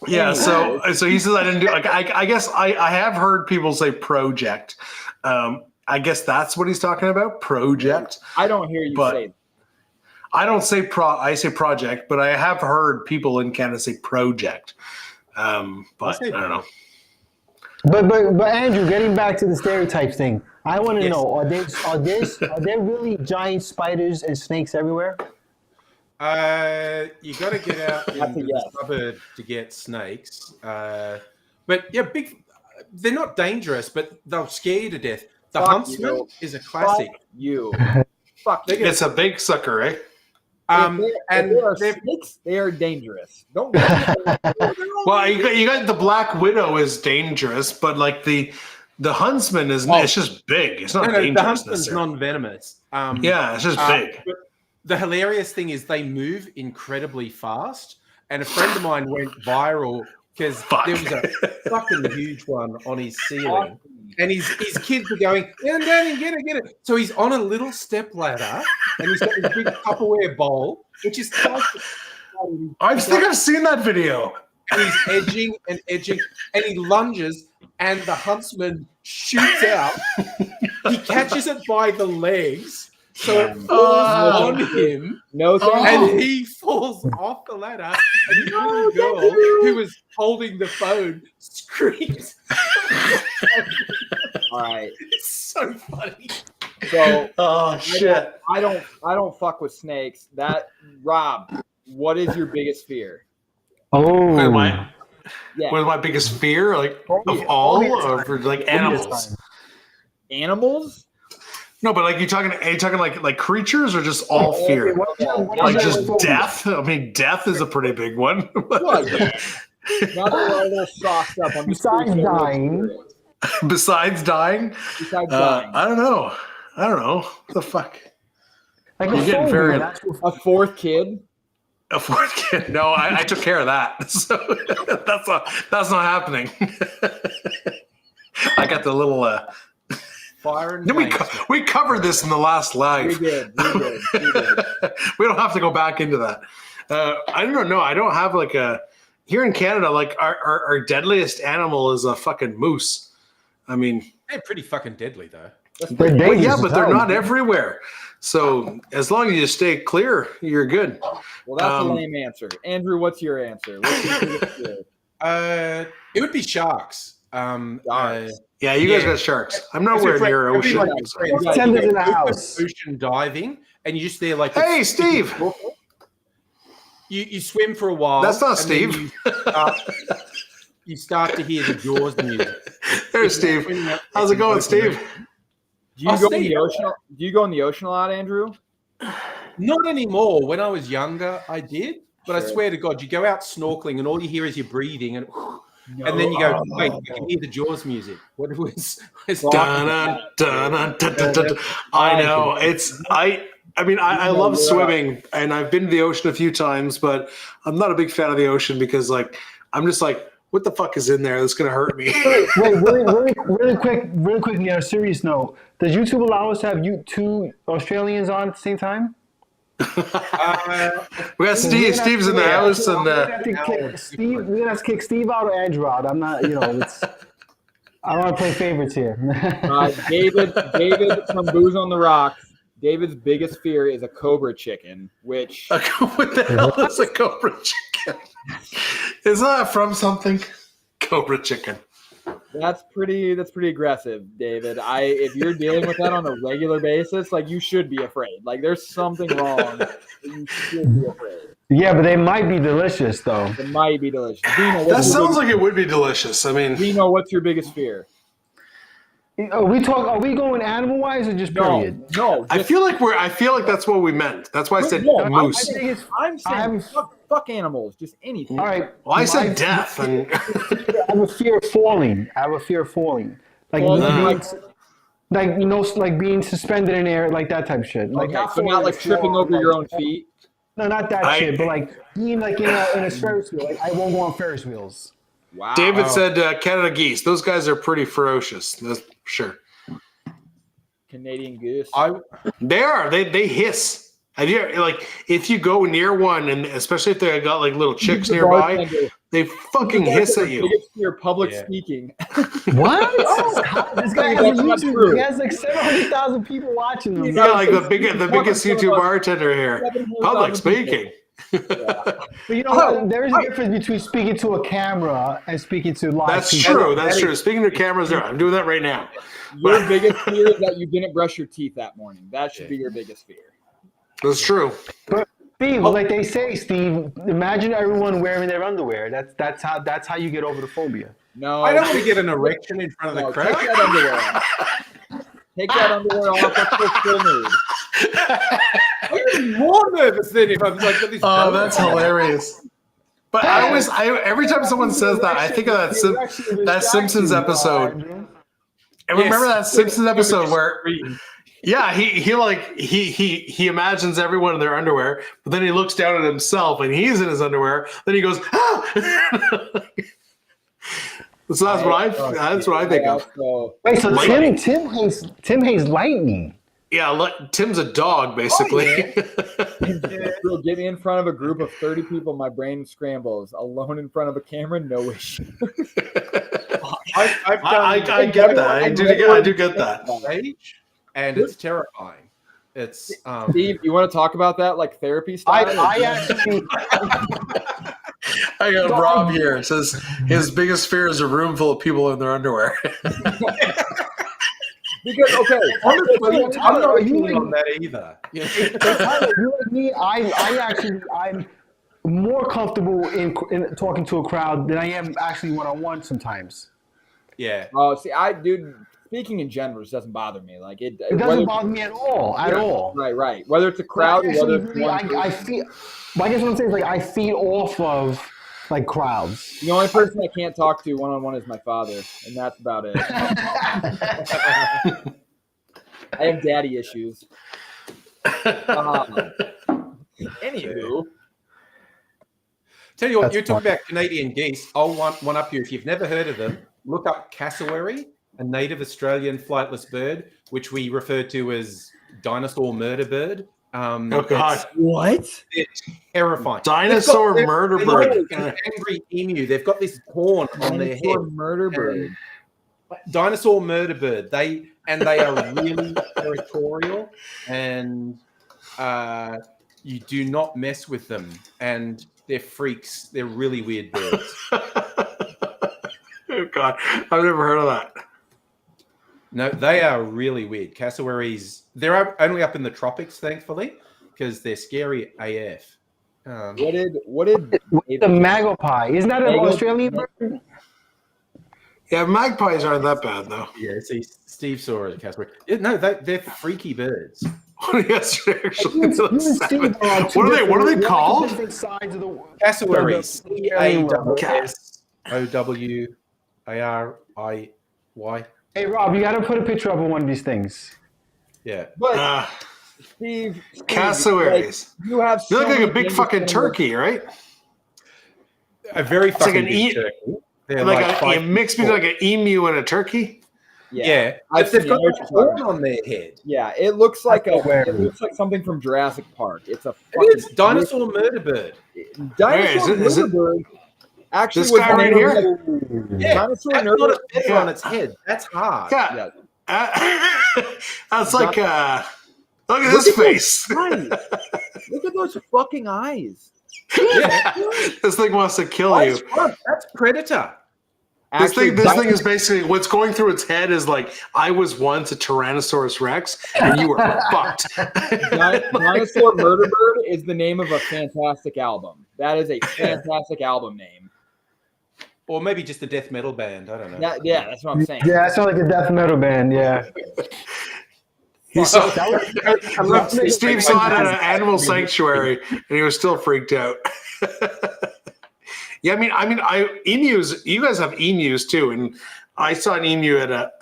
Yeah, so he says I didn't do like I guess I have heard people say project. I guess that's what he's talking about. Project. I don't hear you say that. I don't say I say project, but I have heard people in Canada say project. But I don't know. But Andrew, getting back to the stereotypes thing, I want to Yes. know: are there really giant spiders and snakes everywhere? You got to get out into the suburb to get snakes. But yeah, they're not dangerous, but they'll scare you to death. The Huntsman is a classic. Fuck you. It's a big sucker, eh? And they are snakes. They are dangerous. Don't. Well, you got the Black Widow is dangerous, but like the Huntsman is it's just big. It's not dangerous. The Huntsman's non-venomous. Yeah, it's just big. The hilarious thing is they move incredibly fast, and a friend of mine went viral because there was a fucking huge one on his ceiling, and his kids were going, "Daddy, get it!" So he's on a little step ladder, and he's got this big Tupperware bowl, which is twice. I think I've seen that video. And he's edging, and he lunges, and the Huntsman shoots out. He catches it by the legs. So it falls on him, and he falls off the ladder, and the little girl who was holding the phone screams. All right, it's so funny. So, shit! I don't fuck with snakes. Rob, what is your biggest fear? What is my biggest fear? Like of all, or for like animals? Animals? No, but like are you talking like creatures or just all fear? Like just death? I mean, death is a pretty big one. What? Now that we're a little sauced up. Besides dying. Besides dying? I don't know. What the fuck? Like you're getting very a fourth kid. A fourth kid? No, I took care of that. So that's not happening. I got the little. Fire and we covered this in the last live. We did. We don't have to go back into that. I don't know. I don't have like here in Canada. Like our deadliest animal is a fucking moose. I mean, they're pretty fucking deadly though. But they're not everywhere. So as long as you stay clear, you're good. Well, that's a lame answer. Andrew, what's your answer? It would be sharks. Yeah, you guys got sharks. I'm nowhere near ocean. Tenders in the house. Ocean diving, and you're just there like. Hey, Steve. You swim for a while. That's not Steve. You start to hear the Jaws music. There's Steve. How's it going, Steve? Do you go in the ocean? Do you go in the ocean a lot, Andrew? Not anymore. When I was younger, I did. But I swear to God, you go out snorkeling, and all you hear is your breathing, and then you go, wait, I can hear the Jaws music. What was I know. I mean, I love swimming, and I've been to the ocean a few times, but I'm not a big fan of the ocean because, like, I'm just like, what the fuck is in there that's going to hurt me? Wait, really quick, on a serious note, does YouTube allow us to have two Australians on at the same time? We got Steve. Steve's in the house, and we're gonna have to kick Steve out or Andrew out. I'm not, I don't want to play favorites here. David from Booze on the Rocks. David's biggest fear is a cobra chicken, which what the hell is a cobra chicken? Isn't that from something? Cobra chicken. That's pretty aggressive, David. If you're dealing with that on a regular basis, like you should be afraid. Like there's something wrong. You should be afraid. Yeah, but they might be delicious though. It might be delicious. Vino, that sounds like it would be delicious. I mean, Vino, what's your biggest fear? Are we going animal wise or just period? No. I feel like that's what we meant. That's why I said moose. I'm saying fuck animals, just anything. All right. Well, I said death. I have a fear of falling. Like like being suspended in air, like that type of shit. Like so not like tripping over your own feet. No, not that shit, but like being like in a Ferris wheel. Like I won't go on Ferris wheels. Wow. David said Canada geese. Those guys are pretty ferocious. That's for sure. Canadian goose. They are. They hiss. Have you like if you go near one, and especially if they got like little chicks nearby, They fucking hiss at you. Biggest fear, public speaking. What? This guy has a That's not YouTube. true. He has like 700,000 people watching him. Yeah, like the biggest YouTube bartender here. Public speaking. But you know what? There is a difference between speaking to a camera and speaking to live That's people. true. That's true. Speaking to cameras, there. I'm doing that right now. Your biggest fear is that you didn't brush your teeth that morning. That should be your biggest fear. That's true. But Steve, like they say, Steve, imagine everyone wearing their underwear. That's how you get over the phobia. No, I don't want to get an erection in front of the crowd. Take that underwear off. Take that underwear off. Let's go full nude. I'm more nervous than if I'm like, Oh, that's hilarious. But every time someone says that, I think of that Simpsons episode. And remember that Simpsons episode where, yeah, he imagines everyone in their underwear, but then he looks down at himself and he's in his underwear. Then he goes, ah! So that's what I think of. Wait, so Tim hates lightning. Yeah, Tim's a dog, basically. Bro, get me in front of a group of 30 people, my brain scrambles. Alone in front of a camera, no issue. I get that. I do get that. And it's terrifying. It's Steve, you want to talk about that like therapy style? I actually I got Rob here. It says his biggest fear is a room full of people in their underwear. Because honestly, I'm not feeling on that either. Tyler, you like me, I'm more comfortable in talking to a crowd than I am actually one-on-one sometimes. Yeah. Oh, see, dude, speaking in generals doesn't bother me. Like it doesn't bother me at all. Right. Whether it's a crowd or whether it's I feel. Well, I guess what I'm saying is like I feed off of like crowds. The only person I can't talk to one-on-one is my father, and that's about it. I have daddy issues. Anywho. Tell you what, you're talking about Canadian geese. I'll one up you. If you've never heard of them, look up cassowary, a native Australian flightless bird, which we refer to as dinosaur murder bird. Oh God! What? It's terrifying. Dinosaur murder bird. An angry emu. They've got this horn on their head. Murder bird. Dinosaur murder bird. They are really territorial, and you do not mess with them. And they're freaks. They're really weird birds. Oh God! I've never heard of that. No, they are really weird. Cassowaries, they're only up in the tropics, thankfully, because they're scary AF. What did the magpie? Isn't that an Australian bird? Yeah, magpies aren't that bad though. Yeah, see, Steve saw a cassowary. No, they're freaky birds. Yes, actually, what are they called? Cassowaries. CASSOWARIY. Hey Rob, you got to put a picture up of one of these things. Yeah, but Steve, cassowaries. Like, you look like a big fucking turkey, right? A very fucking big turkey. They're like a mix between like an emu and a turkey. Yeah. They've got a horn on their head. Yeah, it looks like something from Jurassic Park. It's a dinosaur murder bird. Dinosaur murder bird. Actually, this guy right here. Yeah, dinosaur that's not a feather on its head. That's hard. Yeah. That's like look at this face. Look at those fucking eyes. Yeah. This thing wants to kill you. That's Predator. This thing is basically what's going through its head is like, I was once a Tyrannosaurus Rex and you were fucked. Dinosaur Murder Bird is the name of a fantastic album. That is a fantastic album name. Or maybe just a death metal band. I don't know. Yeah, that's what I'm saying. Yeah, that sounds like a death metal band. Yeah. Steve saw it at an animal sanctuary, and he was still freaked out. Yeah, I mean, emus. You guys have emus too, and I saw an emu at a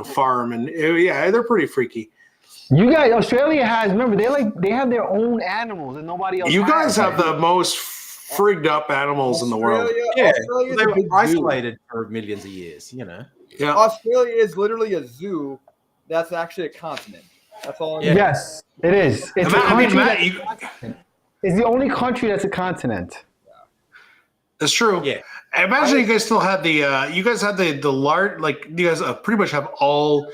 farm, and they're pretty freaky. You guys, Australia has. Remember, they have their own animals, and nobody else. You guys have the most frigged up animals in the world. Yeah, they were isolated for millions of years. You know. Yeah. Australia is literally a zoo. That's actually a continent. That's all. Yes, it is. It's a country it's the only country that's a continent. That's true. Yeah. I imagine you guys still had you guys had the large, like you guys pretty much have all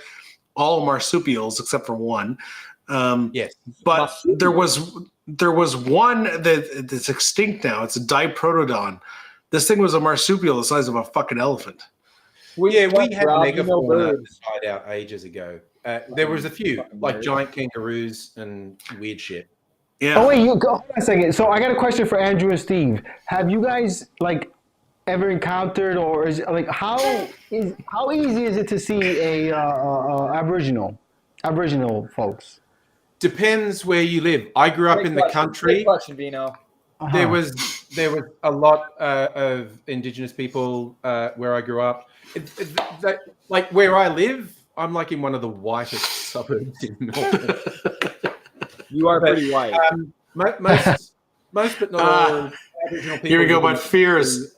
marsupials except for one. Yes. But there was one that's extinct now. It's a diprotodon. This thing was a marsupial the size of a fucking elephant. We had Rob, megafauna died out ages ago. There was a few, like giant kangaroos and weird shit. Yeah. Oh wait, hold on a second. So I got a question for Andrew and Steve. Have you guys like ever encountered, or is like how easy is it to see a Aboriginal folks? Depends where you live. I grew up in the country. Great question, Vino. There was a lot of Indigenous people where I grew up. Like where I live, I'm like in one of the whitest suburbs in Melbourne. You are pretty white. Most, but not all Aboriginal people. Here we go. My fears.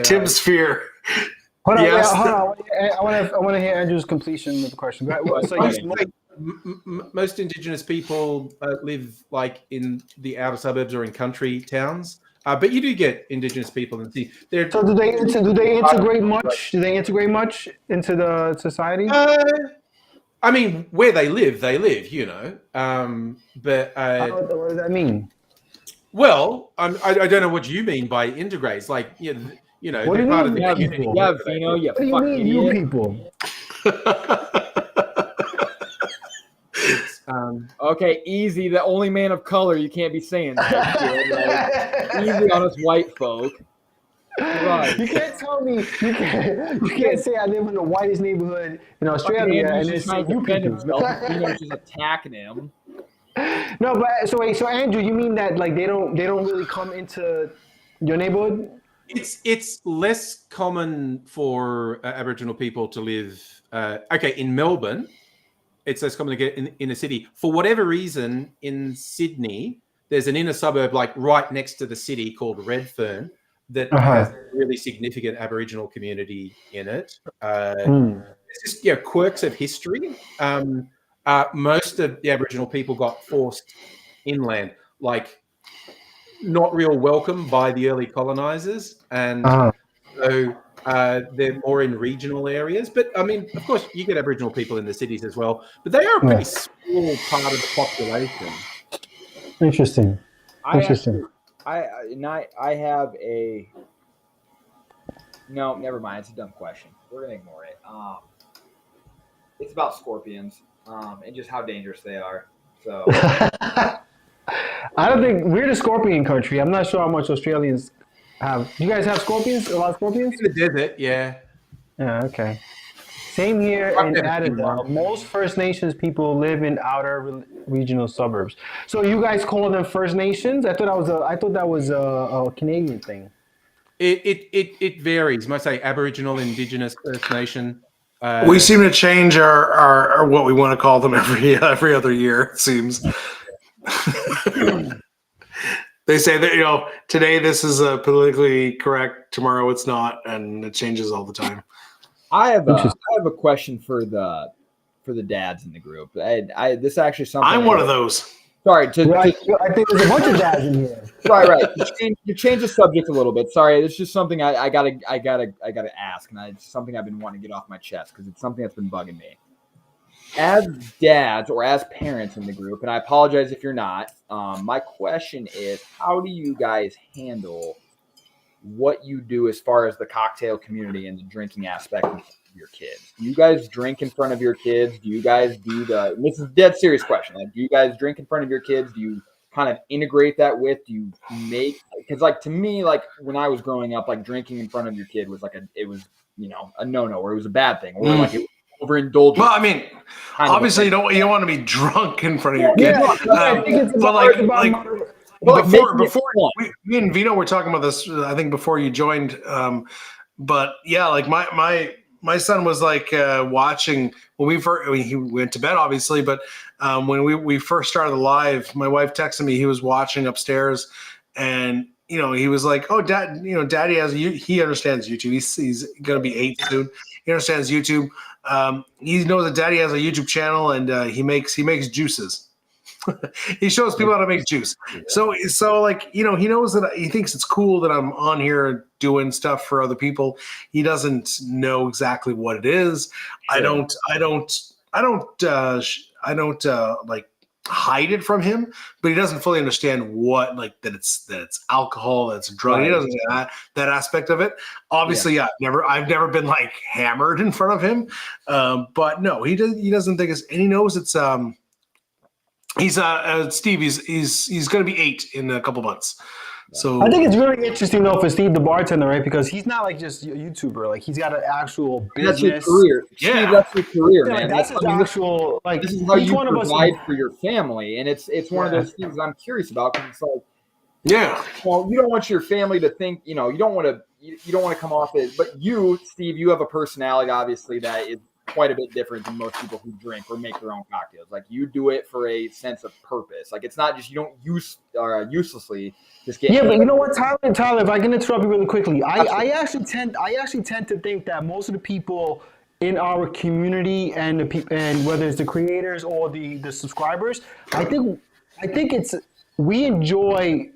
Tim's fear. Hold on, Yes. hold on. I want to hear Andrew's completion of the question. So most Indigenous people live like in the outer suburbs or in country towns, but you do get Indigenous people in the city. So do they integrate much? Do they integrate much into the society? I mean, where they live, you know. But what does that mean? Well, I don't know what you mean by integrates. Like, you know, What do you part mean? of the community. Yeah, Vino, you What do you fucking mean, you idiot. people? Okay, easy. The only man of color. You can't be saying that. Like, easy on us white folk. Right. You can't tell me. You can't say I live in the whitest neighborhood in Australia and then say you people. Vino's just attacking him. No, but so Andrew, you mean that like they don't really come into your neighborhood? It's less common for Aboriginal people to live. In Melbourne, it's less common to get in a city. For whatever reason, in Sydney, there's an inner suburb like right next to the city called Redfern that has a really significant Aboriginal community in it. It's just quirks of history. Most of the Aboriginal people got forced inland, like not real welcome by the early colonizers, and so they're more in regional areas. But I mean, of course, you get Aboriginal people in the cities as well, but they are a pretty small part of the population. Interesting. I have a. No, never mind. It's a dumb question. We're gonna ignore it. It's about scorpions, and just how dangerous they are. So. I don't think we're the scorpion country. I'm not sure how much Australians have. Do you guys have scorpions? A lot of scorpions? In the desert, yeah. Yeah, okay. Same here in Adelaide. Most First Nations people live in outer regional suburbs. So you guys call them First Nations? I thought that was a Canadian thing. It varies. Most say Aboriginal, Indigenous, First Nation. We seem to change our what we want to call them every other year. It seems. They say that today this is politically correct, tomorrow it's not, and it changes all the time. I have a question for the dads in the group. This actually something I'm one of those. Sorry, I think there's a bunch of dads in here. Right. You change the subject a little bit. Sorry, it's just something I gotta ask, and it's something I've been wanting to get off my chest because it's something that's been bugging me. As dads or as parents in the group, and I apologize if you're not, my question is, how do you guys handle what you do as far as the cocktail community and the drinking aspect of your kids? Do you guys drink in front of your kids? Do you guys do this is a dead serious question. Like, do you guys drink in front of your kids? Do you kind of integrate that with, do you make, because like to me, like when I was growing up, like drinking in front of your kid was like a no-no, or it was a bad thing, or like it was overindulgent. Well, I mean, obviously you don't want to be drunk in front of your kid. Before me and Vino were talking about this, I think before you joined. But yeah, like my son was like watching when he went to bed, obviously, but when we first started the live, my wife texted me. He was watching upstairs, and he was like, "Oh, Dad, Daddy he understands YouTube. He's gonna be 8 soon. He understands YouTube. He knows that Daddy has a YouTube channel, and he makes juices." he shows people how to make juice. So like, he knows that he thinks it's cool that I'm on here doing stuff for other people. He doesn't know exactly what it is. Sure. I don't like hide it from him, but he doesn't fully understand what, like, that it's alcohol, that it's a drug. Right. He doesn't get that aspect of it. Obviously, I've never been like hammered in front of him. But no, he doesn't think it's, and he knows it's Steve, he's going to be 8 in a couple months. So I think it's really interesting though for Steve the bartender, right? Because he's not like just a YouTuber. Like he's got an actual business. That's your career. Yeah, Steve, that's your career, man. Like, that's his actual. Like this is how you provide for your family, and it's one of those things I'm curious about because it's like, well, you don't want your family to think, you don't want to come off as, but you, Steve, you have a personality obviously that is quite a bit different than most people who drink or make their own cocktails. Like you do it for a sense of purpose. Like it's not just, you don't uselessly just get. Yeah, but you know what, Tyler, if I can interrupt you really quickly, I actually tend to think that most of the people in our community and whether it's the creators or the subscribers, I think we enjoy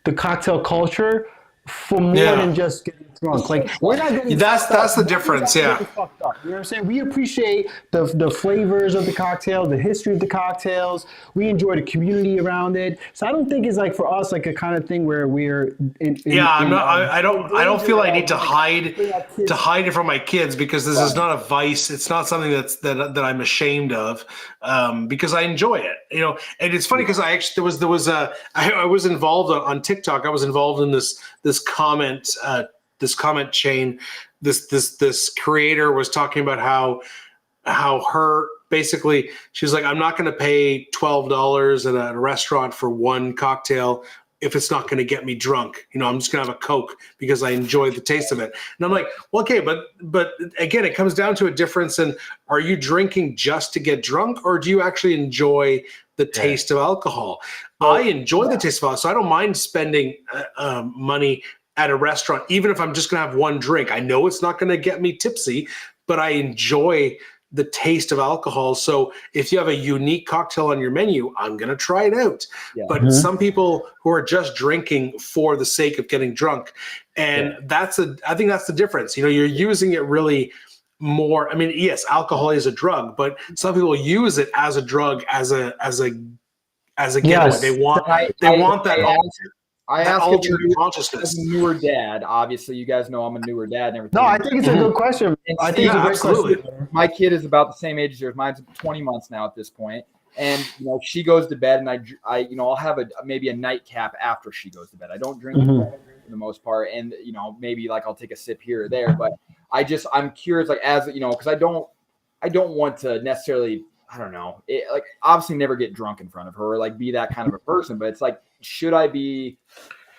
the cocktail culture for more than just getting drunk. Like we're not getting that's the difference. Yeah. Fucked up. You know what I'm saying? We appreciate the flavors of the cocktail, the history of the cocktails. We enjoy the community around it. So I don't think it's like for us like a kind of thing where we're I don't feel I need to hide it from my kids because this is not a vice. It's not something that I'm ashamed of because I enjoy it. And it's funny because I actually I was involved on TikTok. I was involved in this comment chain. This creator was talking about how her basically she's like, I'm not going to pay $12 at a restaurant for one cocktail if it's not going to get me drunk. I'm just going to have a Coke because I enjoy the taste of it. And I'm like, well, okay, but again, it comes down to a difference in, are you drinking just to get drunk or do you actually enjoy the taste of alcohol? I enjoy the taste of alcohol, so I don't mind spending money at a restaurant, even if I'm just going to have one drink. I know it's not going to get me tipsy, but I enjoy the taste of alcohol. So if you have a unique cocktail on your menu, I'm going to try it out. Yeah. But some people who are just drinking for the sake of getting drunk, and I think that's the difference. You're using it really more. I mean, yes, alcohol is a drug, but some people use it as a drug, as a getaway. They want that. I asked consciousness. As a newer dad, obviously, you guys know I'm a newer dad and everything. No, I think it's a good question. I think it's a great question. My kid is about the same age as yours. Mine's 20 months now at this point. And she goes to bed, and I'll have maybe a nightcap after she goes to bed. I don't drink for the most part, and maybe like I'll take a sip here or there. But I'm curious, like as because I don't want to necessarily, I don't know, obviously never get drunk in front of her or like be that kind of a person. But it's like, should I be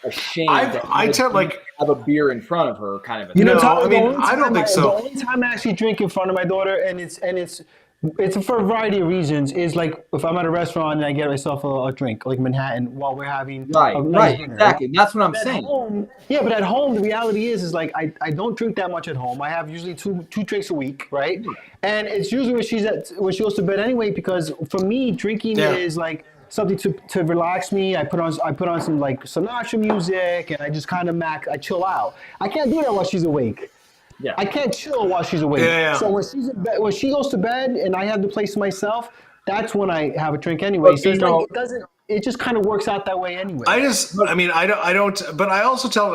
ashamed to have a beer in front of her, kind of a thing? I don't think so. The only time I actually drink in front of my daughter, and it's for a variety of reasons, is like if I'm at a restaurant and I get myself a drink, like Manhattan, while we're having dinner, exactly. Right? That's what I'm saying. But at home, the reality is like I don't drink that much at home. I have usually two drinks a week, right? And it's usually when she goes to bed anyway, because for me, drinking is like something to relax me. I put on some like Sinatra music, and I just kind of I chill out. I can't do that while she's awake. Yeah, I can't chill while she's awake. Yeah. So when she's in bed, when she goes to bed, and I have the place to myself, that's when I have a drink anyway. So it's like it just kind of works out that way anyway. I don't. But I also tell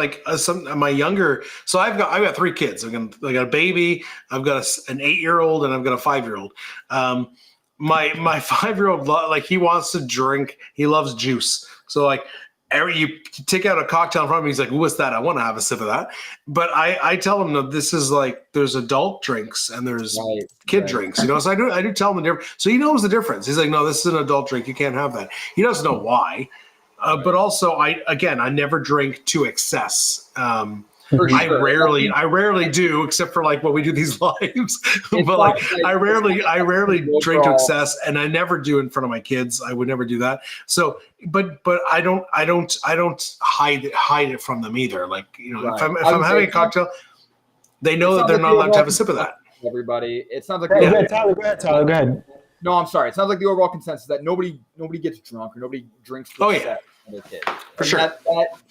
my younger. So I've got 3 kids. I got a baby. I've got an 8-year-old, and I've got a 5-year-old. My 5-year-old, like, he wants to drink. He loves juice. So like, you take out a cocktail in front of me, he's like, what's that? I want to have a sip of that. But I tell him, no, this is like, there's adult drinks and there's kid drinks, So I do tell him the difference. So he knows the difference. He's like, no, this is an adult drink. You can't have that. He doesn't know why. But also I never drink to excess. Sure. I rarely do, except for like when we do these lives. But like I rarely drink to excess, and I never do in front of my kids. I would never do that. So, but I don't hide it from them either. Like if I'm having a cocktail, they know that they're not allowed to have a sip of that. Everybody, it sounds like Tyler, go ahead. No, I'm sorry. It sounds like the overall consensus that nobody gets drunk or nobody drinks for sex with their kids. For sure. That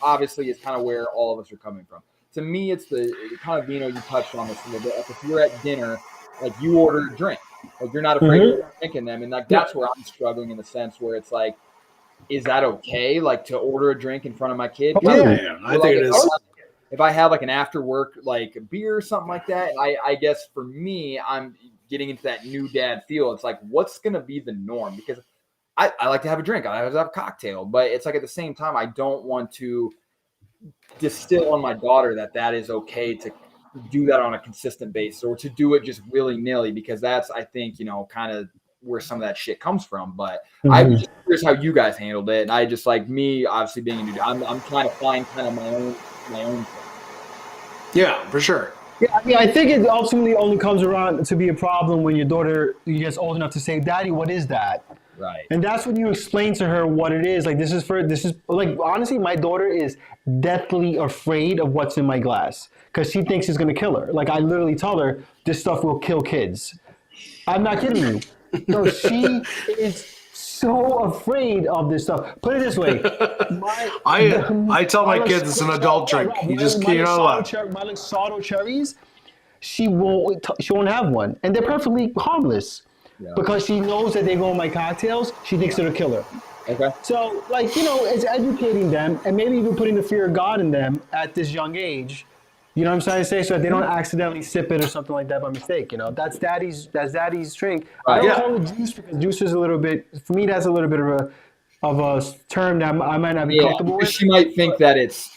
obviously is kind of where all of us are coming from. To me, it's the kind of, Vino, you touched on this a little bit. Like if you're at dinner, like you order a drink, like you're not afraid of drinking them, and like that's where I'm struggling in the sense where it's like, is that okay? Like to order a drink in front of my kid? Yeah, I think it is. If I have like an after work like beer or something like that, I guess for me, I'm getting into that new dad feel. It's like, what's gonna be the norm? Because I like to have a drink, I like to have a cocktail, but it's like at the same time, I don't want to distill on my daughter that is okay to do that on a consistent basis or to do it just willy-nilly, because that's, I think, kind of where some of that shit comes from. But I was just curious how you guys handled it, and I just, like, me obviously being a new dad, I'm trying to find kind of my own thing. Yeah, for sure. Yeah, I mean, I think it ultimately only comes around to be a problem when your daughter gets old enough to say, "Daddy, what is that?" Right. And that's when you explain to her what it is. Like, this is like, honestly, my daughter is deathly afraid of what's in my glass because she thinks it's going to kill her. Like, I literally tell her, this stuff will kill kids. I'm not kidding you. So she is so afraid of this stuff. Put it this way. I tell my kids it's an adult drink. You just can't allow. My Luxardo cherries, she won't have one. And they're perfectly harmless. Yeah. Because she knows that they go in my cocktails, she thinks it'll kill her. Okay. So, like, it's educating them and maybe even putting the fear of God in them at this young age. You know what I'm trying to say? So that they don't accidentally sip it or something like that by mistake. That's daddy's drink. I don't call it juice because juice is a little bit, for me, that's a little bit of a term that I might not be comfortable with. She might think that it's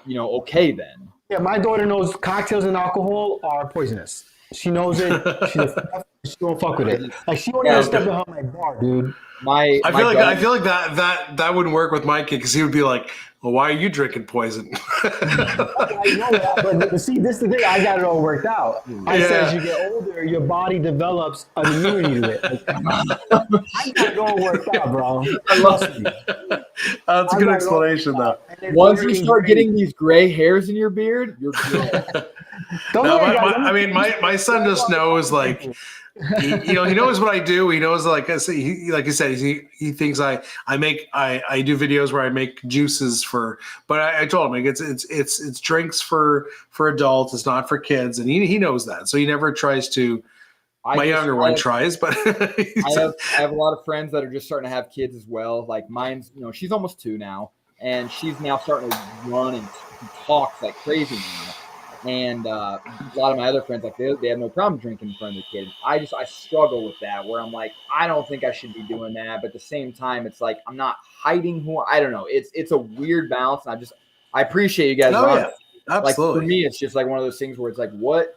okay then. Yeah, my daughter knows cocktails and alcohol are poisonous. She knows it. She won't fuck with it. Like, she won't even step behind my bar, dude. I feel like that wouldn't work with my kid because he would be like, "Well, why are you drinking poison?" I know that, but see, this is the thing. I got it all worked out. I said, as you get older, your body develops an immunity to it. Like, I got it all worked out, bro. Trust me. That's a good explanation, though. Once you start getting these gray hairs in your beard, you're good. My son just knows, like, he knows what I do. He knows, like I say, like you said, he thinks I do videos where I make juices but I told him, like, it's drinks for adults. It's not for kids, and he knows that, so he never tries to. My younger one tries, but I have a lot of friends that are just starting to have kids as well. Like mine's, she's almost 2 now, and she's now starting to run and talk like crazy now. And a lot of my other friends, like they have no problem drinking in front of their kids. I struggle with that, where I'm like, I don't think I should be doing that, but at the same time, it's like I'm not hiding I don't know. It's a weird balance, and I appreciate you guys. Oh, yeah. Absolutely. Like for me, it's just like one of those things where it's like, what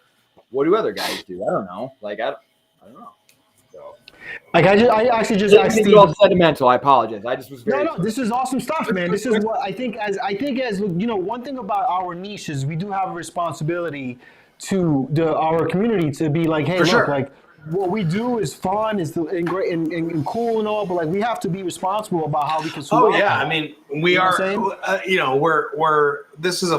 do other guys do? I don't know. Like I don't know. So. Like I actually just asked Steve. All sentimental. I apologize. I just was very. No. This is awesome stuff, man. This is what I think. As one thing about our niche is we do have a responsibility to our community to be like, hey, look, like what we do is fun, is great and cool and all, but like we have to be responsible about how we consume. Oh yeah, I mean we are. We're this is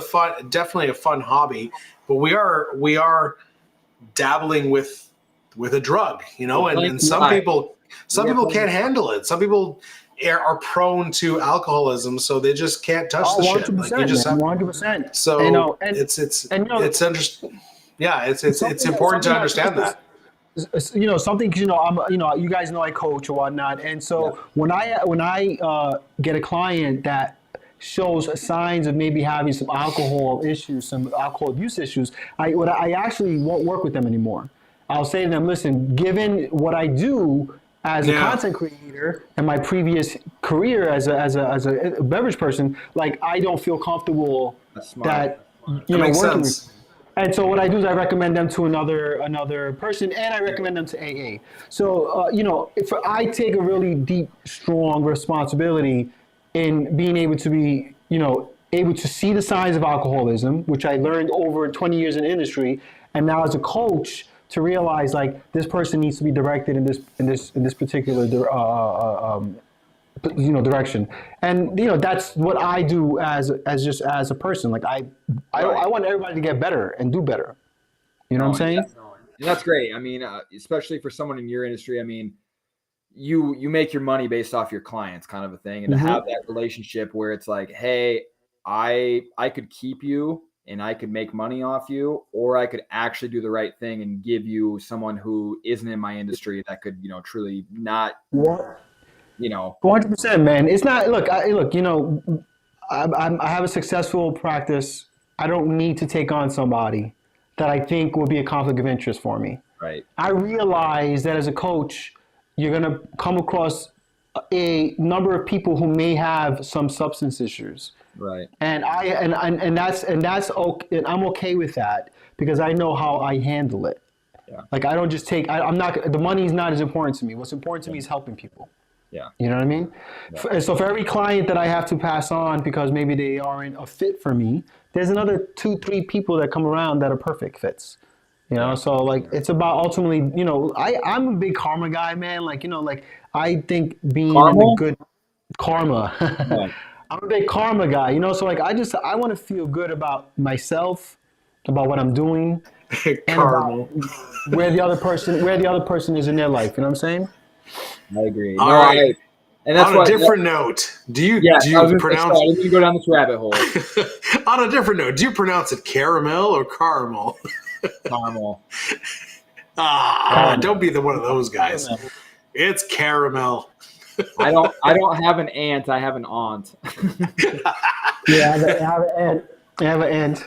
definitely a fun hobby, but we are dabbling with a drug, and some people can't handle it. Some people are prone to alcoholism, so they just can't touch the shit. 100%. So it's important to understand that. Something, you guys know I coach or whatnot, and so when I get a client that shows signs of maybe having some alcohol issues, some alcohol abuse issues, I actually won't work with them anymore. I'll say to them, listen, given what I do as a content creator and my previous career as a beverage person, like I don't feel comfortable that working with. And so what I do is I recommend them to another person, and I recommend them to AA. So I take a really deep, strong responsibility in being able to be able to see the signs of alcoholism, which I learned over 20 years in the industry, and now as a coach, to realize like this person needs to be directed in this particular direction, and that's what I do as a person. Like I want everybody to get better and do better. You know what I'm saying? Definitely. And that's great. I mean, especially for someone in your industry. I mean, you make your money based off your clients, kind of a thing, and to have that relationship where it's like, hey, I could keep you and I could make money off you, or I could actually do the right thing and give you someone who isn't in my industry that could, truly not, 100%, man. It's not. Look, I have a successful practice. I don't need to take on somebody that I think will be a conflict of interest for me. Right. I realize that as a coach, you're gonna come across a number of people who may have some substance issues. Right. And that's okay, and I'm okay with that because I know how I handle it. Yeah. Like I don't just take. I'm not. The money is not as important to me. What's important to me is helping people. Yeah. You know what I mean? Yeah. So for every client that I have to pass on because maybe they aren't a fit for me, there's another 2-3 people that come around that are perfect fits. So like it's about ultimately, I'm a big karma guy, man. Like, I think being in a good karma. Right. I'm a big karma guy, so like I want to feel good about myself, about what I'm doing, and about where the other person is in their life. You know what I'm saying? I agree. All right. And that's on a different note, do you pronounce? I didn't go down this rabbit hole. On a different note, do you pronounce it caramel or caramel? Caramel. Don't be one of those guys. Caramel. It's caramel. I don't have an aunt. I have an aunt. Yeah, I have an aunt.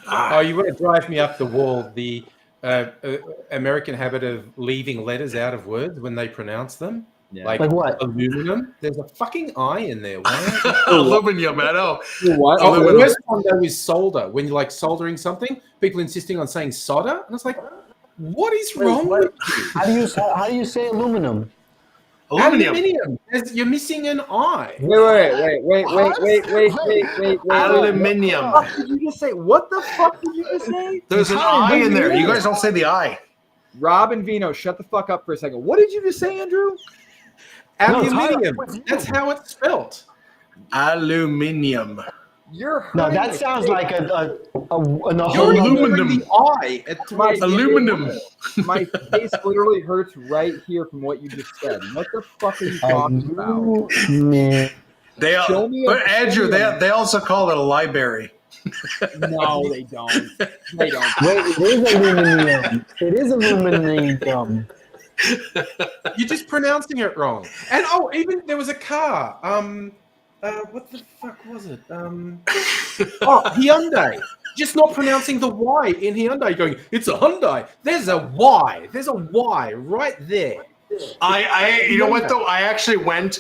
Oh, you want to drive me up the wall? The American habit of leaving letters out of words when they pronounce them. Yeah. Like what? Aluminum. There's a fucking I in there. Aluminum, I know. What? Oh, the worst one though is solder. When you're like soldering something, people insisting on saying solder, and it's like, what is wrong with you? How do you say aluminum? Aluminium. You're missing an I. Wait. Aluminium. What did you just say? What the fuck did you just say? There's an I in there. You guys don't say the I. Rob and Vino, shut the fuck up for a second. What did you just say, Andrew? Aluminium. That's how it's spelled. Aluminium. You're no, that sounds like an aluminum. The I. Aluminum. My face literally hurts right here from what you just said. What the fuck are you talking about? Man. Andrew, they also call it a library. No, they don't. They don't. Wait, it is aluminum. It is aluminum. You're just pronouncing it wrong. And even there was a car. What the fuck was it? Hyundai. Just not pronouncing the Y in Hyundai. Going, it's a Hyundai. There's a Y. There's a Y right there. You know what though? I actually went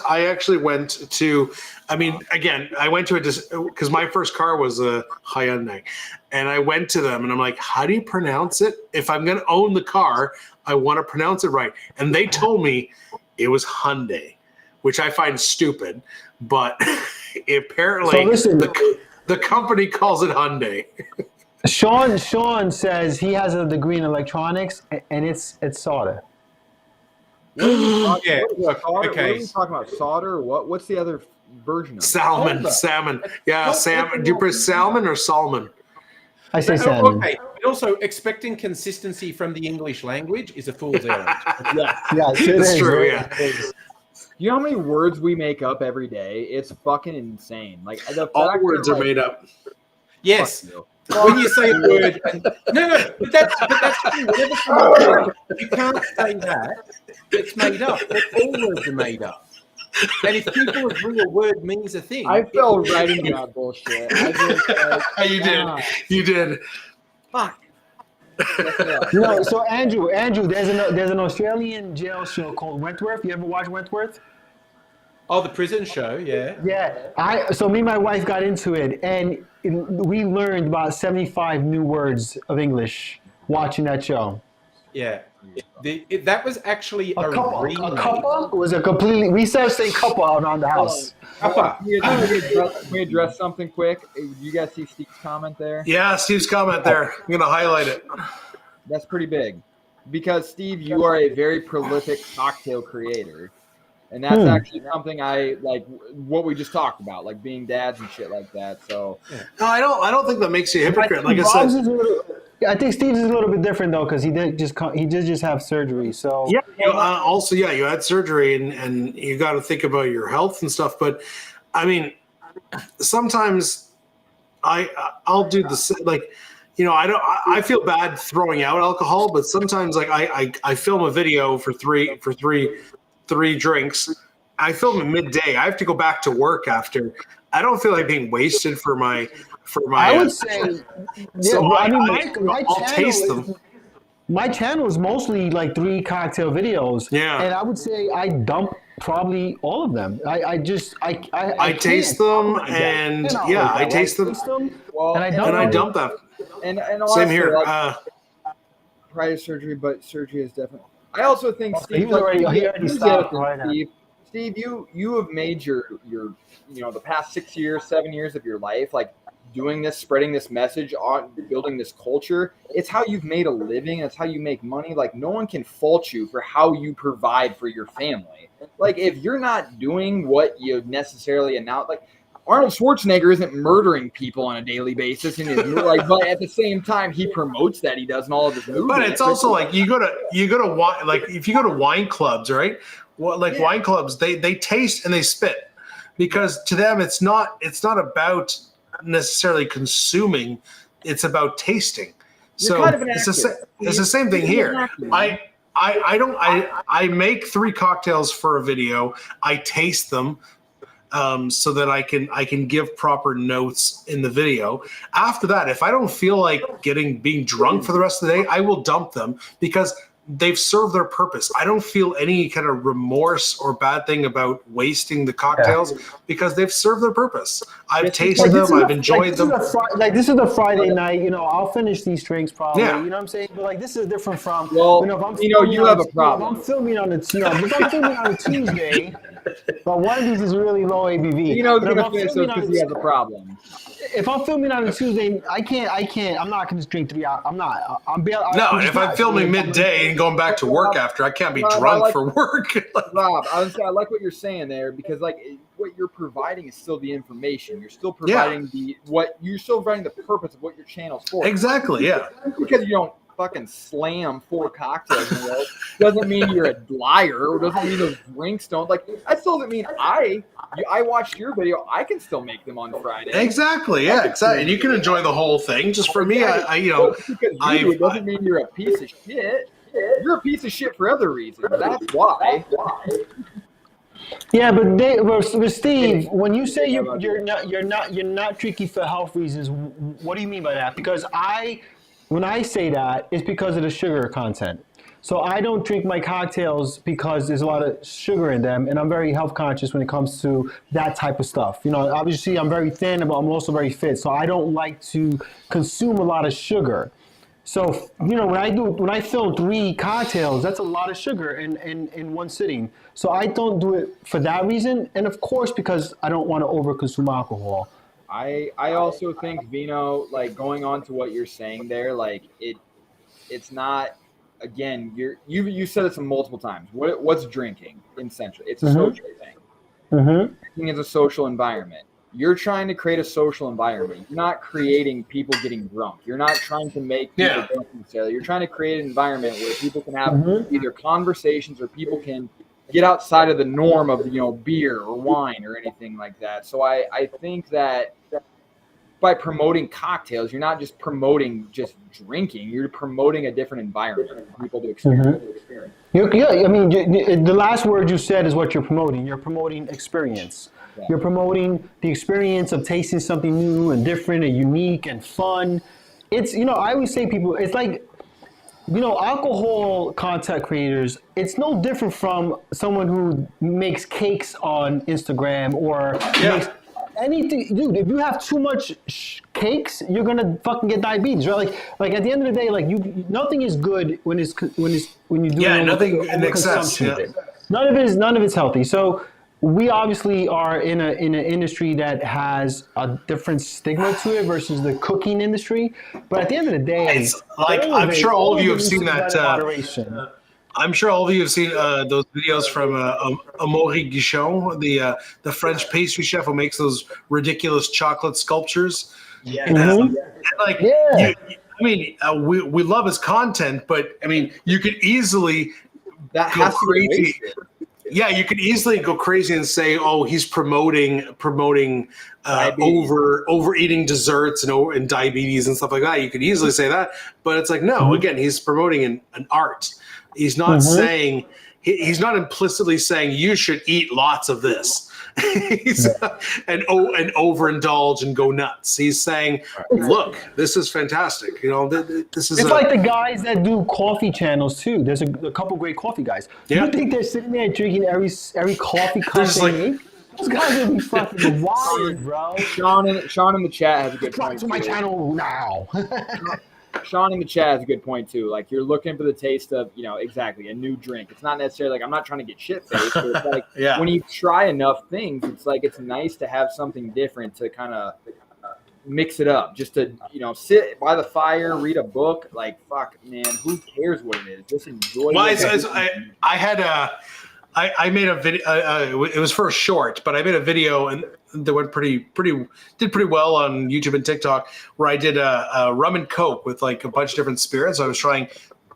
to. I mean, again, I went to because my first car was a Hyundai, and I went to them and I'm like, how do you pronounce it? If I'm going to own the car, I want to pronounce it right. And they told me it was Hyundai, which I find stupid, but apparently the company calls it Hyundai. Sean says he has a degree in electronics, and it's solder. What are we talking about? Solder or what? What's the other version of it? Salmon. Yeah, salmon. Do you press salmon or salmon? I say salmon. Okay. But also, expecting consistency from the English language is a fool's errand. Yeah, it's true. Yeah. You know how many words we make up every day? It's fucking insane. Like all words are made up. Yes. When you say a word, but that's true. Whenever someone says, you can't say that, it's made up. All words are made up. And if people agree a word means a thing, I fell right into that bullshit. You did. Fuck. So Andrew, there's an Australian jail show called Wentworth. You ever watch Wentworth? Oh, the prison show, yeah. Yeah. So me and my wife got into it, and we learned about 75 new words of English watching that show. Yeah. That was actually a remake. A cuppa was a completely. We started saying cuppa around the house. Can we address something quick? You guys see Steve's comment there? Yeah, Steve's comment there. I'm going to highlight it. That's pretty big. Because, Steve, you are a very prolific cocktail creator. And that's actually something I like what we just talked about, like being dads and shit like that. So no, I don't think that makes you a hypocrite. Like I said, I think Steve's is a little bit different though, because he did just have surgery. So Yeah. You had surgery, and you got to think about your health and stuff. But I mean, sometimes I'll do the like. I feel bad throwing out alcohol, but sometimes like I film a video for three drinks. I film at midday. I have to go back to work after. I don't feel like being wasted for my. I would say, so I mean, my I'll taste them. My channel is mostly like 3 cocktail videos. Yeah. And I would say I dump probably all of them. I taste them, and I taste them. Well, and I dump them. And honestly, same here. Prior to surgery, but surgery is definitely. I also think Steve. He already stopped right now. Steve, you have made your the past 6 years, 7 years of your life like doing this, spreading this message, on building this culture. It's how you've made a living. It's how you make money. Like no one can fault you for how you provide for your family. Like if you're not doing what you necessarily announce, like Arnold Schwarzenegger isn't murdering people on a daily basis in his like, but at the same time he promotes that he does in all of his movies. But it's also like you go to like if you go to wine clubs, right? Well, like wine clubs, they taste and they spit, because to them it's not about necessarily consuming, it's about tasting. So it's the same thing here. I make 3 cocktails for a video. I taste them so that I can give proper notes in the video. After that, if I don't feel like being drunk for the rest of the day, I will dump them because they've served their purpose. I don't feel any kind of remorse or bad thing about wasting the cocktails because they've served their purpose. I've tasted them. I've enjoyed them. This is a Friday night. I'll finish these drinks probably. You know what I'm saying? But like this is different from. Well, you have a problem. If I'm filming on a Tuesday, but one of these is really low ABV. Gonna finish those because he has a problem. If I'm filming on a Tuesday, I can't. I'm not going to drink 3 hours. I'm not. If I'm filming midday and going back to work after, I can't be drunk for work. Rob, I like what you're saying there because like what you're providing is still the information. You're still providing you're still providing the purpose of what your channel's for. Exactly. Yeah. Because you don't fucking slam 4 cocktails in a row doesn't mean you're a liar, or doesn't mean those drinks don't that still doesn't mean I watched your video. I can still make them on Friday. Exactly. Yeah. Exactly. And you can enjoy the whole thing. Just for me, it doesn't mean you're a piece of shit. You're a piece of shit for other reasons. That's why. Yeah, but Steve, when you say you're not tricky for health reasons, what do you mean by that? Because when I say that, it's because of the sugar content. So I don't drink my cocktails because there's a lot of sugar in them, and I'm very health conscious when it comes to that type of stuff. Obviously I'm very thin, but I'm also very fit, so I don't like to consume a lot of sugar. So when I film 3 cocktails, that's a lot of sugar in one sitting. So I don't do it for that reason, and of course because I don't want to overconsume alcohol. I also think, Vino, like going on to what you're saying there, like it's not, again, you said this multiple times. What's drinking essentially? It's a social thing. Drinking is a social environment. You're trying to create a social environment. You're not creating people getting drunk. You're not trying to make people drunk necessarily. You're trying to create an environment where people can have either conversations or people can get outside of the norm of beer or wine or anything like that. So I think that by promoting cocktails, you're not just promoting just drinking. You're promoting a different environment for people to experience. I mean, the last word you said is what you're promoting. You're promoting experience. Yeah. You're promoting the experience of tasting something new and different and unique and fun. It's, I always say people, it's like, alcohol content creators, it's no different from someone who makes cakes on Instagram or makes anything. Dude, if you have too much cakes, you're gonna fucking get diabetes, right? Like at the end of the day, like nothing is good when you do nothing in excess. Yeah. None of it's healthy. So we obviously are in an industry that has a different stigma to it versus the cooking industry. But at the end of the day, it's like I'm sure all of you have seen that. I'm sure all of you have seen those videos from Amaury Guichon, the French pastry chef who makes those ridiculous chocolate sculptures. Yeah. I mean, we love his content, but I mean, you could easily go crazy. Yeah, you could easily go crazy and say, "Oh, he's promoting overeating desserts and diabetes and stuff like that." You could easily say that, but it's like, no. Again, he's promoting an art. He's not saying he's not implicitly saying you should eat lots of this. And overindulge and go nuts. He's saying, "Look, this is fantastic. You know, this is." It's like the guys that do coffee channels too. There's a couple great coffee guys. Yeah. You think they're sitting there drinking every coffee cup they make? Those guys would be fucking wild, bro. Sean in the chat has a good point. To my channel now. Sean in the chat has a good point too. Like, you're looking for the taste of, exactly, a new drink. It's not necessarily like, I'm not trying to get shit faced, but it's like when you try enough things, it's like it's nice to have something different to kind of mix it up. Just to sit by the fire, read a book. Like, fuck, man, who cares what it is? Just enjoy. Well, I made a video. It was for a short, but I made a video and that went did pretty well on YouTube and TikTok, where I did a rum and coke with like a bunch of different spirits. I was trying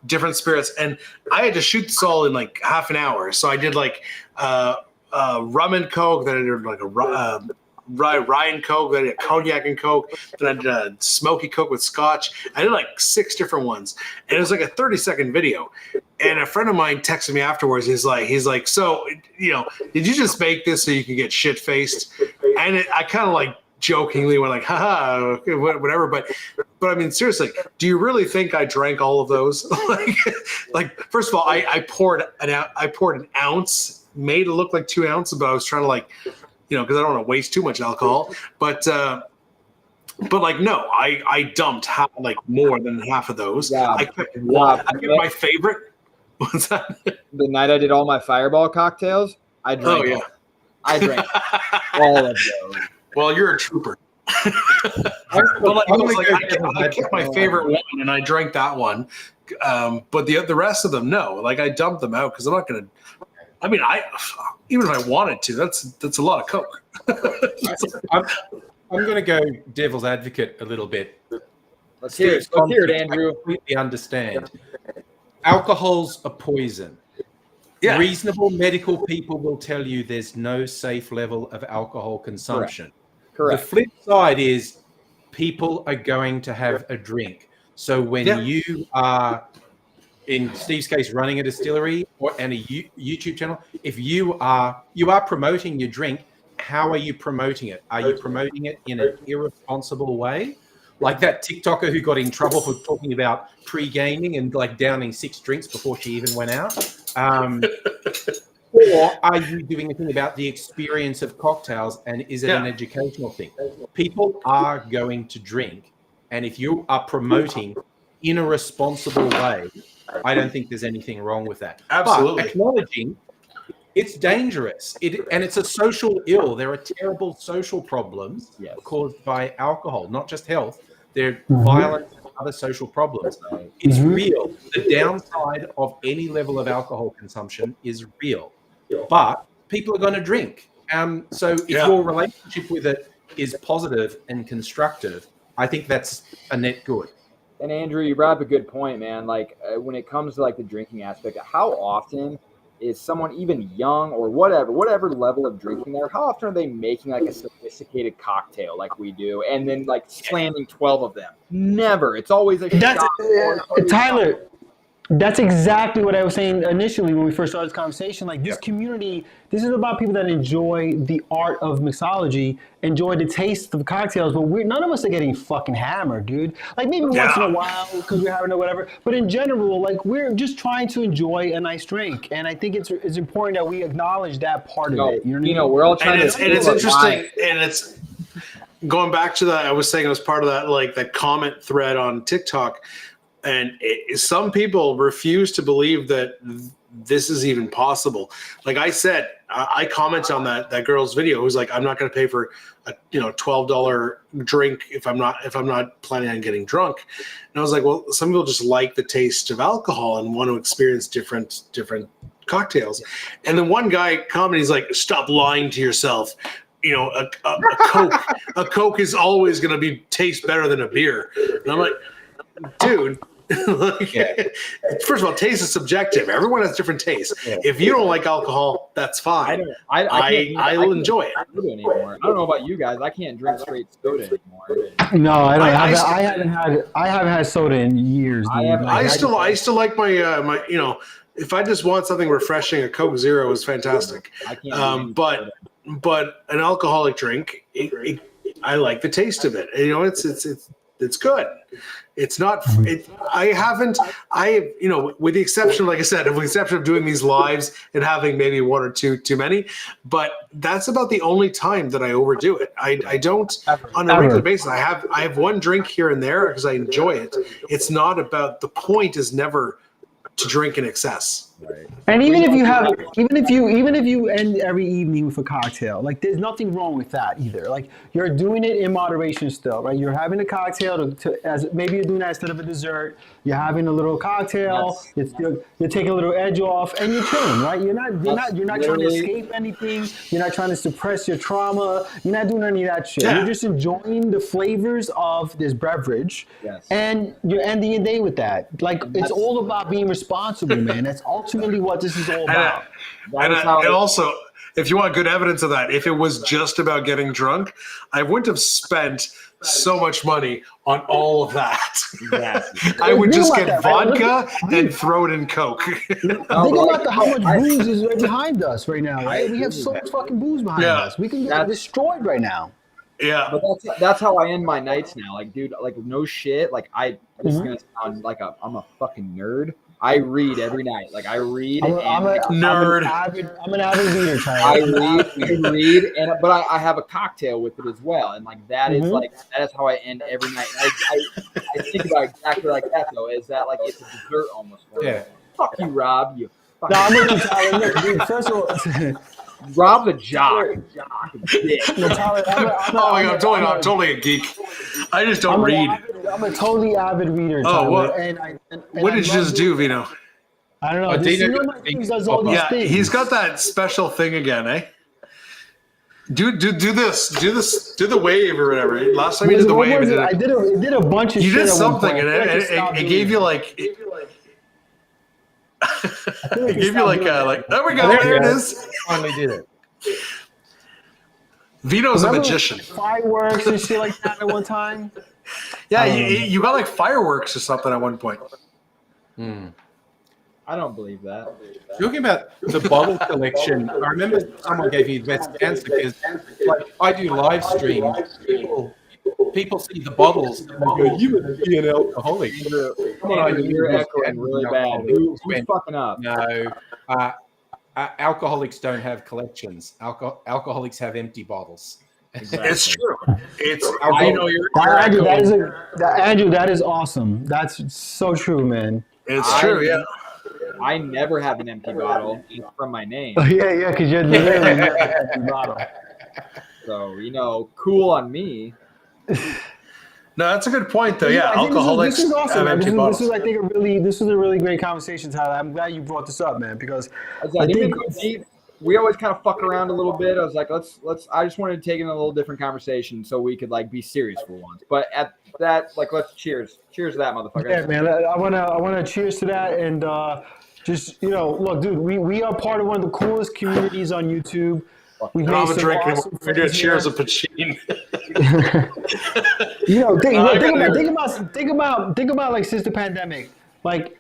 different spirits, and I had to shoot this all in like half an hour. So I did like rum and coke, then I did like a rye and coke, then I did cognac and coke, then I did a smoky coke with scotch. I did like 6 different ones, and it was like a 30-second video. And a friend of mine texted me afterwards. He's like, so, did you just make this so you could get shit faced? And I kind of like jokingly went like, haha, whatever. But I mean, seriously, do you really think I drank all of those? like, first of all, I poured an ounce, made it look like 2 ounces, but I was trying to because I don't want to waste too much alcohol. But like, no, I dumped more than half of those. Yeah. I kept my favorite. What's that? The night I did all my Fireball cocktails, I drank. Oh, yeah. I drank all of those. Well, you're a trooper. I kept my favorite one, and I drank that one. But the rest of them, no. Like, I dumped them out because I'm not going to. I mean, even if I wanted to, that's a lot of coke. I'm going to go devil's advocate a little bit. Let's hear it, Andrew. I completely understand. Alcohol's a poison. Yeah. Reasonable medical people will tell you there's no safe level of alcohol consumption. Correct. The flip side is people are going to have a drink. So when you are, in Steve's case, running a distillery and a YouTube channel, if you are promoting your drink, how are you promoting it? Are you promoting it in an irresponsible way? Like that TikToker who got in trouble for talking about pre-gaming and like downing 6 drinks before she even went out. Or are you doing anything about the experience of cocktails, and is it an educational thing? People are going to drink, and if you are promoting in a responsible way, I don't think there's anything wrong with that. Absolutely. But acknowledging it's dangerous. And it's a social ill. There are terrible social problems caused by alcohol, not just health. They're violence and other social problems. It's real. The downside of any level of alcohol consumption is real. But people are going to drink. So if your relationship with it is positive and constructive, I think that's a net good. And Andrew, you brought up a good point, man. Like when it comes to like the drinking aspect, how often is someone even young or whatever level of drinking there, how often are they making like a sophisticated cocktail like we do and then like slamming 12 of them? Never. It's always a shot. Tyler, that's exactly what I was saying initially when we first started this conversation. Like this community, this is about people that enjoy the art of mixology, enjoy the taste of cocktails, but none of us are getting fucking hammered, dude. Like maybe once in a while because we're having or whatever, but in general, like we're just trying to enjoy a nice drink, and I think it's important that we acknowledge that part of it. You know, we're all trying and it's interesting, and it's going back to that. I was saying it was part of that, like that comment thread on TikTok. And some people refuse to believe that this is even possible. Like I said, I commented on that girl's video who's like, I'm not going to pay for a $12 drink if I'm not planning on getting drunk. And I was like, well, some people just like the taste of alcohol and want to experience different cocktails. And then one guy commented, he's like, stop lying to yourself. A Coke is always going to taste better than a beer. And I'm like, dude. First of all, taste is subjective. Everyone has different tastes. If you don't like alcohol, that's fine. I'll enjoy it. Anymore. I don't know about you guys. I can't drink straight soda anymore. No, I haven't had soda in years. Dude. I still like my if I just want something refreshing, a Coke Zero is fantastic. I can't. But an alcoholic drink, I like the taste of it. It's good. It's not. With the exception, like I said, with the exception of doing these lives and having maybe one or two too many, but that's about the only time that I overdo it. I don't on a regular basis. I have one drink here and there because I enjoy it. It's not about, the point is never to drink in excess. Right. And even if you end every evening with a cocktail, like there's nothing wrong with that either. Like you're doing it in moderation still, right? You're having a cocktail as maybe you're doing that instead of a dessert. You're having a little cocktail. You're taking a little edge off, and you're chilling, right? You're not trying to escape anything. You're not trying to suppress your trauma. You're not doing any of that shit. Yeah. You're just enjoying the flavors of this beverage, and you're ending your day with that. Like it's all about being responsible, man. That's ultimately what this is all about. And also, if you want good evidence of that, if it was just about getting drunk, I wouldn't have spent so much money on all of that. Exactly. I would just get vodka and throw it in Coke. Think about how much booze is right behind us right now, right? We have so much fucking booze behind us. We can get destroyed right now. Yeah. But that's how I end my nights now. Like, dude, like no shit. Like this is gonna sound like I'm a fucking nerd. I read every night. Like I read. I'm an nerd. I'm an avid reader, Tyler. I read, but I have a cocktail with it as well, and like that is that is how I end every night. I think about it exactly like that though. Is that like it's a dessert almost? Fuck you, Rob. You. No, I'm with you, Tyler. Look, dude, first of all. Rob's a jock. No, Tyler, I'm totally a geek. I just don't read. I'm a totally avid reader, Tyler. What did you just do, Vino? I don't know. Does all these things. He's got that special thing again, eh? Do this. Do the wave or whatever. Last time you did the wave, I did a bunch of shit. You did something, and it gave you like. It gave you like there we go, there it is. Finally did it. Vito's a magician. Fireworks and shit like that at one time. Yeah, you got like fireworks or something at one point. I don't believe that. Talking about the bottle collection, I remember someone gave you the best answer because like I do live streams. People see the bottles and they go, "You must be an alcoholic." You're echoing really bad. Who's fucking up? No, alcoholics don't have collections. Alcoholics have empty bottles. Exactly. It's true. Andrew, that is awesome. That's so true, man. It's true, yeah. I never have an empty bottle from my name. Yeah, because you're literally never an empty bottle. So, cool on me. No, that's a good point, though. Yeah, alcoholics this is awesome, have empty bottles. This is a really great conversation, Tyler. I'm glad you brought this up, man, because we always kind of fuck around a little bit. I was like, let's. I just wanted to take it in a little different conversation so we could like be serious for once. But at that, like, let's cheers to that motherfucker. Yeah, man. I wanna cheers to that, and just look, dude, we are part of one of the coolest communities on YouTube. I'm a drink. We're doing cheers of Pachin. Think about like since the pandemic, like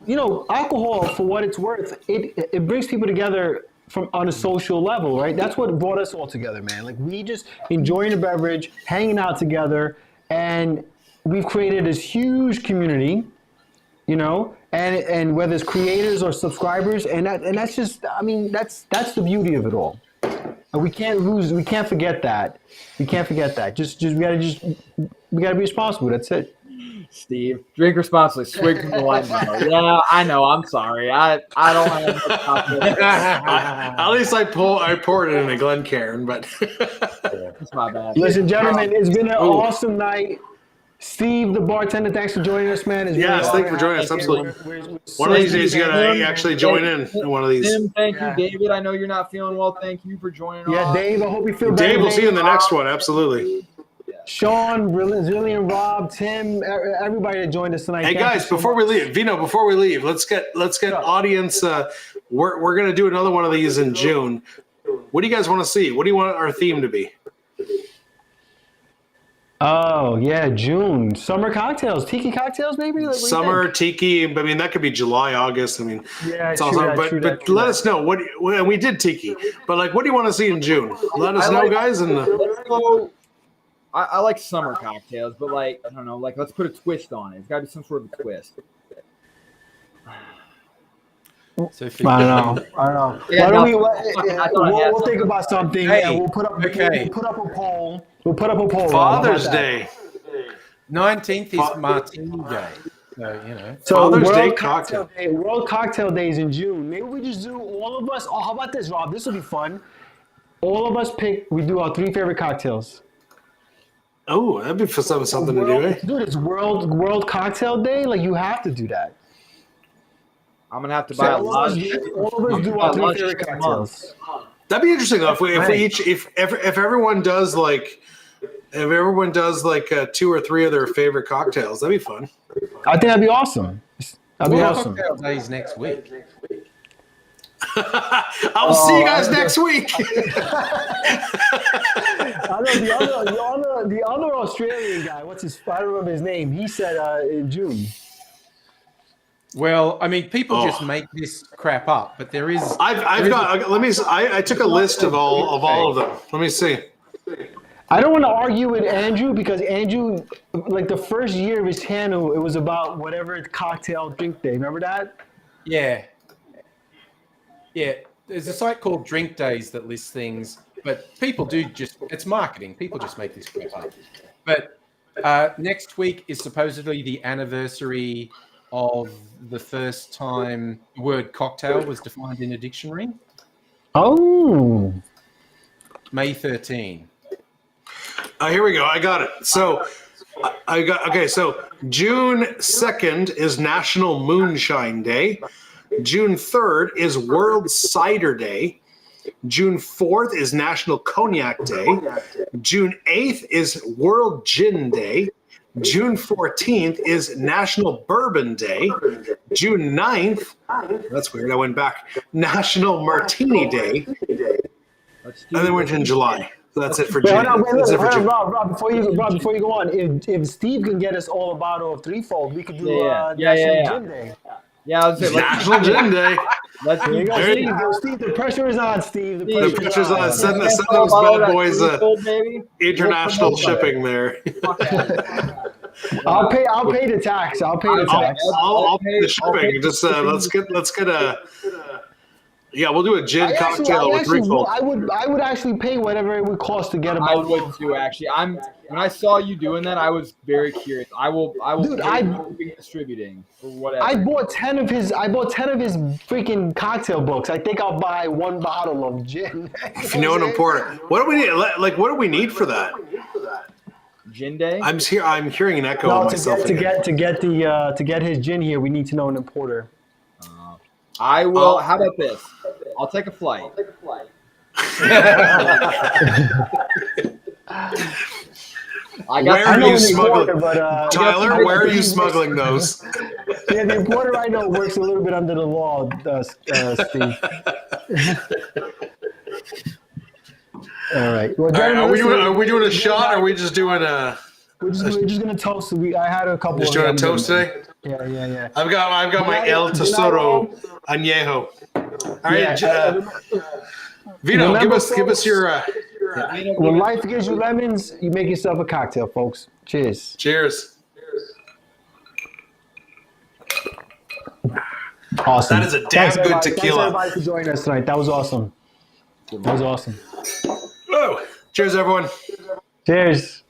alcohol, for what it's worth, it brings people together on a social level, right? That's what brought us all together, man. Like we just enjoying a beverage, hanging out together, and we've created this huge community, and whether it's creators or subscribers, and that's just, that's the beauty of it all. We can't forget that. We gotta be responsible. That's it. Steve, drink responsibly. Swig from the wine bottle. Yeah, I know. I'm sorry. I don't have much confidence. At least I poured it in a Glencairn, but it's my bad. Listen, gentlemen, it's been an awesome night. Steve, the bartender, thanks for joining us, man. Yes, thank you for joining us. Absolutely. One of these days, you gotta actually join in one of these. Tim, thank you, David. I know you're not feeling well. Thank you for joining us. Yeah, Dave, I hope you feel better. Dave, we'll see you in the next one. Absolutely. Sean, Zillion, Rob, Tim, everybody that joined us tonight. Hey guys, before we leave, Vino, let's get audience. We're gonna do another one of these in June. What do you guys want to see? What do you want our theme to be? Oh yeah, June. Summer cocktails, tiki cocktails, maybe. Like, Summer tiki. I mean, that could be July, August. I mean, yeah, it's also. But let us know what we did tiki. But like, what do you want to see in June? Let us know, guys. And I like summer cocktails, but like I don't know, like let's put a twist on it. It's got to be some sort of a twist. So I don't know. Yeah, We'll think about something. Hey, We'll put up a poll. We'll put up a poll. Father's Day. 19th is Martini Day. So, you know. So Father's Day World cocktail. Day, World Cocktail Days in June. Maybe we just do all of us. Oh, how about this, Rob? This will be fun. All of us we do our 3 favorite cocktails. Oh, that'd be something to do, eh? Dude, it's World Cocktail Day. Like, you have to do that. I'm gonna have to buy a lunch. All of us do our 3 favorite cocktails. That'd be interesting though. If everyone does like 2 or 3 of their favorite cocktails, that'd be fun. I think that'd be awesome. That'd be awesome. Cocktail Days next week. I'll see you guys next week. I know the other Australian guy. I don't remember his name. He said in June. Well, I mean, people just make this crap up, but there is. I took a list of all of them. Let me see. I don't want to argue with Andrew because Andrew, like the first year of his channel, it was about whatever cocktail drink day. Remember that? Yeah. Yeah. There's a site called Drink Days that lists things, but people it's marketing. People just make this crap up. But next week is supposedly the anniversary of the first time the word cocktail was defined in a dictionary. Oh. May 13. Here we go. I got it. So So June 2nd is National Moonshine Day. June 3rd is World Cider Day. June 4th is National Cognac Day. June 8th is World Gin Day. June 14th is National Bourbon Day. June 9th, that's weird, I went back, National Martini Day. And then we're in July. So that's it for June. Rob, before you go on, if Steve can get us all a bottle of Threefold, we could do National Gin Day. Yeah, I was saying, National Gin Day. There you go, Steve. The pressure is on, Steve. The pressure's on. Send those bad boys international shipping there. I'll pay the tax. I'll pay the shipping. Just let's get a. Yeah, we'll do a gin cocktail with Threefold. I would actually pay whatever it would cost to get a I bottle. would too, actually. When I saw you doing that, I was very curious. I will. Dude, I'm distributing for whatever. I bought 10 of his freaking cocktail books. I think I'll buy 1 bottle of gin. If you know an importer, what do we need? Like, what do we need for that? Gin Day. I'm hearing an echo of myself. To get his gin here, we need to know an importer. I will. How about this? I'll take a flight. Where are you smuggling? Tyler, where are you smuggling those? Yeah, the importer I know works a little bit under the law, Steve. All right. Well, are we doing a shot, or are we just doing a? We're just gonna toast. I had a couple. Just doing a toast today. Yeah. I've got my El Tesoro Añejo. All right, Vino, remember, give us your. When life gives you lemons, you make yourself a cocktail, folks. Cheers. Cheers. Awesome. That is a damn good tequila. Thanks everybody for joining us tonight. That was awesome. Whoa. Cheers, everyone. Cheers.